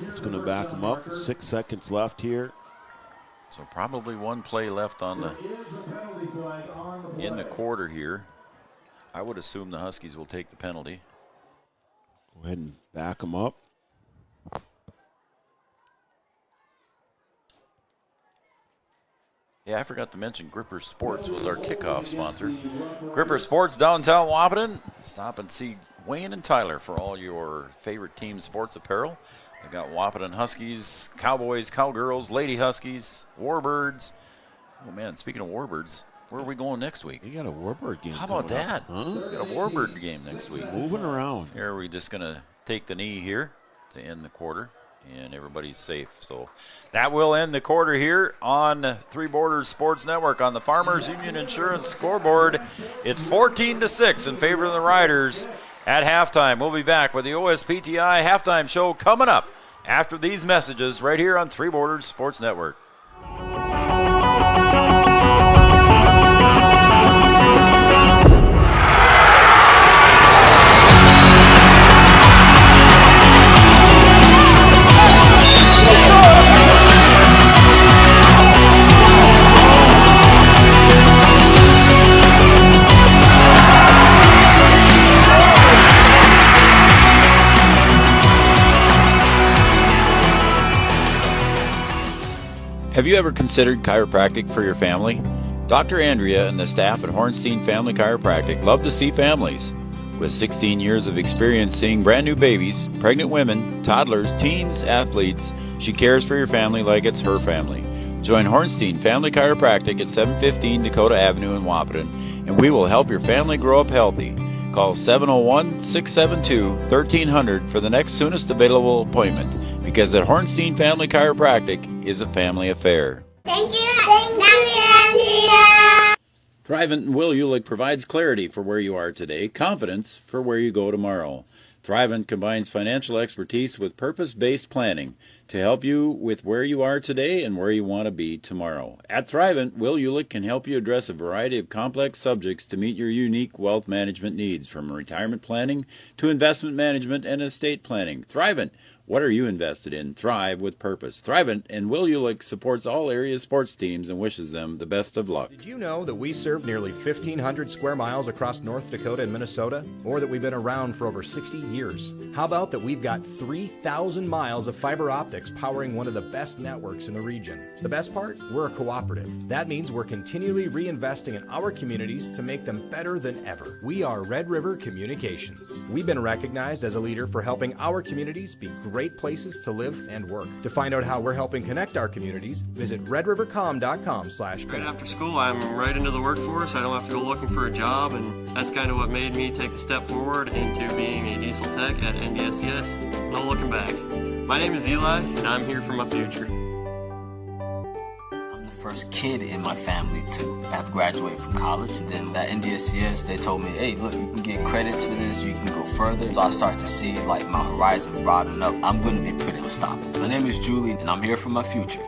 It's going to back him up. 6 seconds left here. So probably one play left on in the quarter here. I would assume the Huskies will take the penalty. Go ahead and back him up. Yeah, I forgot to mention Gripper Sports was our kickoff sponsor. Gripper Sports, downtown Wahpeton. Stop and see Wayne and Tyler for all your favorite team sports apparel. They got Wahpeton Huskies, Cowboys, Cowgirls, Lady Huskies, Warbirds. Oh, man, speaking of Warbirds, where are we going next week? We got a Warbird game. How about that? Huh? We got a Warbird game next week. Moving around. Here we're just going to take the knee here to end the quarter, and everybody's safe. So that will end the quarter here on Three Borders Sports Network on the Farmers Union Insurance scoreboard. It's 14-6 in favor of the Riders at halftime. We'll be back with the OSPTI halftime show coming up after these messages right here on Three Borders Sports Network. Have you ever considered chiropractic for your family? Dr. Andrea and the staff at Hornstein Family Chiropractic love to see families. With 16 years of experience seeing brand new babies, pregnant women, toddlers, teens, athletes, she cares for your family like it's her family. Join Hornstein Family Chiropractic at 715 Dakota Avenue in Wahpeton, and we will help your family grow up healthy. Call 701-672-1300 for the next soonest available appointment, because at Hornstein Family Chiropractic is a family affair. Thank you, Andrea. Thrivent and Will Ulick provides clarity for where you are today, confidence for where you go tomorrow. Thrivent combines financial expertise with purpose-based planning to help you with where you are today and where you want to be tomorrow. At Thrivent, Will Ulick can help you address a variety of complex subjects to meet your unique wealth management needs, from retirement planning to investment management and estate planning. Thrivent, what are you invested in? Thrive with purpose. Thrivent and Will Ulick supports all area sports teams and wishes them the best of luck. Did you know that we serve nearly 1,500 square miles across North Dakota and Minnesota? Or that we've been around for over 60 years? How about that we've got 3,000 miles of fiber optics powering one of the best networks in the region? The best part? We're a cooperative. That means we're continually reinvesting in our communities to make them better than ever. We are Red River Communications. We've been recognized as a leader for helping our communities be great places to live and work. To find out how we're helping connect our communities, visit redrivercom.com/connect. Right after school, I'm right into the workforce. I don't have to go looking for a job, and that's kind of what made me take a step forward into being a diesel tech at NDSCS. No looking back. My name is Eli, and I'm here for my future. first kid in my family to have graduated from college. And then at NDSCS, they told me, hey, look, you can get credits for this, you can go further. So I start to see like my horizon broaden up. I'm going to be pretty unstoppable. My name is Julie, and I'm here for my future.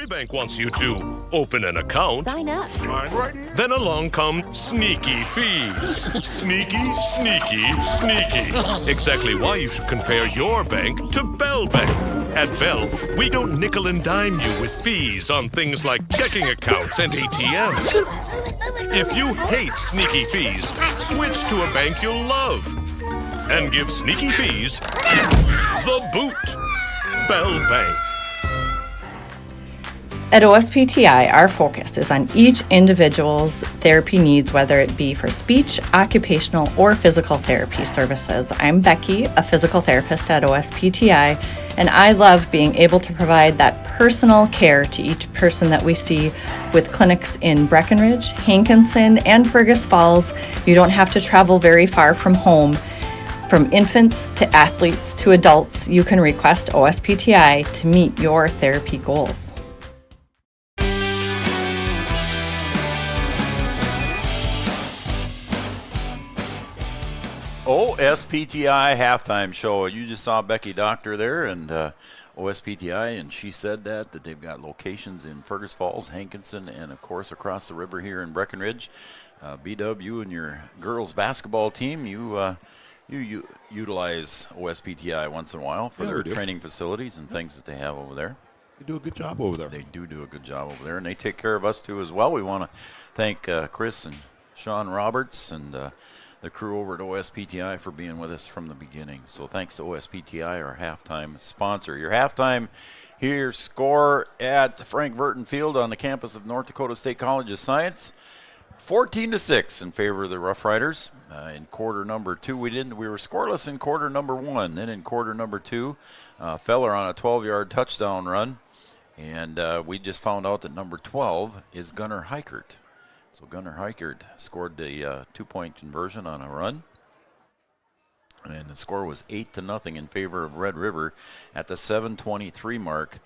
Bank wants you to open an account. Sign up. Sign right here. Then along come sneaky fees. Sneaky, sneaky, sneaky. Exactly why you should compare your bank to Bell Bank. At Bell, we don't nickel and dime you with fees on things like checking accounts and ATMs. If you hate sneaky fees, switch to a bank you'll love and give sneaky fees the boot. Bell Bank. At OSPTI, our focus is on each individual's therapy needs, whether it be for speech, occupational, or physical therapy services. I'm Becky, a physical therapist at OSPTI, and I love being able to provide that personal care to each person that we see with clinics in Breckenridge, Hankinson, and Fergus Falls. You don't have to travel very far from home. From infants to athletes to adults, you can request OSPTI to meet your therapy goals. OSPTI halftime show. You just saw Becky Doctor there, and OSPTI, and she said that they've got locations in Fergus Falls, Hankinson, and of course across the river here in Breckenridge. BW and your girls basketball team, you utilize OSPTI once in a while for their training facilities and things that they have over there. They do a good job over there. They do a good job over there, and they take care of us too as well. We want to thank Chris and Sean Roberts and the crew over at OSPTI for being with us from the beginning. So thanks to OSPTI, our halftime sponsor. Your halftime here score at Frank Verton Field on the campus of North Dakota State College of Science. 14-6 in favor of the Rough Riders. In quarter number 2, we were scoreless in quarter number 1. Then in quarter number 2, Feller on a 12-yard touchdown run. And we just found out that number 12 is Gunnar Heikert. So Gunnar Heikert scored the 2-point conversion on a run. And the score was 8-0 in favor of Red River at the 7:23 mark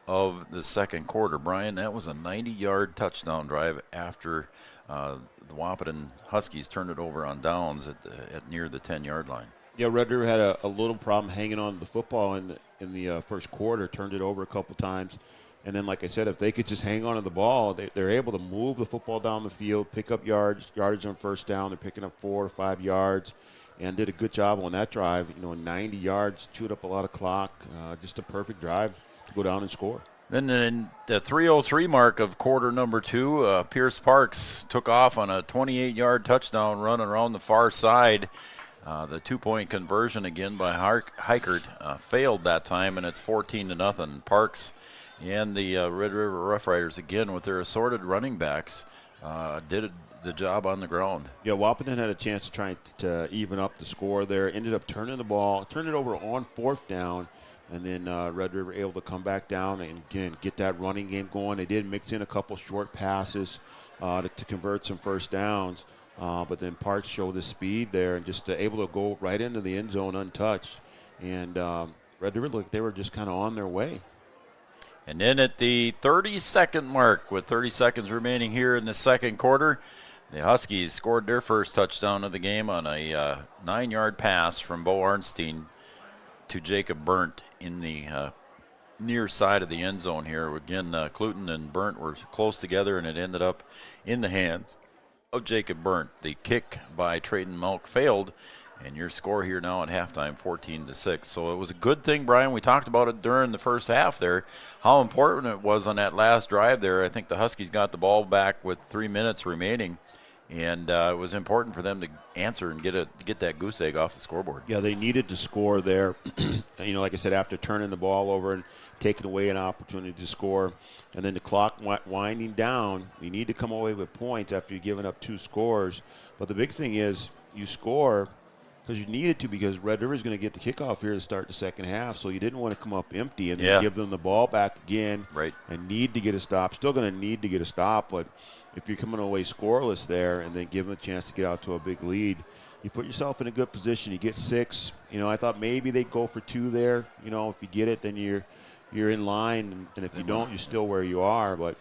of the second quarter. Brian, that was a 90-yard touchdown drive after the Wahpeton Huskies turned it over on downs at near the 10-yard line. Yeah, Red River had a little problem hanging on to the football in the first quarter, turned it over a couple times. And then, like I said, if they could just hang on to the ball, they're able to move the football down the field, pick up yardage on first down. They're picking up 4 or 5 yards and did a good job on that drive. 90 yards, chewed up a lot of clock, just a perfect drive to go down and score. Then in the 3:03 mark of quarter number 2, Pierce Parks took off on a 28-yard touchdown run around the far side. The 2-point conversion again by Heikert failed that time, and it's 14-0. Parks and the Red River Rough Riders, again, with their assorted running backs, did the job on the ground. Yeah, Wahpeton had a chance to try to even up the score there. Ended up turning the ball, turned it over on 4th down, and then Red River able to come back down and, again, get that running game going. They did mix in a couple short passes to convert some first downs, but then Parks showed the speed there and just able to go right into the end zone untouched. And Red River looked, they were just kind of on their way. And then at the 30-second mark, with 30 seconds remaining here in the second quarter, the Huskies scored their first touchdown of the game on a 9-yard pass from Bo Arnstein to Jacob Burnt in the near side of the end zone here. Again, Cluton and Burnt were close together, and it ended up in the hands of Jacob Burnt. The kick by Trayton Melk failed, and your score here now at halftime, 14-6. So it was a good thing, Brian. We talked about it during the first half there, how important it was on that last drive there. I think the Huskies got the ball back with 3 minutes remaining And it was important for them to answer and get that goose egg off the scoreboard. Yeah, they needed to score there. Like I said, after turning the ball over and taking away an opportunity to score, and then the clock winding down, you need to come away with points after you've given up 2 scores. But the big thing is you score because you needed to, because Red River is going to get the kickoff here to start the second half, so you didn't want to come up empty and then give them the ball back again and need to get a stop. Still going to need to get a stop, but if you're coming away scoreless there and then give them a chance to get out to a big lead, you put yourself in a good position. You get 6. I thought maybe they'd go for 2 there. If you get it, then you're in line, and if you don't, you're still where you are. But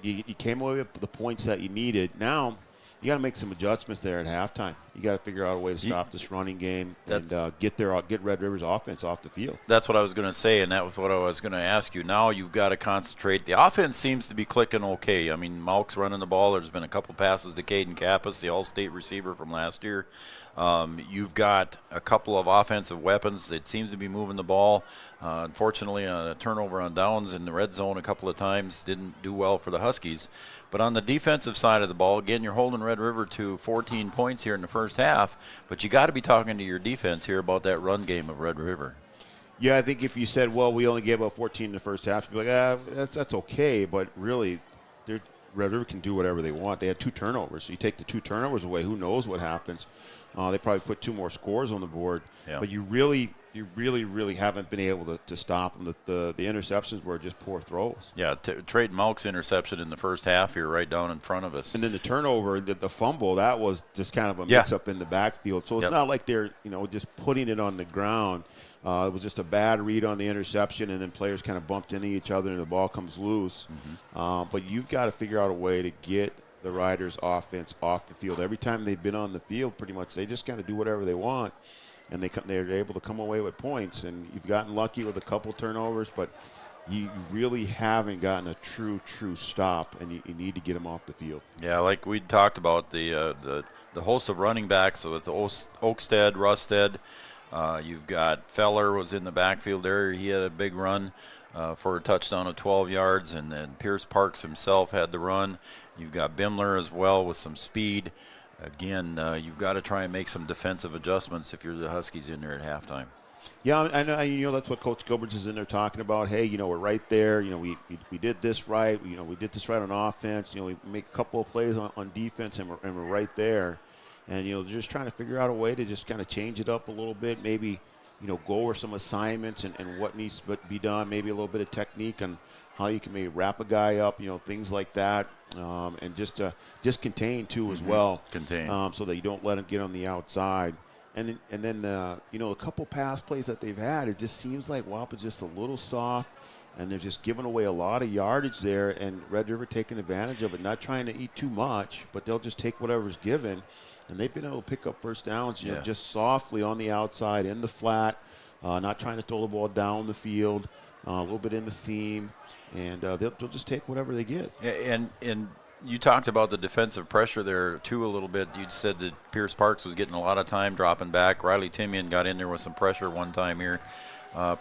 you came away with the points that you needed. Now you got to make some adjustments there at halftime. You got to figure out a way to stop this running game and get Red River's offense off the field. That's what I was going to say, and that was what I was going to ask you. Now you've got to concentrate. The offense seems to be clicking okay. I mean, Malk's running the ball. There's been a couple passes to Caden Kappas, the All-State receiver from last year. You've got a couple of offensive weapons. It seems to be moving the ball. Unfortunately, a turnover on downs in the red zone a couple of times didn't do well for the Huskies. But on the defensive side of the ball, again, you're holding Red River to 14 points here in the first half. But you got to be talking to your defense here about that run game of Red River. Yeah, I think if you said, well, we only gave up 14 in the first half, you'd be like, that's okay. But really, Red River can do whatever they want. They had 2 turnovers. So you take the 2 turnovers away, who knows what happens. They probably put 2 more scores on the board. Yeah. But you really haven't been able to stop them. The interceptions were just poor throws. Yeah, Trayton Malk's interception in the first half here right down in front of us. And then the turnover, the fumble, that was just kind of a mix-up in the backfield. So it's not like they're just putting it on the ground. It was just a bad read on the interception, and then players kind of bumped into each other and the ball comes loose. But you've got to figure out a way to get the Riders' offense off the field. Every time they've been on the field, pretty much, they just kind of do whatever they want, and they're able to come away with points. And you've gotten lucky with a couple turnovers, but you really haven't gotten a true stop, and you need to get them off the field. Yeah, like we talked about the host of running backs with Oakstead, Rusted. You've got Feller was in the backfield there. He had a big run for a touchdown of 12 yards, and then Pierce Parks himself had the run. You've got Bimler as well with some speed. Again, you've got to try and make some defensive adjustments if you're the Huskies in there at halftime. Yeah, and that's what Coach Gilberts is in there talking about. Hey, we're right there. We did this right. We did this right on offense. We make a couple of plays on defense, and we're right there. And just trying to figure out a way to just kind of change it up a little bit. Maybe go over some assignments and what needs to be done. Maybe a little bit of technique on how you can maybe wrap a guy up. Things like that. And just contain too as well. Contain so that you don't let him get on the outside. And then a couple pass plays that they've had, it just seems like Wahpeton's just a little soft, and they're just giving away a lot of yardage there. And Red River taking advantage of it, not trying to eat too much, but they'll just take whatever's given. And they've been able to pick up first downs, just softly on the outside in the flat, not trying to throw the ball down the field, a little bit in the seam, and they'll just take whatever they get. And you talked about the defensive pressure there, too, a little bit. You said that Pierce Parks was getting a lot of time dropping back. Riley Timian got in there with some pressure one time here,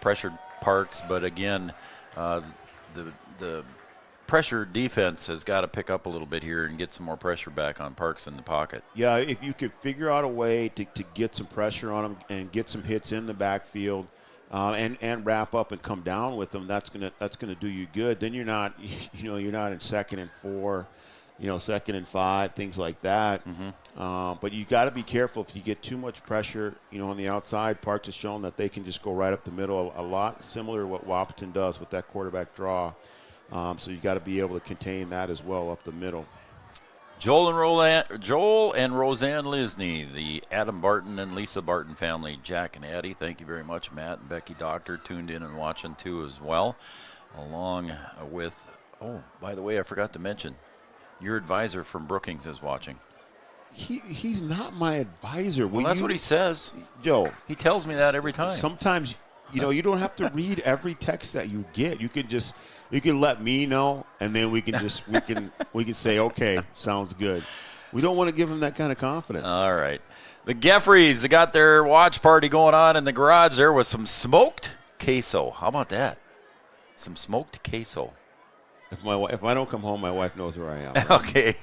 pressured Parks. But, again, the pressure defense has got to pick up a little bit here and get some more pressure back on Parks in the pocket. Yeah, if you could figure out a way to get some pressure on him and get some hits in the backfield, and wrap up and come down with them, that's gonna do you good. Then you're not in 2nd and 4, 2nd and 5, things like that. But you got to be careful if you get too much pressure, on the outside. Parks has shown that they can just go right up the middle, a lot similar to what Wahpeton does with that quarterback draw. So you got to be able to contain that as well up the middle. Joel and Roseanne Lisney, the Adam Barton and Lisa Barton family, Jack and Addie. Thank you very much. Matt and Becky Doctor tuned in and watching too as well, along with, by the way, I forgot to mention, your advisor from Brookings is watching. He's not my advisor. Well, that's what he says. Joe. He tells me that every time. Sometimes, you don't have to read every text that you get. You can let me know, and then we can say, okay, sounds good. We don't want to give him that kind of confidence. All right. The Geffreys, they got their watch party going on in the garage there with some smoked queso. How about that? Some smoked queso. If I don't come home, my wife knows where I am. Right? Okay.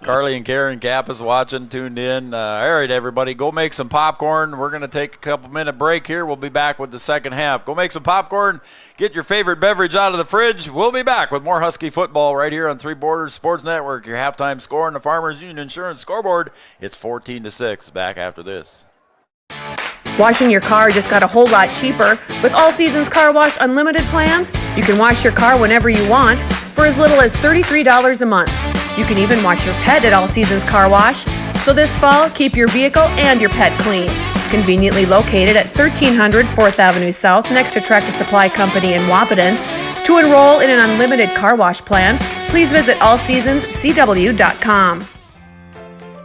Carly and Karen Kappas watching, tuned in. All right, everybody, go make some popcorn. We're going to take a couple-minute break here. We'll be back with the second half. Go make some popcorn. Get your favorite beverage out of the fridge. We'll be back with more Husky football right here on Three Borders Sports Network. Your halftime score on the Farmers Union Insurance scoreboard. It's 14-6. Back after this. Washing your car just got a whole lot cheaper. With All Seasons Car Wash Unlimited plans, you can wash your car whenever you want for as little as $33 a month. You can even wash your pet at All Seasons Car Wash. So this fall, keep your vehicle and your pet clean. Conveniently located at 1300 4th Avenue South next to Tractor Supply Company in Wahpeton. To enroll in an unlimited car wash plan, please visit allseasonscw.com.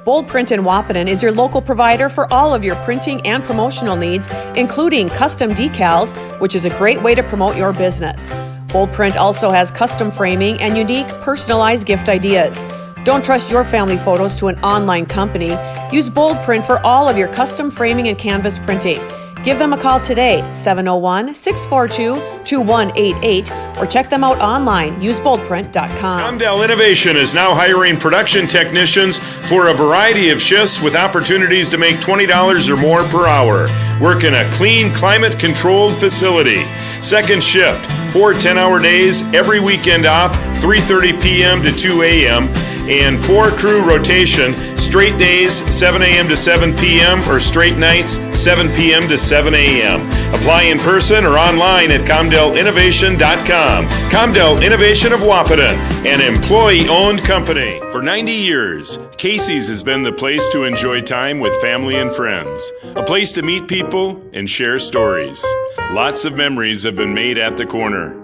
Bold Print in Wahpeton is your local provider for all of your printing and promotional needs, including custom decals, which is a great way to promote your business. Bold Print also has custom framing and unique personalized gift ideas. Don't trust your family photos to an online company. Use Bold Print for all of your custom framing and canvas printing. Give them a call today, 701-642-2188, or check them out online. Use boldprint.com. Comdell Innovation is now hiring production technicians for a variety of shifts with opportunities to make $20 or more per hour. Work in a clean, climate-controlled facility. Second shift, 4 10-hour days, every weekend off, 3:30 p.m. to 2 a.m., and 4-crew rotation, straight days, 7 a.m. to 7 p.m., or straight nights, 7 p.m. to 7 a.m. Apply in person or online at ComdellInnovation.com. Comdell Innovation of Wahpeton, an employee-owned company. For 90 years, Casey's has been the place to enjoy time with family and friends. A place to meet people and share stories. Lots of memories have been made at the corner.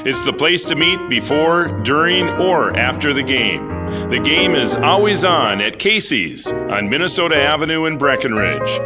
It's the place to meet before, during, or after the game. The game is always on at Casey's on Minnesota Avenue in Breckenridge.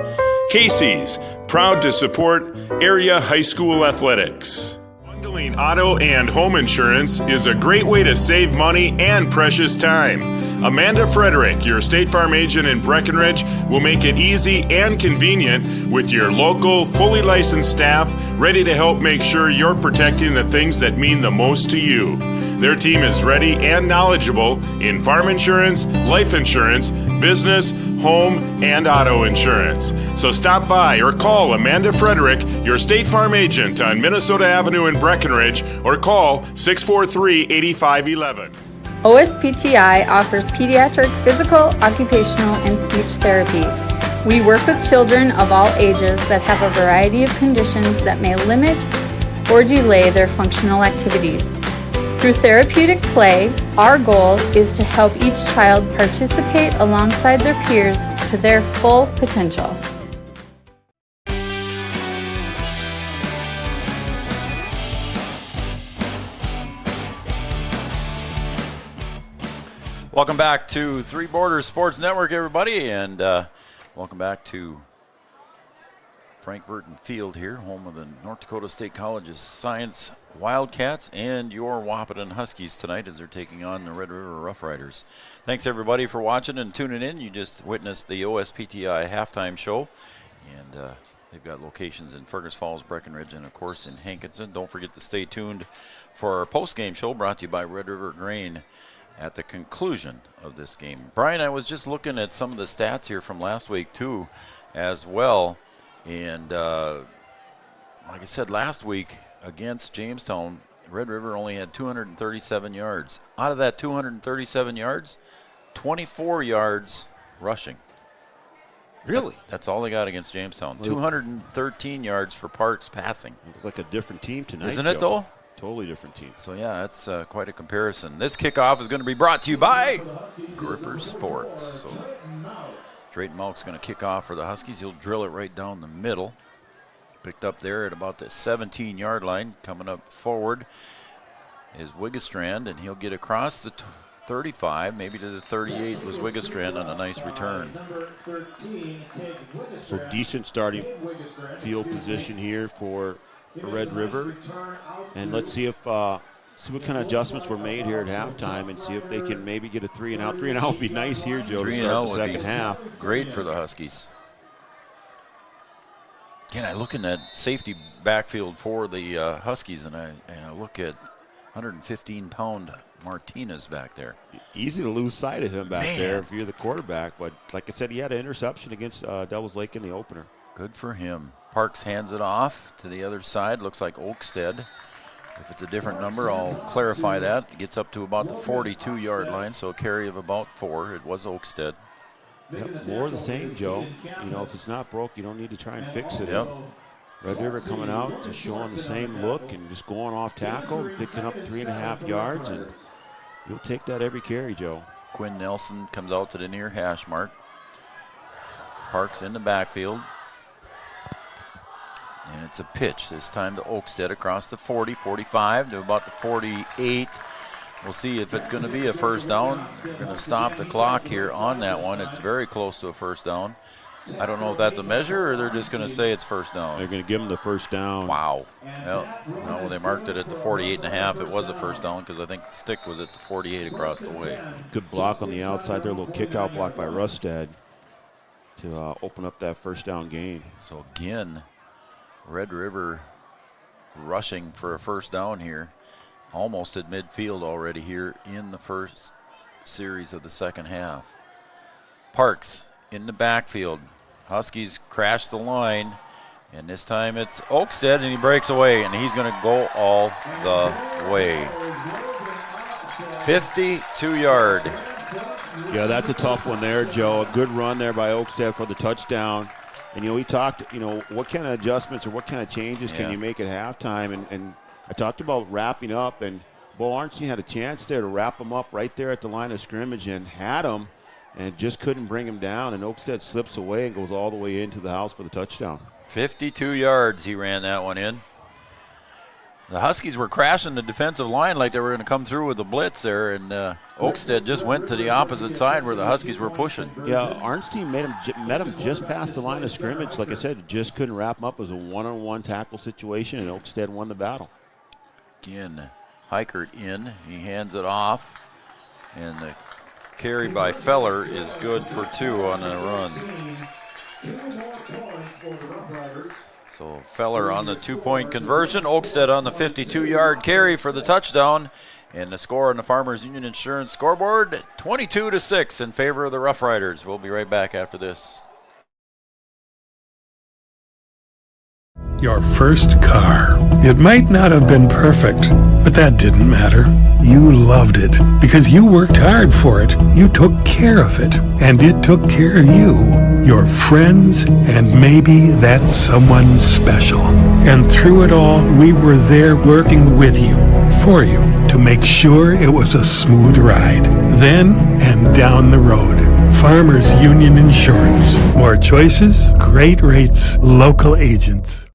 Casey's, proud to support area high school athletics. Bundling auto and home insurance is a great way to save money and precious time. Amanda Frederick, your State Farm agent in Breckenridge, will make it easy and convenient with your local, fully licensed staff ready to help make sure you're protecting the things that mean the most to you. Their team is ready and knowledgeable in farm insurance, life insurance, business, home, and auto insurance. So stop by or call Amanda Frederick, your State Farm agent on Minnesota Avenue in Breckenridge, or call 643-8511. OSPTI offers pediatric physical, occupational, and speech therapy. We work with children of all ages that have a variety of conditions that may limit or delay their functional activities. Through therapeutic play, our goal is to help each child participate alongside their peers to their full potential. Welcome back to Three Borders Sports Network, everybody, and welcome back to Frank Burton Field here, home of the North Dakota State College's Science Wildcats and your Wahpeton Huskies tonight as they're taking on the Red River Rough Riders. Thanks, everybody, for watching and tuning in. You just witnessed the OSPTI halftime show, and they've got locations in Fergus Falls, Breckenridge, and, of course, in Hankinson. Don't forget to stay tuned for our postgame show brought to you by Red River Grain at the conclusion of this game. Brian, I was just looking at some of the stats here from last week, too, as well. And like I said, last week against Jamestown, Red River only had 237 yards. Out of that 237 yards, 24 yards rushing. Really? That's all they got against Jamestown. 213 yards for Parks passing. Look like a different team tonight, isn't it, though? Totally different team. So, yeah, that's quite a comparison. This kickoff is going to be brought to you by Gripper Sports. So, Drayton Malk's going to kick off for the Huskies. He'll drill it right down the middle. Picked up there at about the 17-yard line. Coming up forward is Wiggestrand, and he'll get across the 35, maybe to the 38 was Wiggestrand on a nice return. So decent starting field position here for Red River. And let's see if see what kind of adjustments were made here at halftime and see if they can maybe get a 3-and-out. 3-and-out would be nice here, Joe, to start the second half. Great for the Huskies. Again, I look in that safety backfield for the Huskies, and I look at 115-pound Martinez back there. Easy to lose sight of him back there if you're the quarterback. But like I said, he had an interception against Devils Lake in the opener. Good for him. Parks hands it off to the other side. Looks like Oakstead. If it's a different number, I'll clarify that. It gets up to about the 42-yard line, so a carry of about 4. It was Oakstead. Yep, more of the same, Joe. You know, if it's not broke, you don't need to try and fix it. Yep. Red River coming out, just showing the same look and just going off tackle, picking up 3.5 yards, and you'll take that every carry, Joe. Quinn Nelson comes out to the near hash mark. Parks in the backfield. And it's a pitch this time to Oakstead across the 40, 45 to about the 48. We'll see if it's going to be a first down. We're going to stop the clock here on that one. It's very close to a first down. I don't know if that's a measure or they're just going to say it's first down. They're going to give them the first down. Wow. Well, no, they marked it at the 48.5. It was a first down because I think the stick was at the 48 across the way. Good block on the outside there, a little kick out block by Rustad to open up that first down gain. So again, Red River rushing for a first down here. Almost at midfield already here in the first series of the second half. Parks in the backfield. Huskies crash the line, and this time it's Oakstead, and he breaks away, and he's going to go all the way. 52-yard. Yeah, that's a tough one there, Joe. A good run there by Oakstead for the touchdown. And, we talked, what kind of adjustments or what kind of changes can you make at halftime? And I talked about wrapping up, and Bo Arnstein had a chance there to wrap him up right there at the line of scrimmage and had him and just couldn't bring him down. And Oakstead slips away and goes all the way into the house for the touchdown. 52 yards he ran that one in. The Huskies were crashing the defensive line like they were going to come through with a blitz there, and Oakstead just went to the opposite side where the Huskies were pushing. Yeah, Arnstein met him just past the line of scrimmage. Like I said, just couldn't wrap him up. It was a one-on-one tackle situation, and Oakstead won the battle. Again, Heichert in. He hands it off, and the carry by Feller is good for 2 on the run. So Feller on the 2-point conversion. Oakstead on the 52-yard carry for the touchdown. And the score on the Farmers Union Insurance scoreboard, 22-6 in favor of the Rough Riders. We'll be right back after this. Your first car. It might not have been perfect, but that didn't matter. You loved it because you worked hard for it. You took care of it, and it took care of you, your friends, and maybe that someone special. And through it all, we were there working with you, for you, to make sure it was a smooth ride. Then and down the road. Farmers Union Insurance. More choices, great rates, local agents.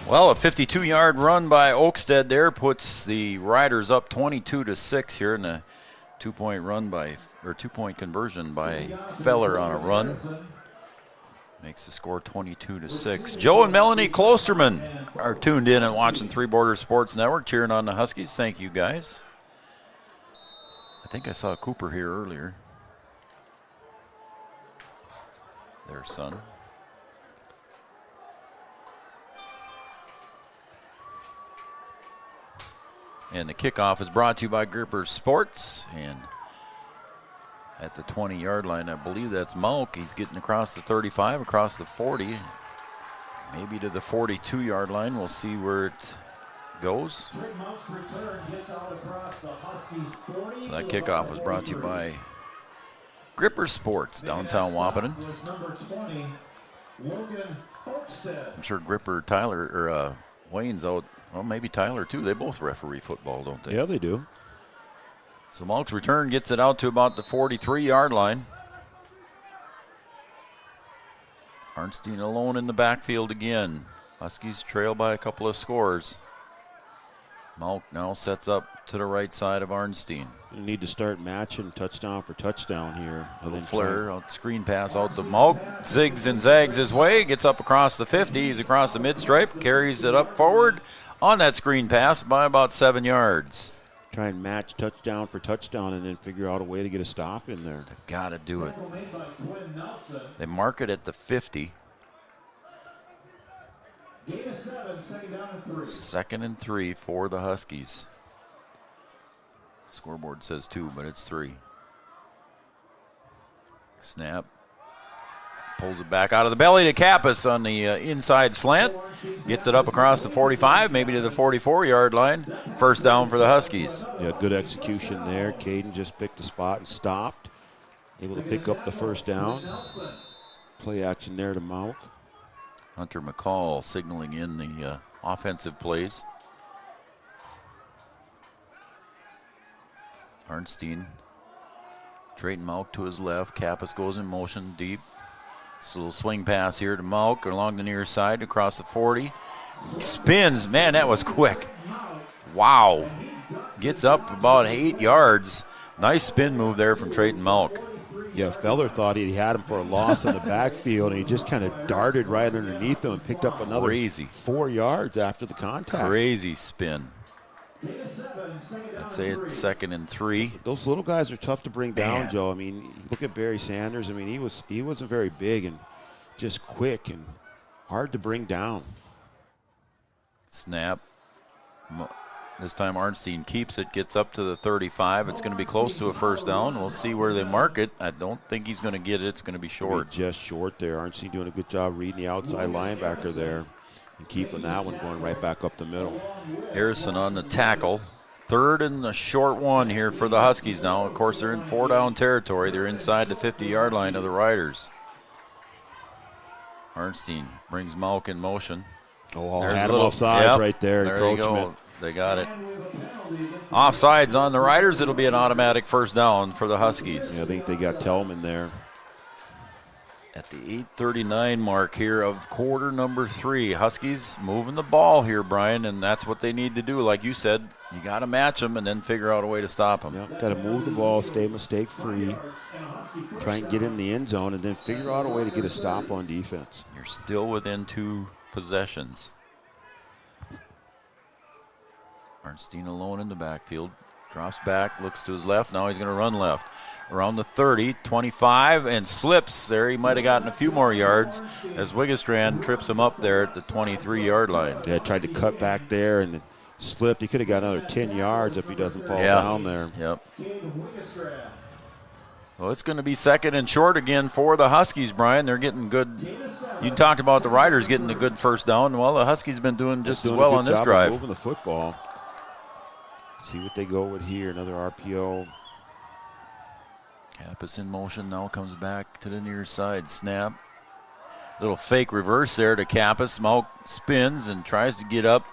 Well, a 52-yard run by Oakstead there puts the Riders up 22-6 here in the 2-point conversion by Feller on a run. Makes the score 22-6. Joe and Melanie Klosterman are tuned in and watching Three Borders Sports Network, cheering on the Huskies. Thank you, guys. I think I saw Cooper here earlier. Their son. And the kickoff is brought to you by Gripper Sports. And at the 20-yard line, I believe that's Malk. He's getting across the 35, across the 40, maybe to the 42-yard line. We'll see where it goes. So that kickoff was brought to you by Gripper Sports, downtown Wahpeton. I'm sure Gripper, Tyler, or Wayne's out. Well, maybe Tyler, too. They both referee football, don't they? Yeah, they do. So Malk's return gets it out to about the 43-yard line. Arnstein alone in the backfield again. Huskies trail by a couple of scores. Malk now sets up to the right side of Arnstein. You need to start matching touchdown for touchdown here. A little flare, out screen pass out to Malk. Zigs and zags his way, gets up across the 50. He's across the mid-stripe, carries it up forward on that screen pass by about 7 yards. Try and match touchdown for touchdown and then figure out a way to get a stop in there. They've got to do it. They mark it at the 50. Gain of 7, second down and 3. 2nd and 3 for the Huskies. Scoreboard says 2, but it's 3. Snap. Pulls it back out of the belly to Kappas on the inside slant. Gets it up across the 45, maybe to the 44-yard line. First down for the Huskies. Yeah, good execution there. Caden just picked a spot and stopped. Able to pick up the first down. Play action there to Mauk. Hunter McCall signaling in the offensive plays. Arnstein. Drayton Mauk to his left. Kappas goes in motion deep. It's a little swing pass here to Mauk along the near side across the 40. Spins. Man, that was quick. Wow. Gets up about 8 yards. Nice spin move there from Drayton Mauk. Yeah, Feller thought he had him for a loss in the backfield, and he just kind of darted right underneath him and picked up another Crazy. 4 yards after the contact. Crazy spin. I'd say it's 2nd and 3. Those little guys are tough to bring down, Joe. I mean, look at Barry Sanders. I mean, he wasn't very big and just quick and hard to bring down. Snap. This time Arnstein keeps it, gets up to the 35. It's going to be close to a first down. We'll see where they mark it. I don't think he's going to get it. It's going to be short. Just short there. Arnstein doing a good job reading the outside linebacker there and keeping that one going right back up the middle. Harrison on the tackle. 3rd and a short one here for the Huskies now. Of course, they're in 4-down territory. They're inside the 50-yard line of the Riders. Arnstein brings Mauk in motion. Oh, had him offsides right there. There you go. They got it. Offsides on the Riders. It'll be an automatic first down for the Huskies. Yeah, I think they got Tellman there. At the 8:39 mark here of quarter number 3. Huskies moving the ball here, Brian, and that's what they need to do. Like you said, you got to match them and then figure out a way to stop them. Yep, got to move the ball, stay mistake-free, try and get in the end zone, and then figure out a way to get a stop on defense. You're still within 2 possessions. Arnstein alone in the backfield. Drops back, looks to his left. Now he's going to run left. Around the 30, 25, and slips there. He might have gotten a few more yards as Wiggestrand trips him up there at the 23-yard line. Yeah, tried to cut back there and slipped. He could have got another 10 yards if he doesn't fall down there. Yep. Well, it's going to be 2nd and short again for the Huskies, Brian. They're getting good. You talked about the Riders getting a good first down. Well, the Huskies have been doing just as well on this drive. Moving the football. See what they go with here. Another RPO. Kappas in motion now, comes back to the near side. Snap. Little fake reverse there to Kappas. Mauk spins and tries to get up.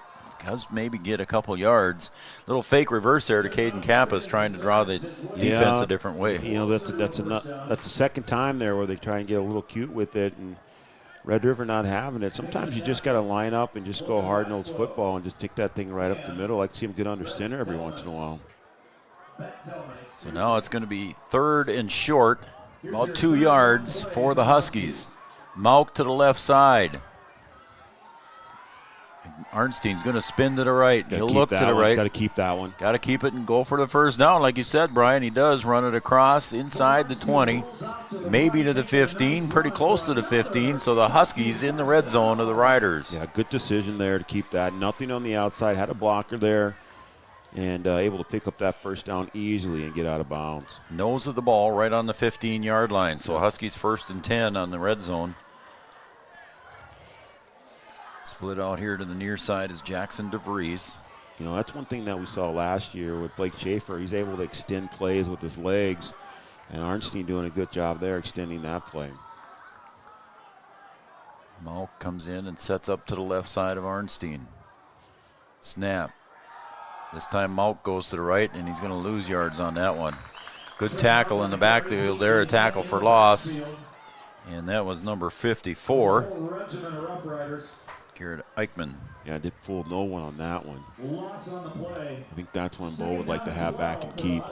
Does maybe get a couple yards. Little fake reverse there to Caden Kappas, trying to draw the defense a different way. You know, that's the second time there where they try and get a little cute with it, and Red River not having it. Sometimes you just got to line up and just go hard-nosed football and just take that thing right up the middle. I like to see them get under center every once in a while. So now it's going to be 3rd and short, about 2 yards for the Huskies. Mauk to the left side. Arnstein's going to spin to the right. He'll look to the right. Got to keep that one. Got to keep it and go for the first down. Like you said, Brian, he does run it across inside the 20, maybe to the 15, pretty close to the 15. So the Huskies in the red zone of the Riders. Yeah, good decision there to keep that. Nothing on the outside. Had a blocker there and able to pick up that first down easily and get out of bounds. Nose of the ball right on the 15-yard line. So Huskies 1st and 10 on the red zone. Split out here to the near side is Jackson DeVries. You know, that's one thing that we saw last year with Blake Schaefer. He's able to extend plays with his legs, and Arnstein doing a good job there extending that play. Mauk comes in and sets up to the left side of Arnstein. Snap. This time Mauk goes to the right, and he's going to lose yards on that one. Good tackle in the backfield there, a tackle for loss. And that was number 54. Garrett Eichmann. Yeah, I did fool no one on that one. I think that's one Bo would like to have back and keep.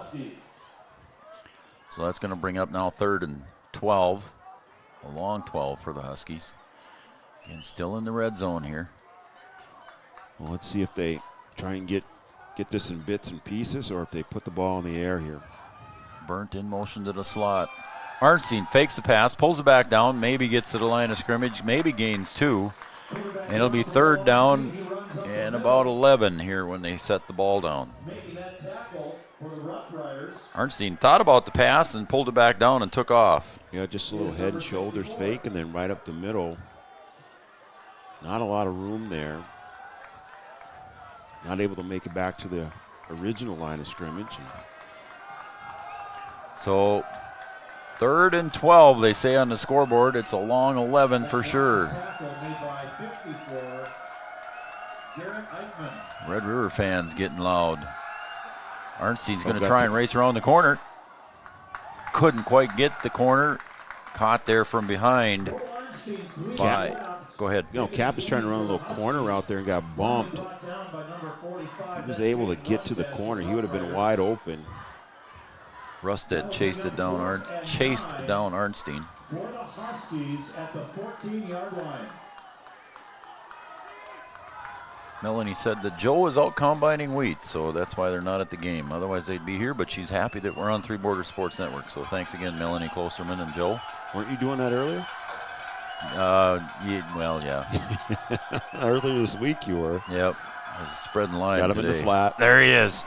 So that's going to bring up now 3rd and 12. A long 12 for the Huskies. Again, still in the red zone here. Well, let's see if they try and get this in bits and pieces or if they put the ball in the air here. Burnt in motion to the slot. Arnstein fakes the pass, pulls it back down, maybe gets to the line of scrimmage, maybe gains 2. And it'll be third down and about 11 here when they set the ball down. Arnstein thought about the pass and pulled it back down and took off. Yeah, just a little head and shoulders fake and then right up the middle. Not a lot of room there. Not able to make it back to the original line of scrimmage. So 3rd and 12, they say on the scoreboard. It's a long 11 for sure. Red River fans getting loud. Arnstein's going to try and race around the corner. Couldn't quite get the corner. Caught there from behind by, go ahead. You know, Cap is trying to run a little corner route there and got bumped. He was able to get to the corner. He would have been wide open. Rustad chased down Arnstein. For the Huskies at the 14-yard line. Melanie said that Joe is out combining wheat, so that's why they're not at the game. Otherwise, they'd be here, but she's happy that we're on Three Border Sports Network. So thanks again, Melanie Klosterman and Joe. Weren't you doing that earlier? Yeah. Earlier this week you were. Yep. I was spreading line Got him today. in the flat. There he is.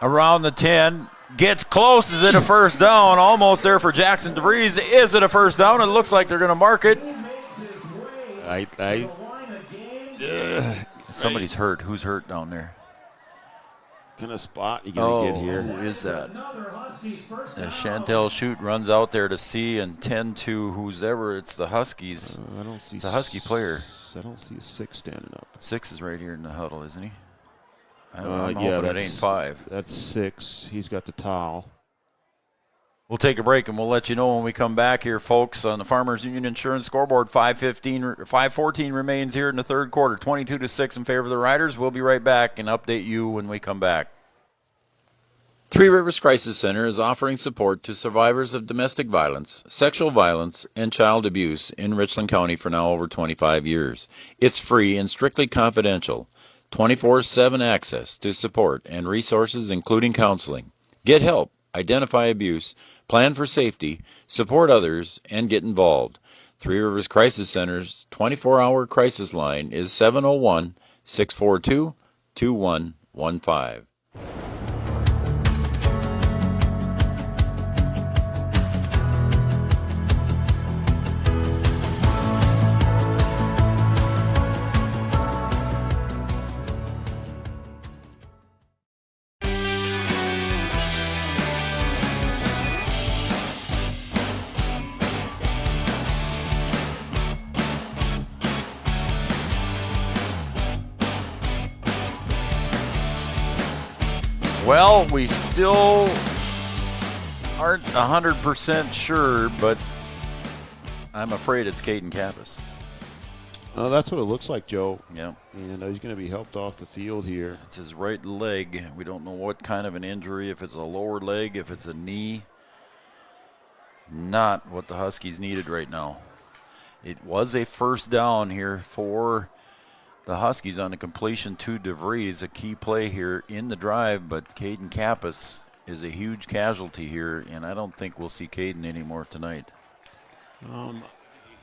Around the 10. Gets close. Is it a first down? Almost there for Jackson DeVries. Is it a first down? It looks like they're going to mark it. Somebody's hurt. Who's hurt down there? What kind of spot you going to get here? Who is that? As Chantel Shute runs out there to see and tend to who's ever. It's the Huskies. I don't see. It's a Husky player. I don't see a 6 standing up. 6 is right here in the huddle, isn't he? I'm Yeah, hoping it ain't 5. That's 6. He's got the towel. We'll take a break, and we'll let you know when we come back here, folks, on the Farmers Union Insurance scoreboard. 5:14 remains here in the third quarter, 22-6 in favor of the Riders. We'll be right back and update you when we come back. Three Rivers Crisis Center is offering support to survivors of domestic violence, sexual violence, and child abuse in Richland County for now over 25 years. It's free and strictly confidential. 24/7 access to support and resources including counseling. Get help, identify abuse, plan for safety, support others, and get involved. Three Rivers Crisis Center's 24-hour crisis line is 701-642-2115. Well, we still aren't 100% sure, but I'm afraid it's Caden Kappas. That's what it looks like, Joe. Yeah. And he's going to be helped off the field here. It's his right leg. We don't know what kind of an injury, if it's a lower leg, if it's a knee. Not what the Huskies needed right now. It was a first down here for the Huskies on a completion to DeVries, a key play here in the drive, but Caden Kappas is a huge casualty here, and I don't think we'll see Caden anymore tonight.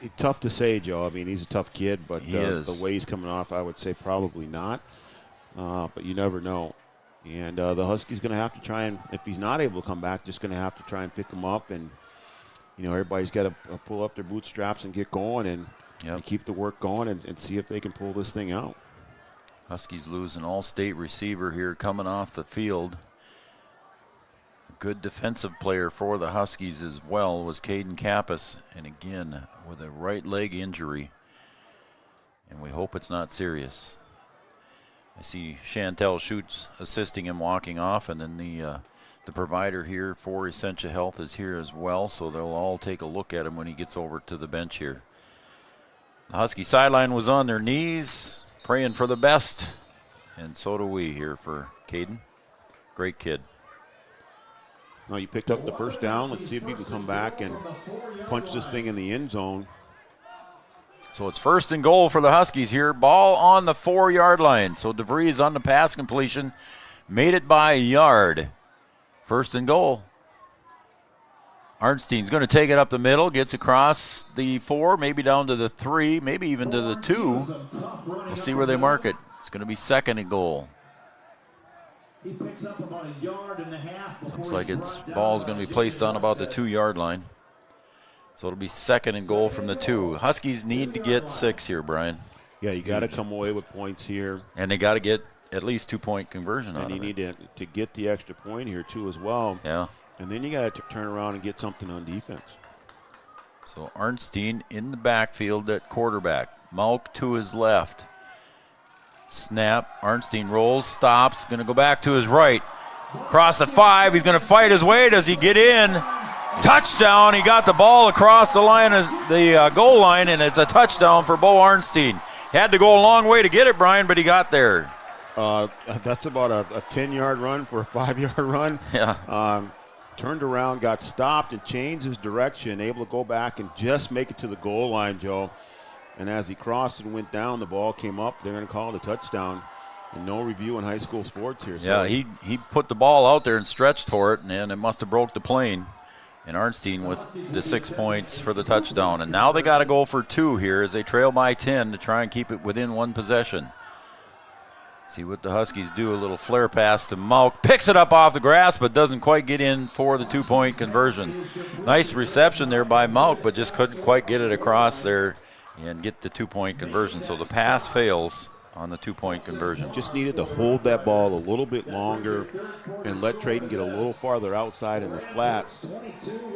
It's tough to say, Joe. I mean, he's a tough kid, but He is. The way he's coming off, I would say probably not. But you never know. And the Huskies going to have to try and, if he's not able to come back, just going to have to try and pick him up. And, you know, everybody's got to pull up their bootstraps and get going and keep the work going and see if they can pull this thing out. Huskies lose an all-state receiver here coming off the field. A good defensive player for the Huskies as well was Caden Kappas, and again with a right leg injury, and we hope it's not serious. I see Chantel Schutz assisting him walking off, and then the provider here for Essentia Health is here as well, so they'll all take a look at him when he gets over to the bench here. The Husky sideline was on their knees, praying for the best, and so do we here for Caden. Great kid. Well, you picked up the first down. Let's see if you can come back and punch this thing in the end zone. So it's first and goal for the Huskies here. Ball on the 4-yard line. So DeVries on the pass completion. Made it by a yard. First and goal. Arnstein's going to take it up the middle, gets across the 4, maybe down to the 3, maybe even to the 2. We'll see where they mark it. It's going to be 2nd and goal. He picks up about a yard and a half. Looks like its ball's going to be placed on about the 2-yard line. So it'll be 2nd and goal from the 2. Huskies need to get 6 here, Brian. Yeah, you got to come away with points here. And they got to get at least 2-point conversion out of it. And you need to get the extra point here, too, as well. Yeah. And then you got to turn around and get something on defense. So Arnstein in the backfield at quarterback. Malk to his left. Snap. Arnstein rolls, stops, going to go back to his right. Across the 5. He's going to fight his way. Does he get in? Touchdown. He got the ball across the line of the goal line, and it's a touchdown for Bo Arnstein. Had to go a long way to get it, Brian, but he got there. That's about a 10-yard run for a 5-yard run. Yeah. Turned around, got stopped, and changed his direction, able to go back and just make it to the goal line, Joe. And as he crossed and went down, the ball came up. They're going to call it a touchdown. And no review in high school sports here. Yeah, he put the ball out there and stretched for it, and it must have broke the plane. And Arnstein with the 6 points for the touchdown. And now they got to go for 2 here as they trail by 10 to try and keep it within 1 possession. See what the Huskies do. A little flare pass to Malk. Picks it up off the grass, but doesn't quite get in for the 2-point conversion. Nice reception there by Malk, but just couldn't quite get it across there and get the 2-point conversion. So the pass fails on the 2-point conversion. Just needed to hold that ball a little bit longer and let Trayton get a little farther outside in the flat.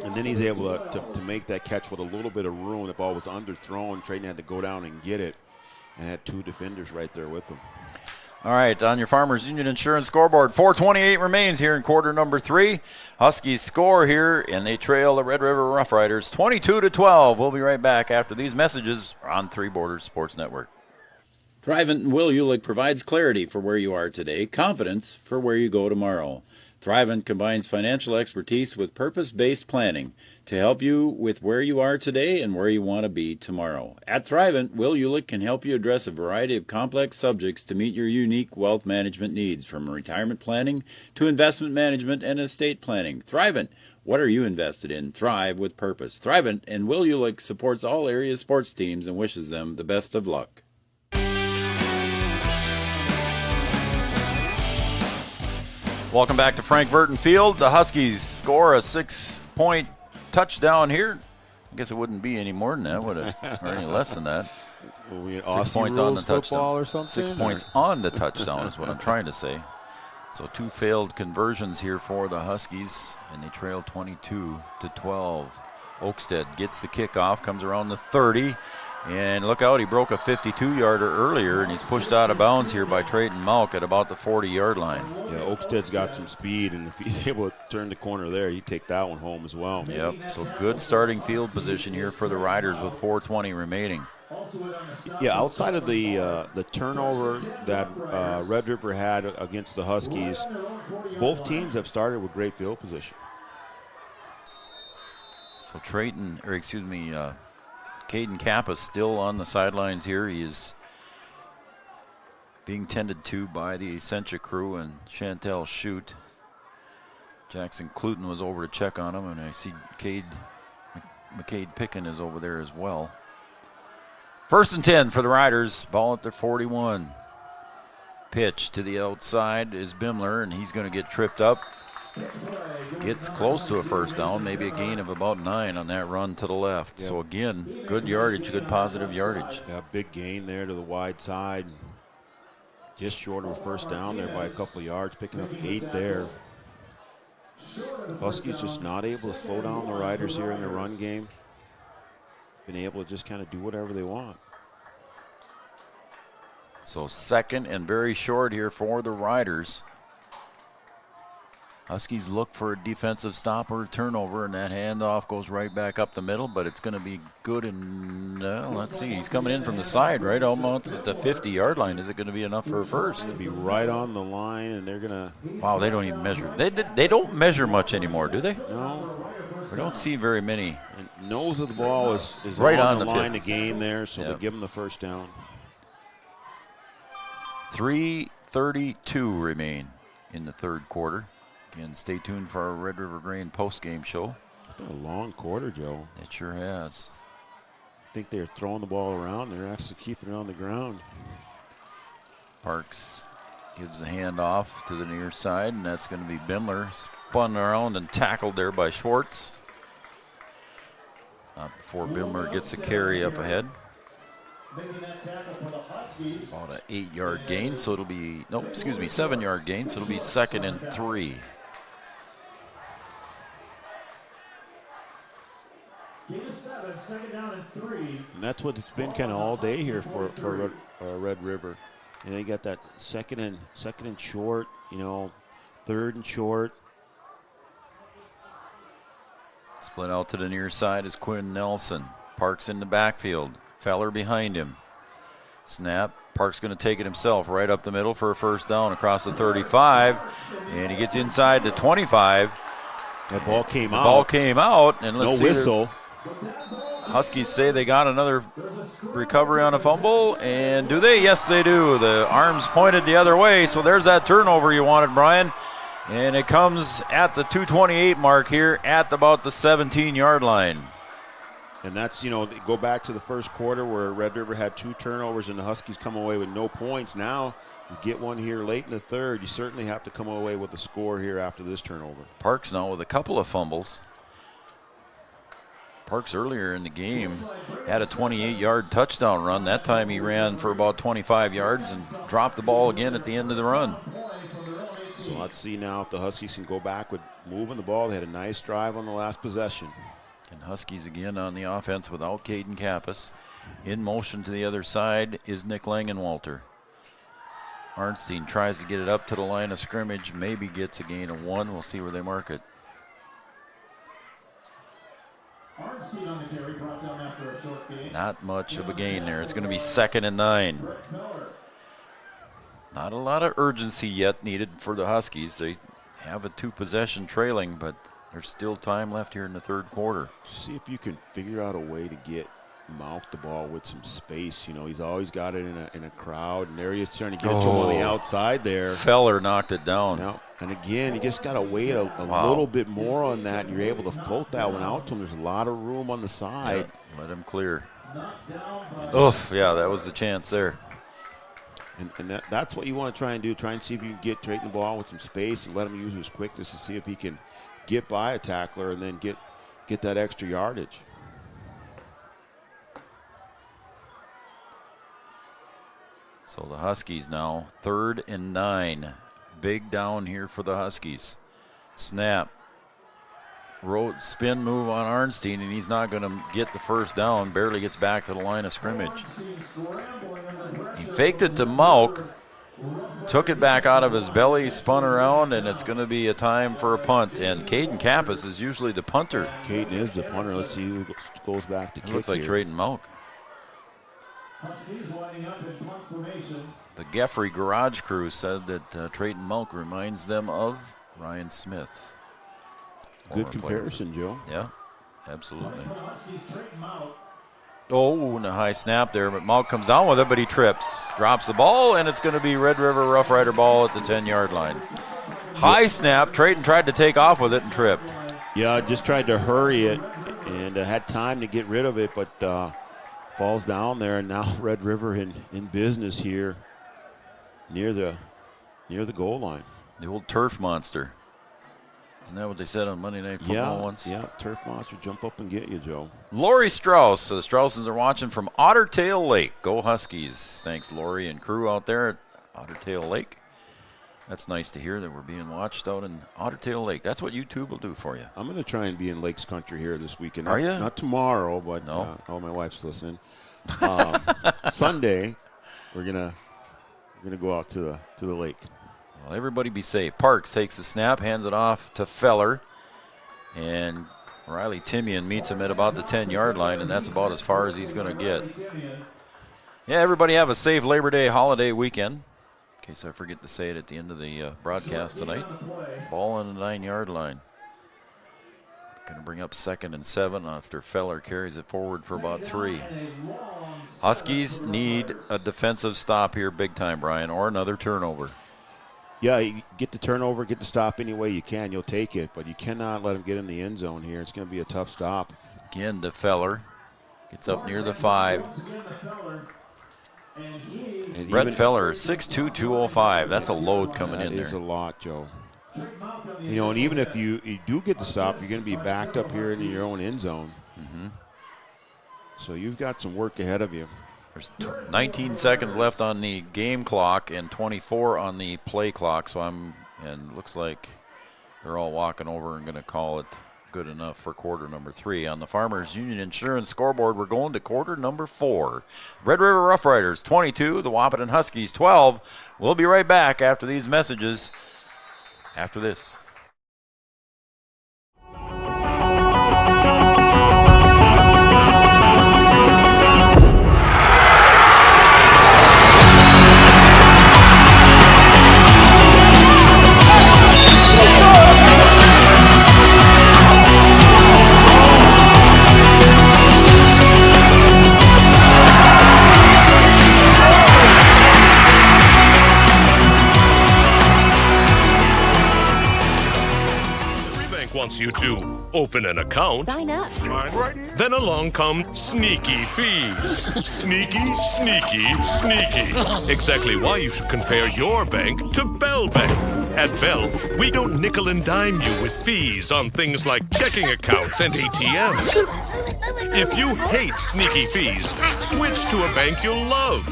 And then he's able to make that catch with a little bit of room. The ball was underthrown. Trayton had to go down and get it and had 2 defenders right there with him. All right, on your Farmers Union Insurance scoreboard, 4:28 remains here in quarter number 3. Huskies score here, and they trail the Red River Rough Riders 22-12. We'll be right back after these messages on Three Borders Sports Network. Thrivent and Will Ulick provides clarity for where you are today, confidence for where you go tomorrow. Thrivent combines financial expertise with purpose-based planning to help you with where you are today and where you want to be tomorrow. At Thrivent, Will Ulick can help you address a variety of complex subjects to meet your unique wealth management needs, from retirement planning to investment management and estate planning. Thrivent, what are you invested in? Thrive with purpose. Thrivent and Will Ulick supports all area sports teams and wishes them the best of luck. Welcome back to Frank Verton Field. The Huskies score a 6-point touchdown here. I guess it wouldn't be any more than that, would it? Or any less than that. 6 points on the touchdown or something? 6 points on the touchdown is what I'm trying to say. So 2 failed conversions here for the Huskies, and they trail 22-12. Oakstead gets the kickoff, comes around the 30. And look out, he broke a 52-yarder earlier, and he's pushed out of bounds here by Trayton Malk at about the 40-yard line. Yeah, Oakstead's got some speed, and if he's able to turn the corner there, he'd take that one home as well. Yep, so good starting field position here for the Riders with 4:20 remaining. Yeah, outside of the turnover that Red River had against the Huskies, both teams have started with great field position. So Caden Kappa still on the sidelines here. He is being tended to by the Essentia crew and Chantel Shute. Jackson Cluton was over to check on him, and I see McCade Picken is over there as well. 1st and 10 for the Riders. Ball at their 41. Pitch to the outside is Bimler, and he's going to get tripped up. Gets close to a first down, maybe a gain of about 9 on that run to the left. Yep. So again, good yardage, good positive yardage. Yeah, big gain there to the wide side. Just short of a first down there by a couple of yards, picking up 8 there. Huskies just not able to slow down the Riders here in the run game. Been able to just kind of do whatever they want. So 2nd and very short here for the Riders. Huskies look for a defensive stop or a turnover, and that handoff goes right back up the middle, but it's going to be good. And let's see, he's coming in from the side, right, almost at the 50-yard line. Is it going to be enough for a first? To be right on the line, and they're going to... Wow, they don't even measure. They don't measure much anymore, do they? No. We don't see very many. And nose of the ball is right on the field. line to gain there, so they give them the first down. 3:32 remain in the third quarter. Again, stay tuned for our Red River Grain post-game show. It's been a long quarter, Joe. It sure has. I think they're throwing the ball around. They're actually keeping it on the ground. Parks gives the hand off to the near side, and that's going to be Bimler. Spun around and tackled there by Schwartz. Not before Bimler gets a carry up ahead. About an 8-yard gain, so it'll be, 7-yard gain, so it'll be 2nd and 3. And that's what it's been kind of all day here for Red River. You know, you got that second and short, 3rd and short. Split out to the near side is Quinn Nelson. Parks in the backfield. Feller behind him. Snap. Parks going to take it himself right up the middle for a first down across the 35. And he gets inside the 25. That ball came out. The ball came out. And let's no whistle. Huskies say they got another recovery on a fumble. And do they? Yes, they do. The arms pointed the other way. So there's that turnover you wanted, Brian. And it comes at the 2:28 mark here at about the 17-yard line. And that's, go back to the first quarter where Red River had 2 turnovers and the Huskies come away with no points. Now you get one here late in the third. You certainly have to come away with a score here after this turnover. Parks now with a couple of fumbles. Parks earlier in the game had a 28-yard touchdown run. That time he ran for about 25 yards and dropped the ball again at the end of the run. So let's see now if the Huskies can go back with moving the ball. They had a nice drive on the last possession. And Huskies again on the offense without Caden Kappas. In motion to the other side is Nick Langenwalter. Arnstein tries to get it up to the line of scrimmage, maybe gets a gain of 1. We'll see where they mark it. Arnstein on the carry, brought down after a short gain. Not much of a gain there. It's going to be 2nd and 9. Not a lot of urgency yet needed for the Huskies. They have a 2-possession trailing, but there's still time left here in the third quarter. See if you can figure out a way to get Malk the ball with some space. He's always got it in a crowd, and there he is trying to get it to him on the outside there. Feller knocked it down. Yeah. And again, you just got to wait a little bit more on that, and you're able to float that one out to him. There's a lot of room on the side. Yeah, let him clear. Oof, yeah, that was the chance there. And that's what you want to try and do. Try and see if you can get Trayton the ball with some space and let him use his quickness to see if he can get by a tackler and then get that extra yardage. So the Huskies now 3rd and 9. Big down here for the Huskies. Snap. Spin move on Arnstein, and he's not going to get the first down. Barely gets back to the line of scrimmage. He faked it to Malk. Took it back out of his belly, spun around, and it's going to be a time for a punt. And Caden Kappas is usually the punter. Caden is the punter. Let's see who goes back to kick. Looks like Trayton Malk. The Geffrey Garage Crew said that Trayton Malk reminds them of Ryan Smith. Good comparison, Joe. Yeah, absolutely. Oh, and a high snap there, but Malk comes down with it, but he trips. Drops the ball, and it's going to be Red River Rough Rider ball at the 10-yard line. High snap. Trayton tried to take off with it and tripped. Yeah, just tried to hurry it and had time to get rid of it, but falls down there, and now Red River in business here near the goal line. The old turf monster. Isn't that what they said on Monday Night Football once? Yeah, turf monster, jump up and get you, Joe. Lori Strauss. So the Strausses are watching from Otter Tail Lake. Go Huskies. Thanks, Lori and crew out there at Otter Tail Lake. That's nice to hear that we're being watched out in Otter Tail Lake. That's what YouTube will do for you. I'm going to try and be in Lakes Country here this weekend. Are you? Not tomorrow, but no. My wife's listening. Sunday, we're gonna go out to the lake. Well, everybody be safe. Parks takes the snap, hands it off to Feller, and Riley Timian meets him at about the 10-yard line, and that's about as far as he's going to get. Yeah, everybody have a safe Labor Day holiday weekend. In case I forget to say it at the end of the broadcast tonight. Ball on the 9-yard line. Going to bring up 2nd and 7 after Feller carries it forward for about 3. Huskies need a defensive stop here big time, Brian, or another turnover. Yeah, you get the turnover, get the stop any way you can. You'll take it, but you cannot let him get in the end zone here. It's going to be a tough stop. Again, the Feller gets up near the 5. And Brett Feller, 6'2", 205. That's a load coming in there. That is a lot, Joe. You know, and even if you do get the stop, you're going to be backed up here in your own end zone. Mm-hmm. So you've got some work ahead of you. There's 19 seconds left on the game clock and 24 on the play clock. So and looks like they're all walking over and going to call it good enough for quarter number 3. On the Farmers Union Insurance scoreboard, we're going to quarter number 4. Red River Rough Riders 22, the Wahpeton Huskies 12. We'll be right back after these messages, after this. Wants you to open an account. Sign up. Then along come sneaky fees. Sneaky, sneaky, sneaky. Exactly why you should compare your bank to Bell Bank. At Bell, we don't nickel and dime you with fees on things like checking accounts and ATMs. If you hate sneaky fees, switch to a bank you'll love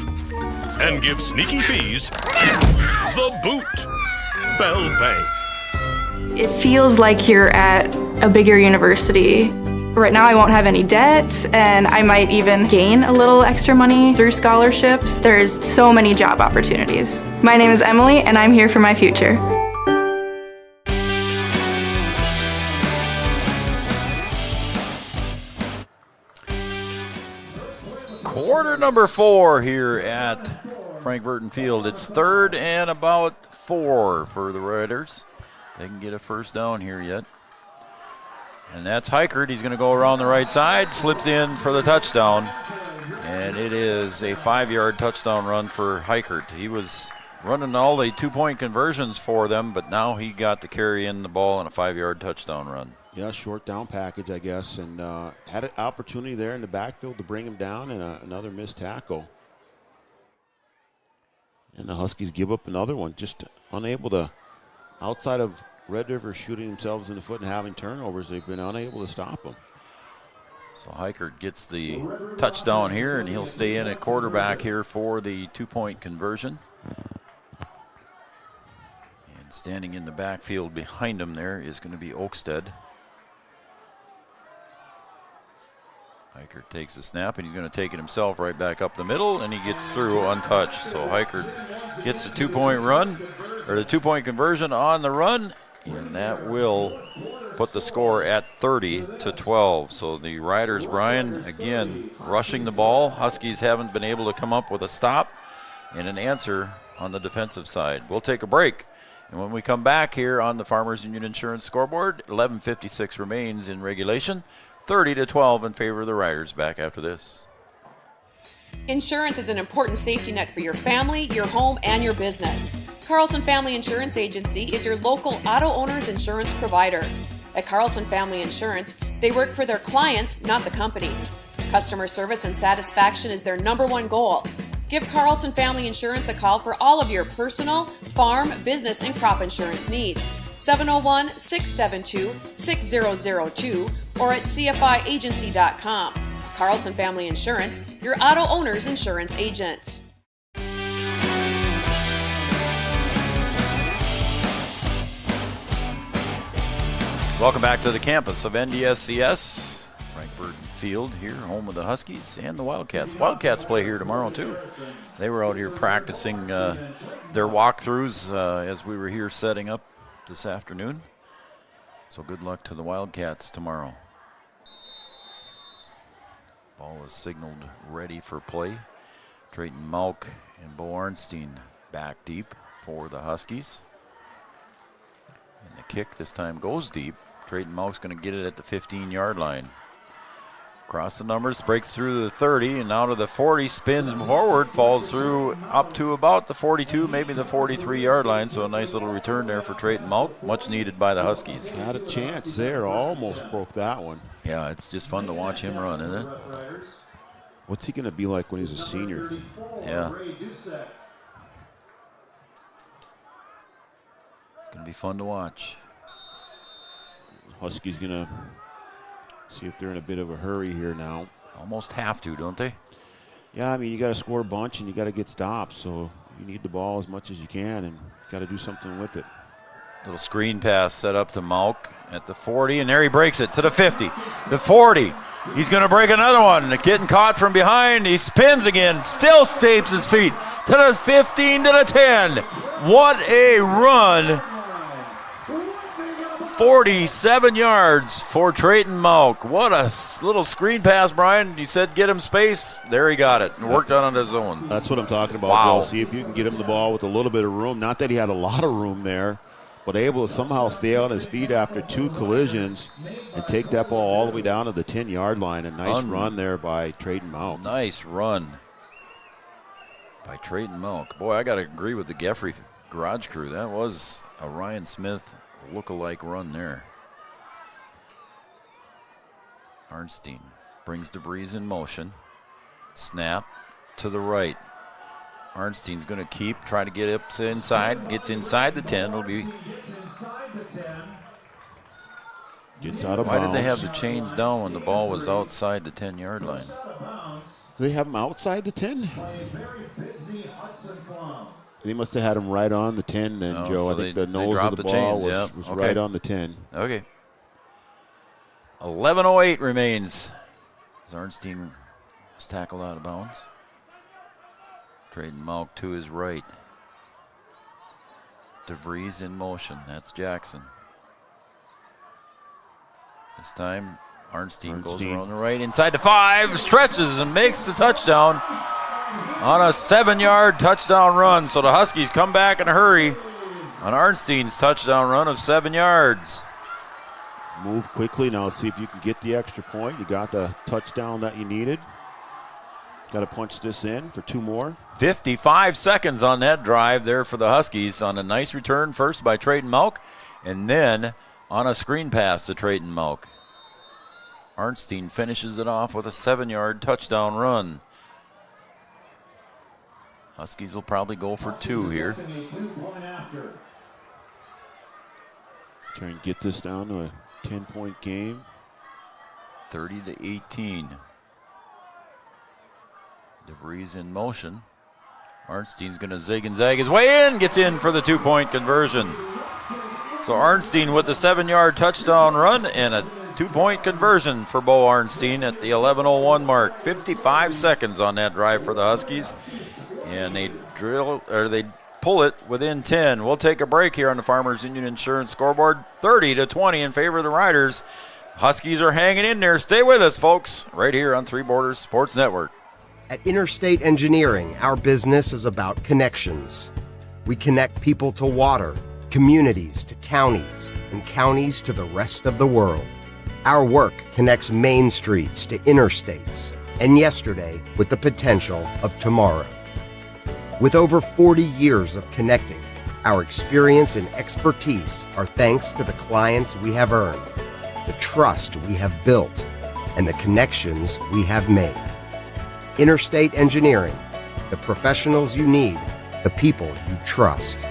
and give sneaky fees the boot. Bell Bank. It feels like you're at a bigger university. Right now I won't have any debt, and I might even gain a little extra money through scholarships. There's so many job opportunities. My name is Emily, and I'm here for my future. Quarter number 4 here at Frank Burton Field. It's 3rd and about 4 for the Riders. They can get a first down here yet. And that's Heichert. He's going to go around the right side, slips in for the touchdown. And it is a 5-yard touchdown run for Heichert. He was running all the 2-point conversions for them, but now he got to carry in the ball on a 5-yard touchdown run. Yeah, short down package, I guess, and had an opportunity there in the backfield to bring him down, and another missed tackle. And the Huskies give up another one, just unable to. Outside of Red River shooting themselves in the foot and having turnovers, they've been unable to stop them. So Heichert gets the touchdown here, and he'll stay in at quarterback here for the 2-point conversion. And standing in the backfield behind him there is going to be Oakstead. Heichert takes the snap, and he's going to take it himself right back up the middle, and he gets through untouched. So Heichert gets the 2-point run, or the 2-point conversion on the run, and that will put the score at 30-12. So the Riders, Brian, again, rushing the ball. Huskies haven't been able to come up with a stop and an answer on the defensive side. We'll take a break. And when we come back here on the Farmers Union Insurance scoreboard, 11:56 remains in regulation. 30-12 in favor of the Riders. Back after this. Insurance is an important safety net for your family, your home, and your business. Carlson Family Insurance Agency is your local auto owner's insurance provider. At Carlson Family Insurance, they work for their clients, not the companies. Customer service and satisfaction is their #1 goal. Give Carlson Family Insurance a call for all of your personal, farm, business, and crop insurance needs. 701-672-6002 or at cfiagency.com. Carlson Family Insurance, your auto owner's insurance agent. Welcome back to the campus of NDSCS. Frank Burton Field here, home of the Huskies and the Wildcats. Wildcats play here tomorrow too. They were out here practicing their walkthroughs as we were here setting up this afternoon. So good luck to the Wildcats tomorrow. Ball is signaled ready for play. Drayton Malk and Bo Arnstein back deep for the Huskies. And the kick this time goes deep. Drayton Malk's going to get it at the 15-yard line. Across the numbers, breaks through the 30 and now to the 40, spins forward, falls through up to about the 42, maybe the 43-yard line. So a nice little return there for Trayton Malk, much needed by the Huskies. Had a chance there, almost broke that one. Yeah, it's just fun to watch him run, isn't it? What's he going to be like when he's a senior? Yeah. It's going to be fun to watch. Huskies going to see if they're in a bit of a hurry here now. Almost have to, don't they? Yeah, I mean, you got to score a bunch and you got to get stops. So you need the ball as much as you can and got to do something with it. Little screen pass set up to Malk at the 40, and there he breaks it to the 50, the 40. He's going to break another one. Getting caught from behind. He spins again, still tapes his feet to the 15, to the 10. What a run. 47 yards for Trayton Malk. What a little screen pass, Brian. You said get him space. There he got it and worked on his own. That's what I'm talking about, wow. Bill. See if you can get him the ball with a little bit of room. Not that he had a lot of room there, but able to somehow stay on his feet after 2 collisions and take that ball all the way down to the 10-yard line. A nice run there by Trayton Malk. Nice run by Trayton Malk. Boy, I got to agree with the Geffrey Garage Crew. That was a Ryan Smith look-alike run there. Arnstein brings DeVries in motion. Snap to the right. Arnstein's going to try to get up inside. Gets inside the 10. It'll be. Gets out of Why bounds. did they have the chains down when the ball was outside the 10-yard line? Do they have him outside the 10? They must have had him right on the 10 then, Joe. So I think the nose of the ball was okay. right on the 10. Okay. 11:08 remains. As Arnstein was tackled out of bounds. Trayton Malk to his right. DeVries in motion. That's Jackson. This time, Arnstein goes around the right. Inside the 5. Stretches and makes the touchdown. On a 7-yard touchdown run. So the Huskies come back in a hurry on Arnstein's touchdown run of 7 yards. Move quickly. Now let's see if you can get the extra point. You got the touchdown that you needed. Got to punch this in for 2 more. 55 seconds on that drive there for the Huskies on a nice return first by Trayton Malk and then on a screen pass to Trayton Malk. Arnstein finishes it off with a 7-yard touchdown run. Huskies will probably go for 2 here. Try and get this down to a 10-point game. 30-18. DeVries in motion. Arnstein's going to zig and zag his way in. Gets in for the 2-point conversion. So Arnstein with the 7-yard touchdown run and a 2-point conversion for Bo Arnstein at the 11:01 mark. 55 seconds on that drive for the Huskies. And they pull it within 10. We'll take a break here on the Farmers Union Insurance scoreboard. 30-20 in favor of the Riders. Huskies are hanging in there. Stay with us, folks, right here on Three Borders Sports Network. At Interstate Engineering, our business is about connections. We connect people to water, communities to counties, and counties to the rest of the world. Our work connects main streets to interstates, and yesterday with the potential of tomorrow. With over 40 years of connecting, our experience and expertise are thanks to the clients we have earned, the trust we have built, and the connections we have made. Interstate Engineering, the professionals you need, the people you trust.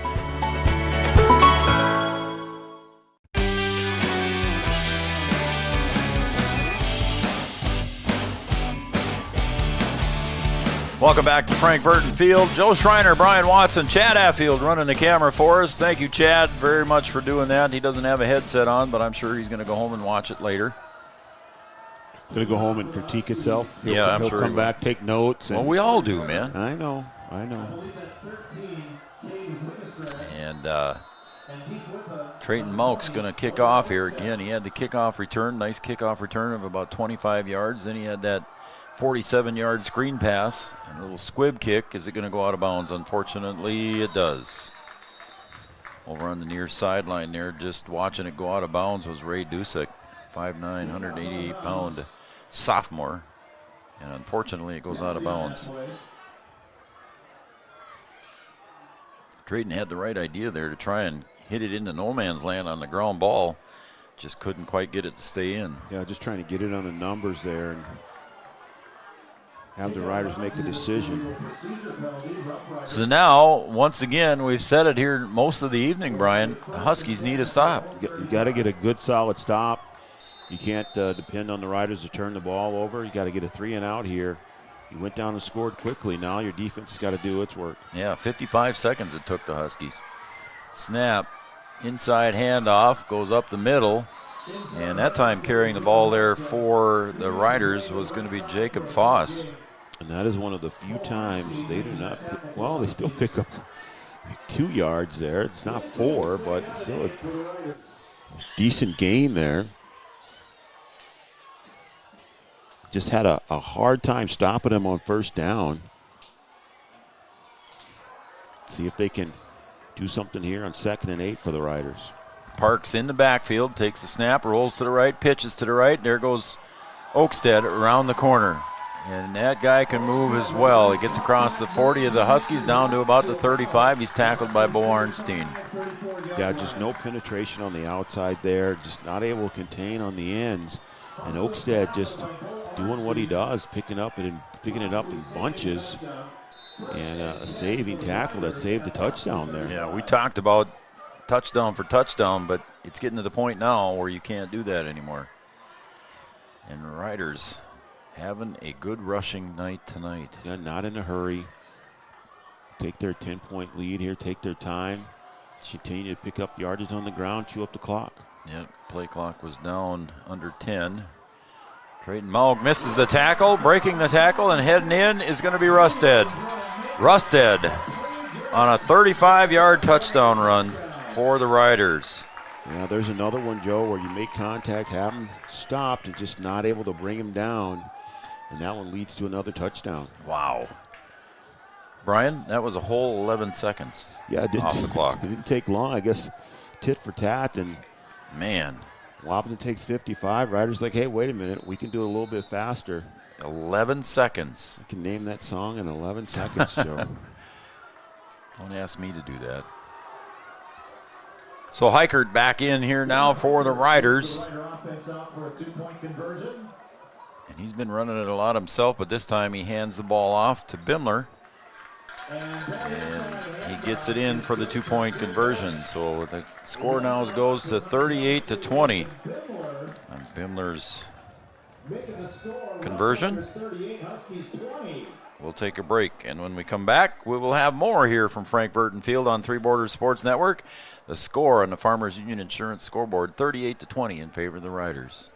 Welcome back to Frank Burton Field. Joe Schreiner, Brian Watson, Chad Affield running the camera for us. Thank you, Chad, very much for doing that. He doesn't have a headset on, but I'm sure he's going to go home and watch it later. Going to go home and critique itself. I'm he'll sure come back, take notes. Well, we all do, man. I know. And Trayton Malk's going to kick off here again. He had the kickoff return, nice kickoff return of about 25 yards. Then he had that 47-yard screen pass and a little squib kick. Is it going to go out of bounds? Unfortunately, it does. Over on the near sideline there, just watching it go out of bounds was Ray Dusek, 5'9", 188-pound sophomore. And unfortunately, it goes out of bounds. Drayton had the right idea there to try and hit it into no man's land on the ground ball. Just couldn't quite get it to stay in. Yeah, just trying to get it on the numbers there and have the Riders make the decision. So now, once again, we've said it here most of the evening, Brian, the Huskies need a stop. You got to get a good, solid stop. You can't depend on the Riders to turn the ball over. You got to get a 3-and-out here. You went down and scored quickly. Now your defense has got to do its work. Yeah, 55 seconds it took the Huskies. Snap, inside handoff, goes up the middle. And that time carrying the ball there for the Riders was going to be Jacob Foss. And that is one of the few times they do not, well, they still pick up 2 yards there. It's not 4, but it's still a decent gain there. Just had a hard time stopping him on first down. See if they can do something here on 2nd and 8 for the Riders. Parks in the backfield, takes a snap, rolls to the right, pitches to the right. There goes Oakstead around the corner. And that guy can move as well. He gets across the 40 of the Huskies down to about the 35. He's tackled by Bo Arnstein. Yeah, just no penetration on the outside there. Just not able to contain on the ends. And Oakstead just doing what he does, picking it up in bunches. And a saving tackle that saved the touchdown there. Yeah, we talked about touchdown for touchdown, but it's getting to the point now where you can't do that anymore. And Riders having a good rushing night tonight. Yeah, not in a hurry. Take their 10-point lead here, take their time. Continue to pick up yardage on the ground, chew up the clock. Yep, play clock was down under 10. Drayton Maug misses the tackle, breaking the tackle, and heading in is going to be Rusted. Rusted on a 35-yard touchdown run for the Riders. Yeah, there's another one, Joe, where you make contact, have him stopped, and just not able to bring him down. And that one leads to another touchdown. Wow. Brian, that was a whole 11 seconds. Yeah, it didn't off the clock. It didn't take long, I guess, tit for tat. And man, Wahpeton takes 55. Riders like, hey, wait a minute, we can do it a little bit faster. 11 seconds. You can name that song in 11 seconds, Joe. Don't ask me to do that. So Heichert back in here now for the Riders. And he's been running it a lot himself, but this time he hands the ball off to Bimler. And he gets it in for the 2-point conversion. So the score now goes to 38-20 on Bimler's conversion. We'll take a break, and when we come back, we will have more here from Frank Burton Field on Three Borders Sports Network. The score on the Farmers Union Insurance scoreboard, 38-20 in favor of the Riders.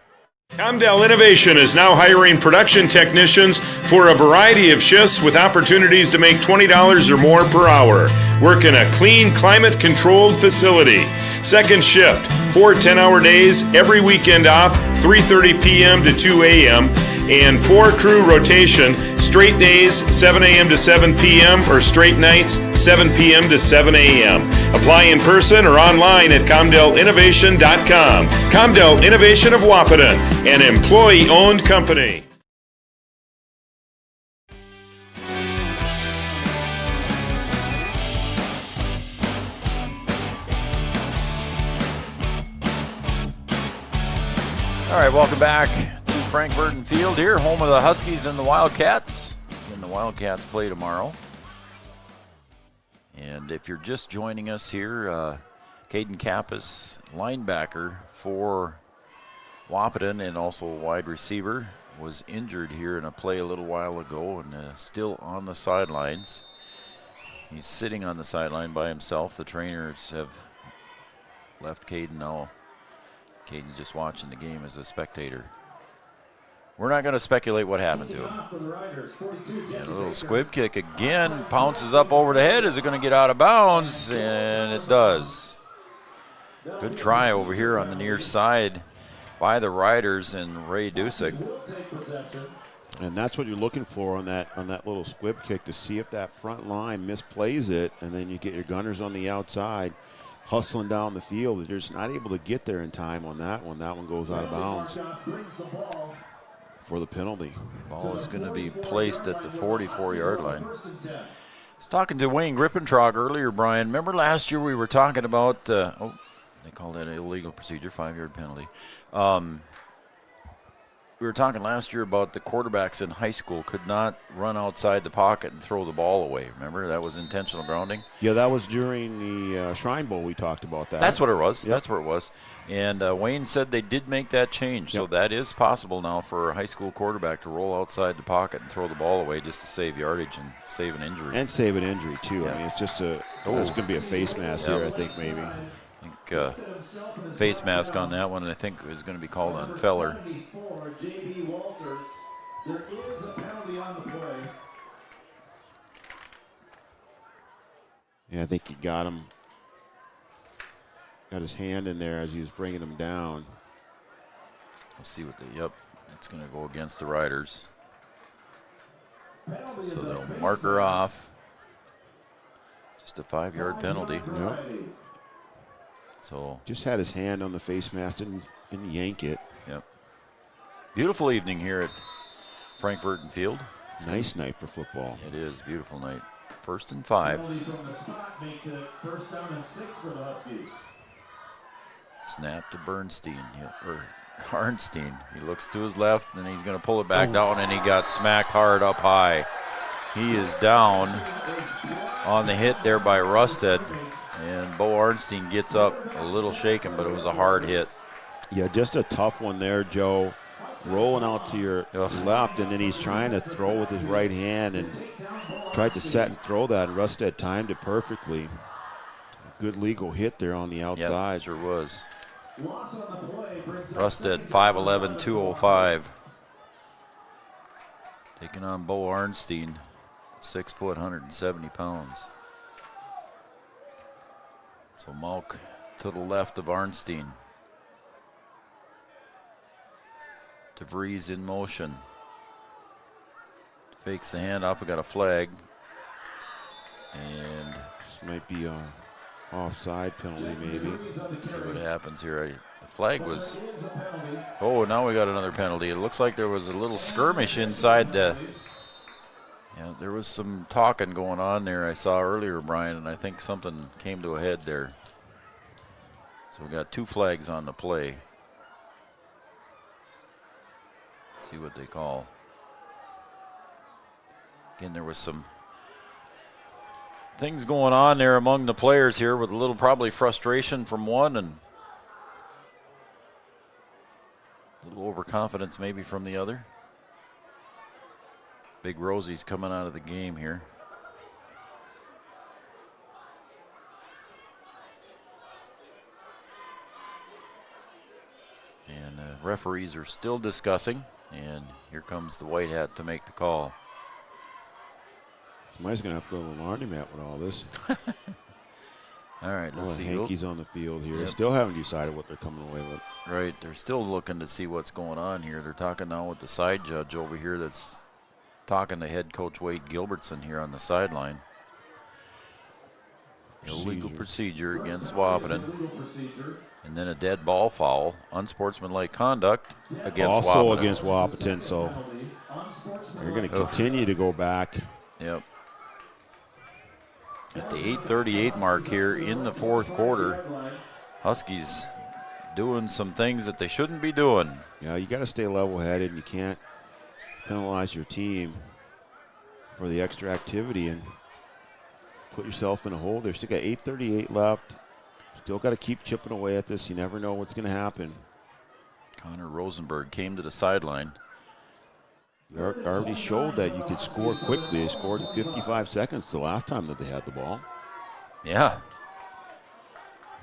Comdell Innovation is now hiring production technicians for a variety of shifts with opportunities to make $20 or more per hour. Work in a clean, climate-controlled facility. Second shift, 4 10-hour days, every weekend off, 3:30 p.m. to 2 a.m., and 4-crew rotation, straight days, 7 a.m. to 7 p.m., or straight nights, 7 p.m. to 7 a.m. Apply in person or online at ComdellInnovation.com. Comdell Innovation of Wahpeton, an employee-owned company. All right, welcome back to Frank Burton Field here, home of the Huskies and the Wildcats. And the Wildcats play tomorrow. And if you're just joining us here, Caden Kappas, linebacker for Wahpeton and also a wide receiver, was injured here in a play a little while ago and still on the sidelines. He's sitting on the sideline by himself. The trainers have left Caden now. Caden's just watching the game as a spectator. We're not going to speculate what happened to him. And a little squib kick again, pounces up over the head. Is it going to get out of bounds? And it does. Good try over here on the near side by the Riders and Ray Dusick. And that's what you're looking for on that little squib kick, to see if that front line misplays it, and then you get your gunners on the outside hustling down the field. They're just not able to get there in time on that one. That one goes out of bounds. for the penalty. Ball is going to be placed at the 44-yard line. I was talking to Wayne Grippentrog earlier, Brian. Remember last year we were talking about, they called that an illegal procedure, 5-yard penalty. We were talking last year about the quarterbacks in high school could not run outside the pocket and throw the ball away. Remember? That was intentional grounding. Yeah, that was during the Shrine Bowl we talked about that. That's what it was. Yep. That's where it was. And Wayne said they did make that change. Yep. So that is possible now for a high school quarterback to roll outside the pocket and throw the ball away just to save yardage and save an injury. And save an injury, too. Yeah. I mean, it's just there's going to be a face mask here, I think, maybe. Face mask on that one, and I think is going to be called on Feller. J.B. Walters. There is a penalty on the play. Yeah, I think he got him. Got his hand in there as he was bringing him down. We'll see what it's going to go against the Riders. So they'll mark her off. Just a 5-yard penalty. Yep. So just had his hand on the face mask and yank it. Yep. Beautiful evening here at Frankfurt Field. Nice night for football. It is. Beautiful night. 1st and 5. Penalty from the spot makes it 1st down and 6 for the Huskies. Snap to Arnstein. He looks to his left, and he's going to pull it back down, and he got smacked hard up high. He is down on the hit there by Rusted, and Bo Arnstein gets up a little shaken, but it was a hard hit. Yeah, just a tough one there, Joe. Rolling out to your left, and then he's trying to throw with his right hand and tried to set and throw that, and Rusted timed it perfectly. Good legal hit there on the outside. Yep, sure was. Rusted, 5'11", 205. Taking on Bo Arnstein, 6 foot, 170 pounds. So Malk to the left of Arnstein. DeVries in motion. Fakes the handoff. We got a flag. And this might be a offside penalty, maybe. Let's see what happens here. The flag was. Oh, now we got another penalty. It looks like there was a little skirmish inside the. Yeah, there was some talking going on there I saw earlier, Brian, and I think something came to a head there. So we got 2 flags on the play. Let's see what they call. Again, there was some things going on there among the players here with a little probably frustration from one and a little overconfidence maybe from the other. Big Rosie's coming out of the game here. And the referees are still discussing, and here comes the white hat to make the call. Somebody's going to have to go to the laundromat with all this. All right, let's see. Hankies on the field here. Yep. Still haven't decided what they're coming away with. Right, they're still looking to see what's going on here. They're talking now with the side judge over here that's talking to head coach Wade Gilbertson here on the sideline. Illegal procedure against Wahpeton. And then a dead ball foul, unsportsmanlike conduct against Wahpeton. Also against Wahpeton, so they're going to continue to go back. Yep. At the 8:38 mark here in the 4th quarter, Huskies doing some things that they shouldn't be doing. Yeah, you got to stay level-headed. You can't penalize your team for the extra activity and put yourself in a hole. There's still got 8:38 left. Still got to keep chipping away at this. You never know what's going to happen. Connor Rosenberg came to the sideline. You already showed that you could score quickly. They scored in 55 seconds the last time that they had the ball. Yeah.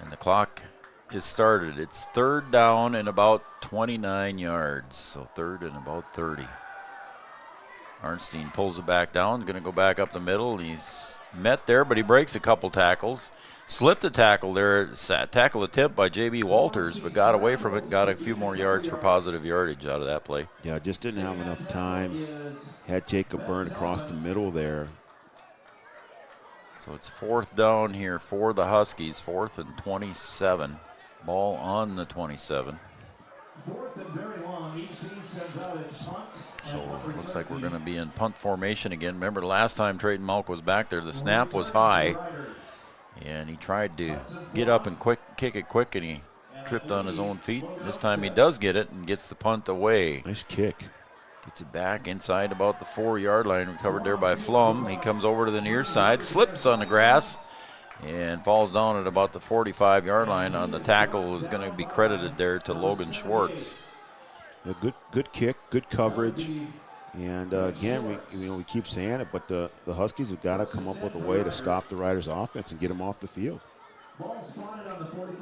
And the clock is started. It's 3rd down and about 29 yards. So 3rd and about 30. Arnstein pulls it back down, going to go back up the middle. He's met there, but he breaks a couple tackles. Slipped a tackle there, tackle attempt by J.B. Walters, but got away from it, got a few more yards for positive yardage out of that play. Yeah, just didn't have enough time. Had Jacob Byrne across the middle there. So it's 4th down here for the Huskies, 4th and 27. Ball on the 27. 4th and very long. Each team sends out its punt. So it looks like we're going to be in punt formation again. Remember the last time Trayton Malk was back there, the snap was high, and he tried to get up and kick it quick, and he tripped on his own feet. This time he does get it and gets the punt away. Nice kick. Gets it back inside about the 4-yard line, recovered there by Flum. He comes over to the near side, slips on the grass, and falls down at about the 45-yard line. On the tackle is going to be credited there to Logan Schwartz. A good kick, good coverage, and again, we keep saying it, but the Huskies have got to come up with a way to stop the Riders' offense and get them off the field.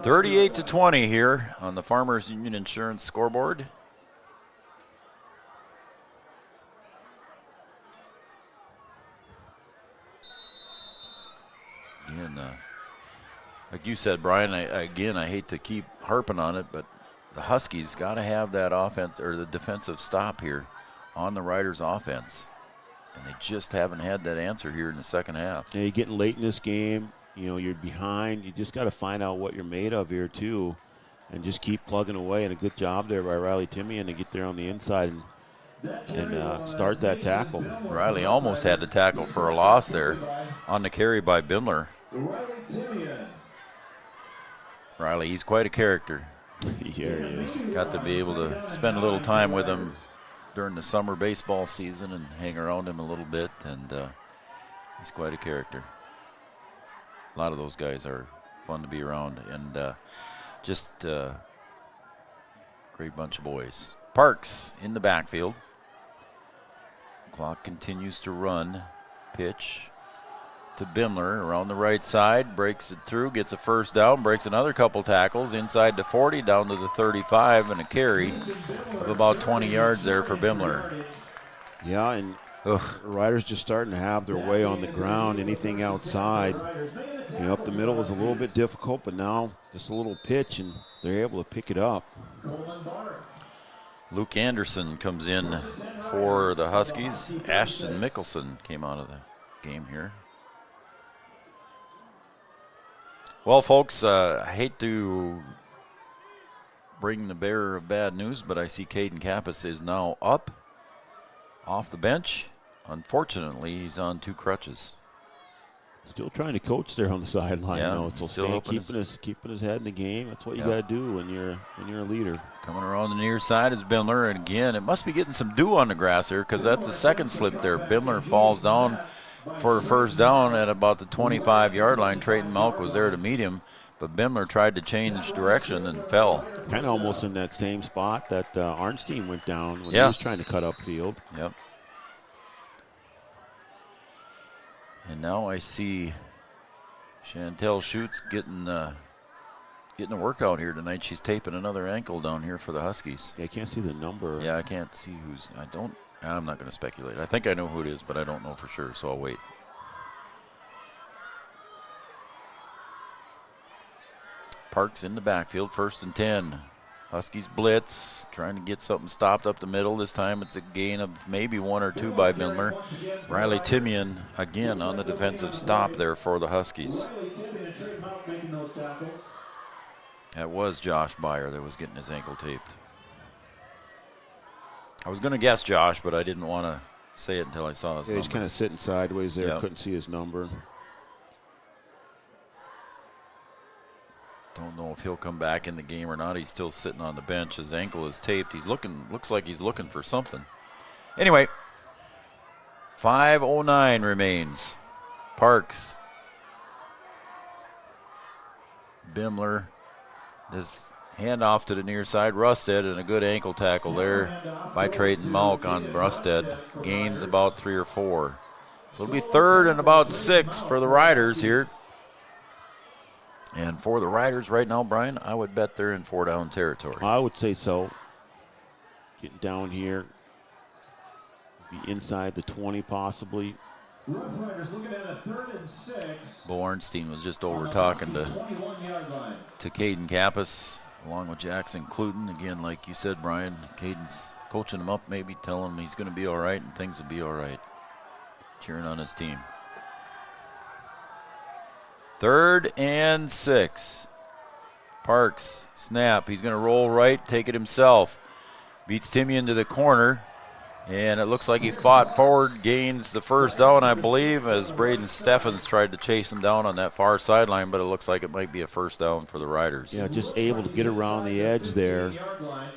38-20 here on the Farmers Union Insurance scoreboard. Again, like you said, Brian, I hate to keep harping on it, but the Huskies got to have that offense or the defensive stop here on the Riders' offense, and they just haven't had that answer here in the second half. Yeah, you're getting late in this game. You're behind. You just got to find out what you're made of here too, and just keep plugging away. And a good job there by Riley Timian to get there on the inside and start that tackle. Riley almost had the tackle for a loss there on the carry by Bimler. Riley, he's quite a character. Here he is. Got to be able to spend a little time with him during the summer baseball season and hang around him a little bit, and he's quite a character. A lot of those guys are fun to be around, and just great bunch of boys. Parks in the backfield. Clock continues to run. Pitch to Bimler around the right side, breaks it through, gets a first down, breaks another couple tackles inside the 40, down to the 35, and a carry of about 20 yards there for Bimler. Yeah, and the Riders just starting to have their way on the ground. Anything outside, up the middle was a little bit difficult, but now just a little pitch, and they're able to pick it up. Luke Anderson comes in for the Huskies. Ashton Mickelson came out of the game here. Well, folks, I hate to bring the bearer of bad news, but I see Caden Kappas is now up off the bench. Unfortunately, he's on 2 crutches. Still trying to coach there on the sideline, though. So still keeping his head in the game. That's what you got to do when you're a leader. Coming around the near side is Bimler, and again, it must be getting some dew on the grass here because that's the second slip there. Bimler falls down for a first down at about the 25-yard line. Trayton Malk was there to meet him, but Bimler tried to change direction and fell. Kind of almost in that same spot that Arnstein went down when he was trying to cut upfield. Yep. And now I see Chantel Schutz getting a workout here tonight. She's taping another ankle down here for the Huskies. Yeah, I can't see the number. Yeah, I can't see who's. I'm not going to speculate. I think I know who it is, but I don't know for sure, so I'll wait. Parks in the backfield, 1st and 10. Huskies blitz, trying to get something stopped up the middle. This time it's a gain of maybe 1 or 2 by Bimler. Riley Timian again on the defensive stop there for the Huskies. That was Josh Byer that was getting his ankle taped. I was going to guess Josh, but I didn't want to say it until I saw his number. He's kind of sitting sideways there, couldn't see his number. Don't know if he'll come back in the game or not. He's still sitting on the bench. His ankle is taped. Looks like he's looking for something. Anyway, 5:09 remains. Parks. Bimler. This handoff to the near side. Rusted, and a good ankle tackle there by Trayton Malk on Rusted. Gains about 3 or 4. So it'll be 3rd and about 6 for the Riders here. And for the Riders right now, Brian, I would bet they're in 4-down territory. I would say so. Getting down here, be inside the 20 possibly. Riders looking at a 3rd and 6. Bo Arnstein was just over talking to Caden Kappas, along with Jackson Cluton. Again, like you said, Brian, Caden's coaching him up, maybe telling him he's going to be all right and things will be all right. Cheering on his team. 3rd and 6. Parks, snap. He's going to roll right, take it himself. Beats Timian to the corner. And it looks like he fought forward, gains the first down, I believe, as Braden Steffens tried to chase him down on that far sideline, but it looks like it might be a first down for the Riders. Yeah, just able to get around the edge there.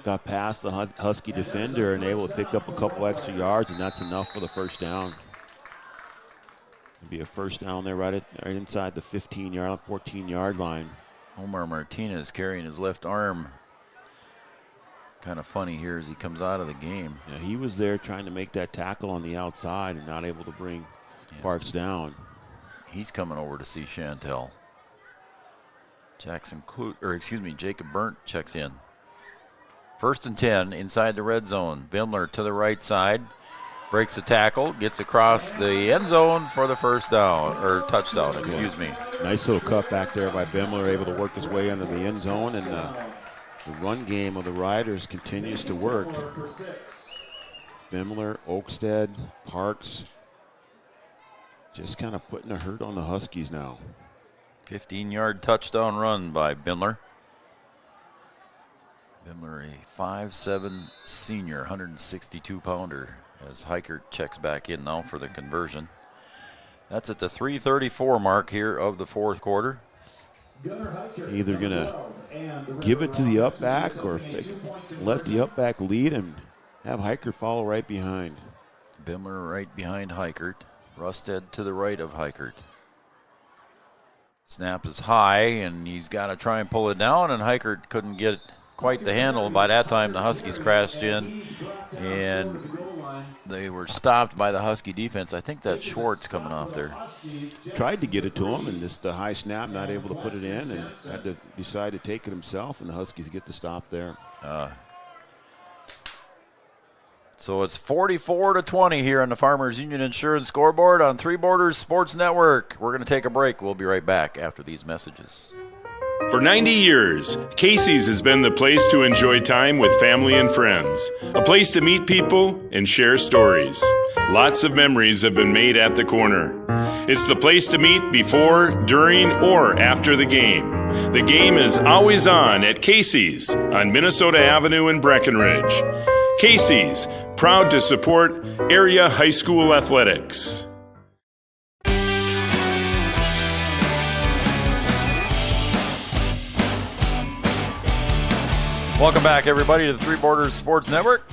Got past the Husky defender and able to pick up a couple extra yards, and that's enough for the first down. It'll be a first down there right inside the 14-yard line. Omar Martinez carrying his left arm. Kind of funny here as he comes out of the game. Yeah, he was there trying to make that tackle on the outside and not able to bring Parks down. He's coming over to see Chantel. Jacob Burnt checks in. 1st and 10 inside the red zone. Bimler to the right side. Breaks a tackle, gets across the end zone for the first down, or touchdown, excuse me. Nice little cut back there by Bimler, able to work his way into the end zone, and the run game of the Riders continues to work. Bimler, Oakstead, Parks, just kind of putting a hurt on the Huskies now. 15-yard touchdown run by Bimler. Bimler, a 5'7" senior, 162-pounder, as Heichert checks back in now for the conversion. That's at the 3:34 mark here of the fourth quarter. Either going to give it to the up back or let the up back lead and have Heichert follow right behind. Bimler right behind Heichert. Rusted to the right of Heichert. Snap is high, and he's got to try and pull it down, and Heichert couldn't get quite the handle. By that time, the Huskies crashed in, and they were stopped by the Husky defense. I think that's Schwartz coming off there. Tried to get it to him, and just the high snap, not able to put it in, and had to decide to take it himself, and the Huskies get the stop there. So it's 44-20 here on the Farmers Union Insurance scoreboard on Three Borders Sports Network. We're going to take a break. We'll be right back after these messages. For 90 years, Casey's has been the place to enjoy time with family and friends. A place to meet people and share stories. Lots of memories have been made at the corner. It's the place to meet before, during, or after the game. The game is always on at Casey's on Minnesota Avenue in Breckenridge. Casey's, proud to support area high school athletics. Welcome back, everybody, to the Three Borders Sports Network.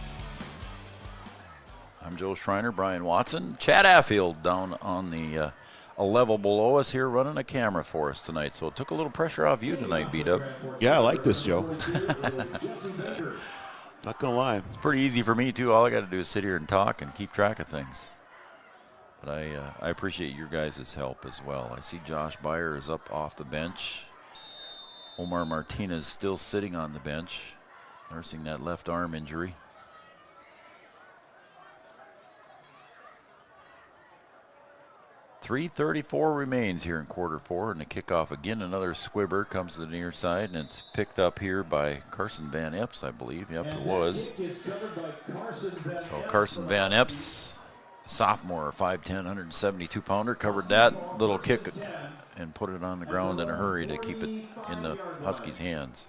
I'm Joe Schreiner, Brian Watson. Chad Affield down on the a level below us here running a camera for us tonight. So it took a little pressure off you tonight, B-Dub. Yeah, I like this, Joe. Not going to lie. It's pretty easy for me, too. All I got to do is sit here and talk and keep track of things. But I appreciate your guys' help as well. I see Josh Byer is up off the bench. Omar Martinez still sitting on the bench, nursing that left arm injury. .334 remains here in quarter four, and the kickoff again. Another squibber comes to the near side, and it's picked up here by Carson Van Epps, I believe. Yep, it was. So Carson Van Epps, sophomore, 5'10", 172-pounder, covered that little kick and put it on the ground in a hurry to keep it in the Huskies' hands.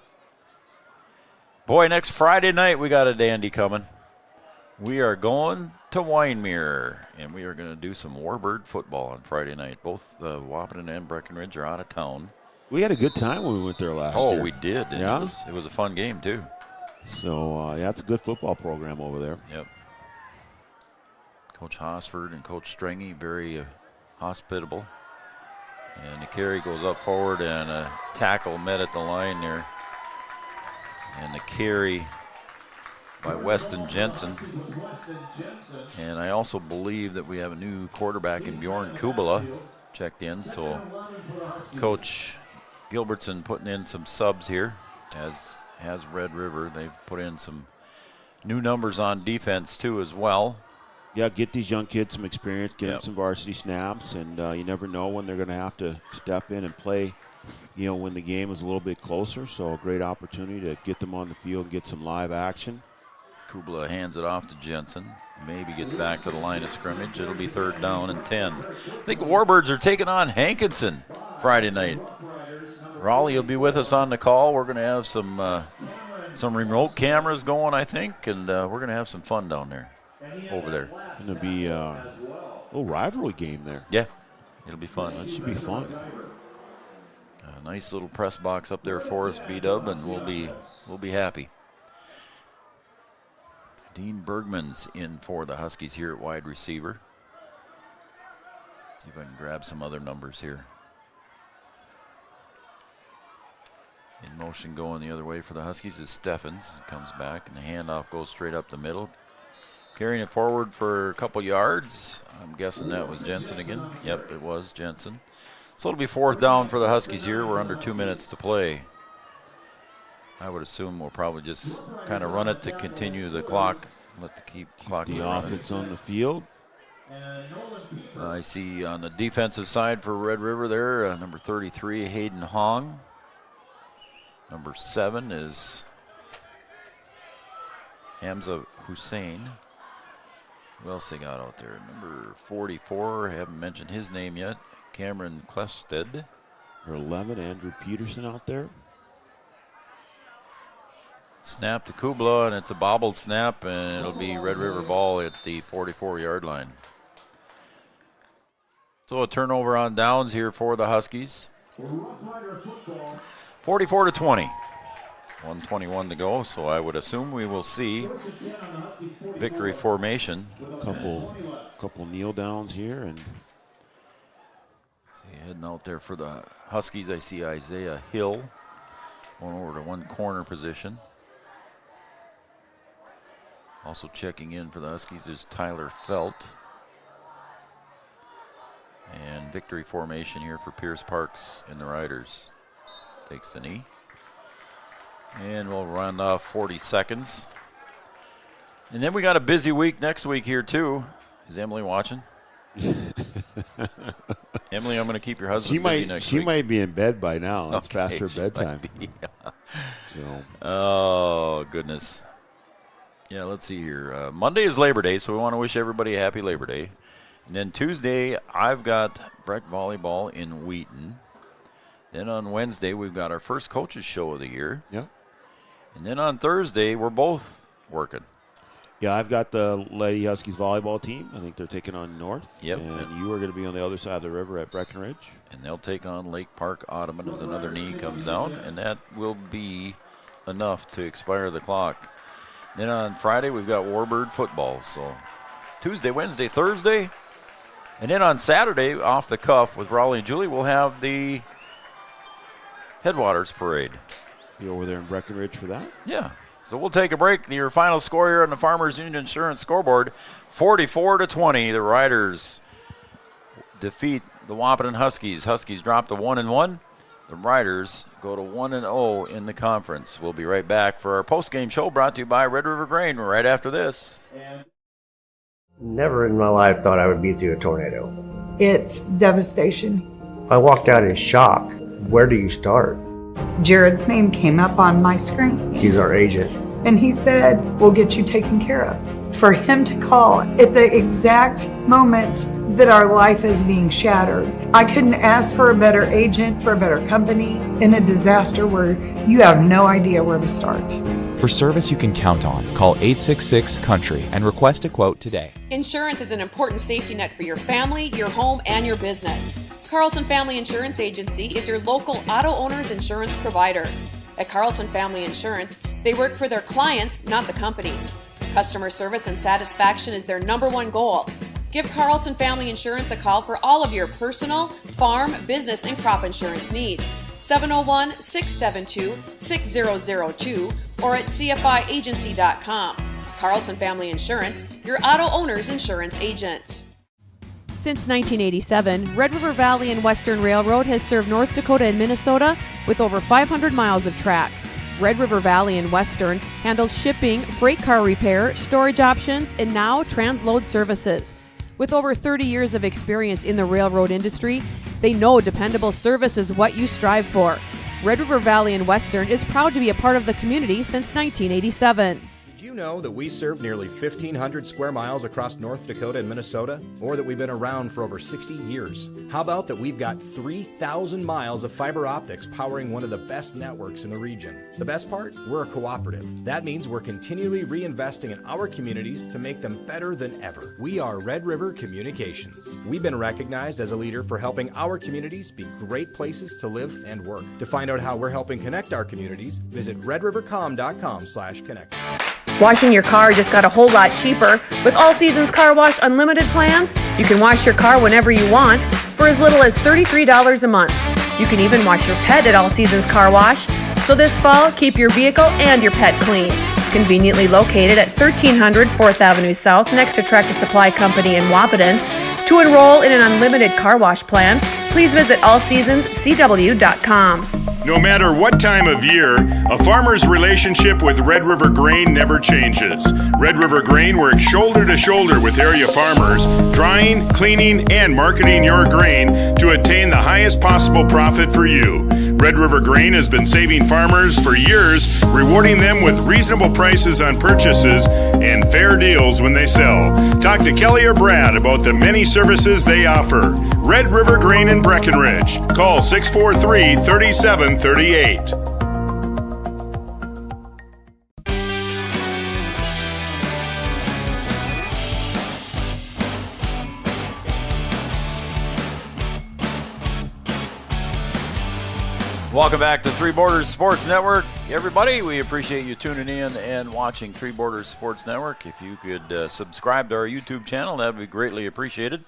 Boy, next Friday night we got a dandy coming. We are going to Wyndmere, and we are going to do some Warbird football on Friday night. Both Wahpeton and Breckenridge are out of town. We had a good time when we went there last year. Oh, we did. Yeah? It was a fun game, too. So, yeah, it's a good football program over there. Yep. Coach Hosford and Coach Strengy, very hospitable. And the carry goes up forward, and a tackle met at the line there. And the carry by Weston Jensen. And I also believe that we have a new quarterback in Bjorn Kubala checked in. So Coach Gilbertson putting in some subs here, as has Red River. They've put in some new numbers on defense too as well. Yeah, get these young kids some experience, get them some varsity snaps, and you never know when they're going to have to step in and play, you know, when the game is a little bit closer. So a great opportunity to get them on the field and get some live action. Kubala hands it off to Jensen. Maybe gets back to the line of scrimmage. It'll be 3rd down and 10. I think the Warbirds are taking on Hankinson Friday night. Raleigh will be with us on the call. We're going to have some remote cameras going, I think, and we're going to have some fun down there. over there. Going to be a little rivalry game there. Yeah, it'll be fun. That should be fun. A nice little press box up there for us, B-Dub, and we'll be happy. Dean Bergman's in for the Huskies here at wide receiver. See if I can grab some other numbers here. In motion going the other way for the Huskies is Steffens. Comes back, and the handoff goes straight up the middle. Carrying it forward for a couple yards. I'm guessing that was Jensen again. Yep, it was Jensen. So it'll be 4th down for the Huskies here. We're under 2 minutes to play. I would assume we'll probably just kind of run it to continue the clock. Let the clock the running. offense on the field. I see on the defensive side for Red River there, number 33, Hayden Hong. Number 7 is Hamza Hussein. Who else they got out there? Number 44, I haven't mentioned his name yet, Cameron Klested. Number 11, Andrew Peterson out there. Snap to Kubla, and it's a bobbled snap, and it'll be Red River ball at the 44-yard line. So a turnover on downs here for the Huskies. 44-20. 1:21 to go, so I would assume we will see victory formation. Couple kneel downs here, and see heading out there for the Huskies. I see Isaiah Hill going over to one corner position. Also checking in for the Huskies is Tyler Felt. And victory formation here for Pierce Parks and the Riders. Takes the knee. And we'll run off 40 seconds. And then we got a busy week next week here, too. Is Emily watching? Emily, I'm going to keep your husband busy next week. She might be in bed by now. It's Okay, past her she bedtime. might be, yeah. So. Oh, goodness. Yeah, let's see here. Monday is Labor Day, so we want to wish everybody a happy Labor Day. And then Tuesday, I've got Breck Volleyball in Wheaton. Then on Wednesday, we've got our first coaches show of the year. Yep. And then on Thursday, we're both working. Yeah, I've got the Lady Huskies volleyball team. I think they're taking on North. Yep. And you are going to be on the other side of the river at Breckenridge. And they'll take on Lake Park Ottoman as another knee comes down. And that will be enough to expire the clock. Then on Friday, we've got Warbird football. So Tuesday, Wednesday, Thursday. And then on Saturday, off the cuff with Raleigh and Julie, we'll have the Headwaters Parade. You over there in Breckenridge for that? Yeah. So we'll take a break. Your final score here on the Farmers Union Insurance scoreboard, 44-20. The Riders defeat the Wahpeton Huskies. Huskies drop to 1-1. The Riders go to 1-0 in the conference. We'll be right back for our post-game show brought to you by Red River Grain right after this. Never in my life thought I would be through a tornado. It's devastation. I walked out in shock. Where do you start? Jared's name came up on my screen. He's our agent. And he said, we'll get you taken care of. For him to call at the exact moment that our life is being shattered, I couldn't ask for a better agent, for a better company in a disaster where you have no idea where to start. For service you can count on, call 866-COUNTRY and request a quote today. Insurance is an important safety net for your family, your home, and your business. Carlson Family Insurance Agency is your local auto owner's insurance provider. At Carlson Family Insurance, they work for their clients, not the companies. Customer service and satisfaction is their #1 goal. Give Carlson Family Insurance a call for all of your personal, farm, business, and crop insurance needs. 701-672-6002 or at cfiagency.com. Carlson Family Insurance, your auto owner's insurance agent. Since 1987, Red River Valley and Western Railroad has served North Dakota and Minnesota with over 500 miles of track. Red River Valley and Western handles shipping, freight car repair, storage options, and now transload services. With over 30 years of experience in the railroad industry, they know dependable service is what you strive for. Red River Valley and Western is proud to be a part of the community since 1987. Did you know that we serve nearly 1,500 square miles across North Dakota and Minnesota? Or that we've been around for over 60 years? How about that we've got 3,000 miles of fiber optics powering one of the best networks in the region? The best part? We're a cooperative. That means we're continually reinvesting in our communities to make them better than ever. We are Red River Communications. We've been recognized as a leader for helping our communities be great places to live and work. To find out how we're helping connect our communities, visit redrivercom.com/connect. Washing your car just got a whole lot cheaper. With All Seasons Car Wash Unlimited plans, you can wash your car whenever you want for as little as $33 a month. You can even wash your pet at All Seasons Car Wash. So this fall, keep your vehicle and your pet clean. Conveniently located at 1300 4th Avenue South next to Tractor Supply Company in Wahpeton. To enroll in an unlimited car wash plan, please visit allseasonscw.com. No matter what time of year, a farmer's relationship with Red River Grain never changes. Red River Grain works shoulder to shoulder with area farmers, drying, cleaning, and marketing your grain to attain the highest possible profit for you. Red River Grain has been saving farmers for years, rewarding them with reasonable prices on purchases and fair deals when they sell. Talk to Kelly or Brad about the many services they offer. Red River Grain in Breckenridge. Call 643-3738. Welcome back to Three Borders Sports Network, everybody. We appreciate you tuning in and watching Three Borders Sports Network. If you could subscribe to our YouTube channel, that would be greatly appreciated.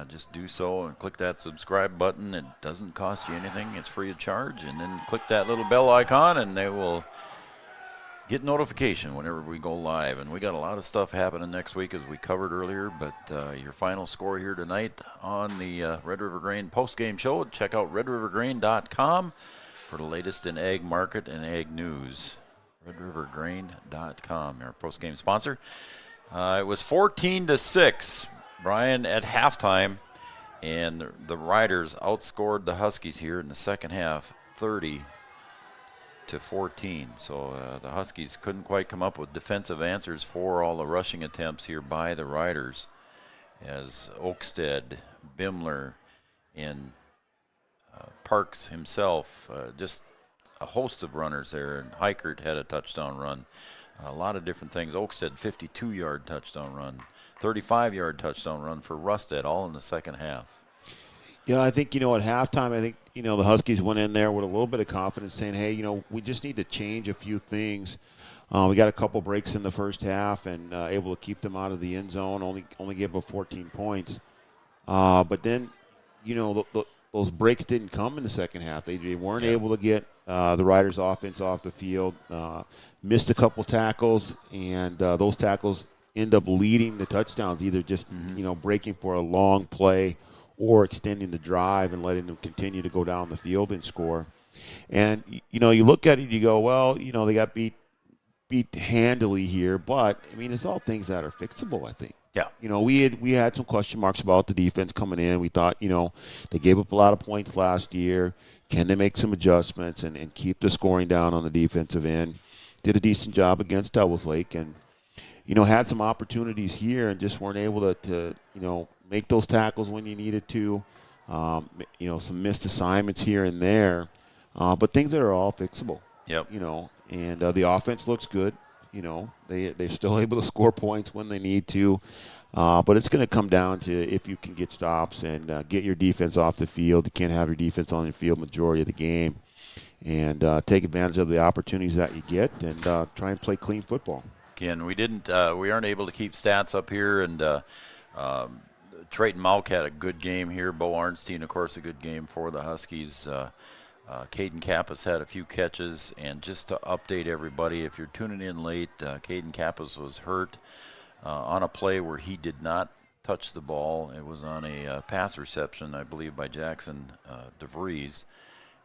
Just do so and click that subscribe button. It doesn't cost you anything. It's free of charge. And then click that little bell icon, and they will get notification whenever we go live. And we got a lot of stuff happening next week, as we covered earlier. But your final score here tonight on the Red River Grain postgame show. Check out redrivergrain.com for the latest in ag market and ag news. redrivergrain.com, our postgame sponsor. It was 14-6, Brian, at halftime, and the Riders outscored the Huskies here in the second half, 30-14. So the Huskies couldn't quite come up with defensive answers for all the rushing attempts here by the Riders, as Oakstead, Bimler, and Parks himself, just a host of runners there, and Heikert had a touchdown run. A lot of different things. Oakstead, 52-yard touchdown run, 35-yard touchdown run for Rustad, all in the second half. Yeah, I think, at halftime, I think, the Huskies went in there with a little bit of confidence saying, hey, we just need to change a few things. We got a couple breaks in the first half and able to keep them out of the end zone, only gave up 14 points. But then, those breaks didn't come in the second half. They weren't able to get the Riders' offense off the field, missed a couple tackles, and those tackles end up leading the touchdowns, either just, breaking for a long play or extending the drive and letting them continue to go down the field and score. And, you look at it, you go, well, they got beat handily here, but, it's all things that are fixable, I think. Yeah. We had some question marks about the defense coming in. We thought, they gave up a lot of points last year. Can they make some adjustments and keep the scoring down on the defensive end? Did a decent job against Devils Lake and, had some opportunities here and just weren't able to make those tackles when you needed to. Some missed assignments here and there, but things that are all fixable. Yep. And the offense looks good. They're still able to score points when they need to. But it's going to come down to if you can get stops and get your defense off the field. You can't have your defense on the field majority of the game. And take advantage of the opportunities that you get and try and play clean football. Again, we aren't able to keep stats up here. And Trayton Malk had a good game here. Bo Arnstein, of course, a good game for the Huskies. Caden Kappas had a few catches, and just to update everybody, if you're tuning in late, Caden Kappas was hurt on a play where he did not touch the ball. It was on a pass reception, I believe, by Jackson DeVries.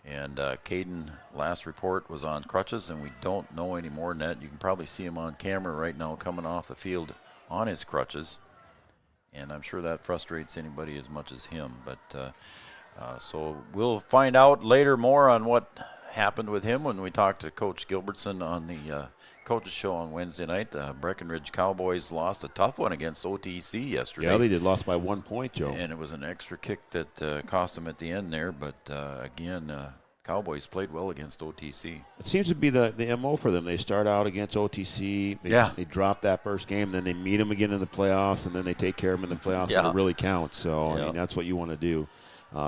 And Caden, last report, was on crutches, and we don't know any more than that. You can probably see him on camera right now coming off the field on his crutches. And I'm sure that frustrates anybody as much as him. But so we'll find out later more on what happened with him when we talk to Coach Gilbertson on the Coach's Show on Wednesday night. Breckenridge Cowboys lost a tough one against OTC yesterday. Yeah, they did. Lost by 1 point, Joe. And it was an extra kick that cost them at the end there. But, again, Cowboys played well against OTC. It seems to be the MO for them. They start out against OTC. They drop that first game, then they meet them again in the playoffs, and then they take care of them in the playoffs when it really counts. So, I mean, that's what you want to do.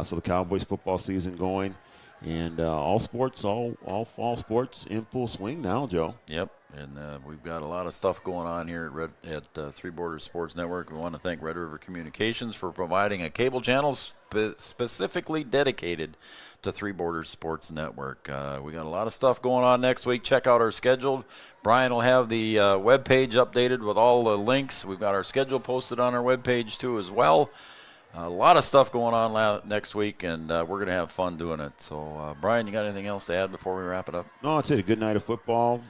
So the Cowboys football season going. And all sports, all fall sports in full swing now, Joe. Yep, and we've got a lot of stuff going on here at Three Borders Sports Network. We want to thank Red River Communications for providing a cable channel specifically dedicated to Three Borders Sports Network. We got a lot of stuff going on next week. Check out our schedule. Brian will have the webpage updated with all the links. We've got our schedule posted on our webpage too as well. A lot of stuff going on next week, and we're going to have fun doing it. So, Brian, you got anything else to add before we wrap it up? No, that's it. A good night of football.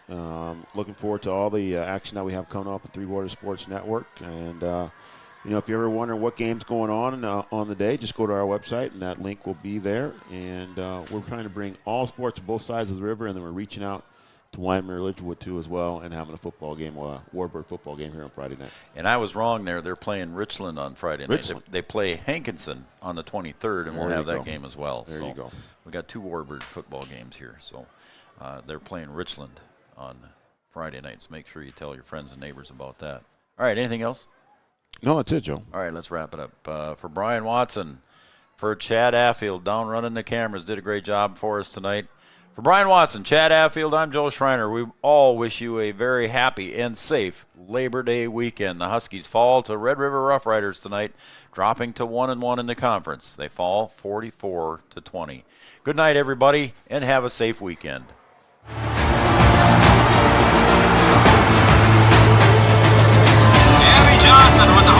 Looking forward to all the action that we have coming up at Three Borders Sports Network. And, if you're ever wondering what game's going on the day, just go to our website, and that link will be there. And we're trying to bring all sports to both sides of the river, and then we're reaching out to Wyoming Ridgewood too as well, and having a football game, Warbird football game here on Friday night. And I was wrong there. They're playing Richland on Friday night. They play Hankinson on the 23rd, and we'll have that game as well. There you go. We got 2 Warbird football games here. So they're playing Richland on Friday night. So make sure you tell your friends and neighbors about that. All right, anything else? No, that's it, Joe. All right, let's wrap it up. For Brian Watson, for Chad Affield, down running the cameras, did a great job for us tonight. For Brian Watson, Chad Affield, I'm Joe Schreiner. We all wish you a very happy and safe Labor Day weekend. The Huskies fall to Red River Rough Riders tonight, dropping to 1-1 in the conference. They fall 44-20. Good night, everybody, and have a safe weekend. Johnson with the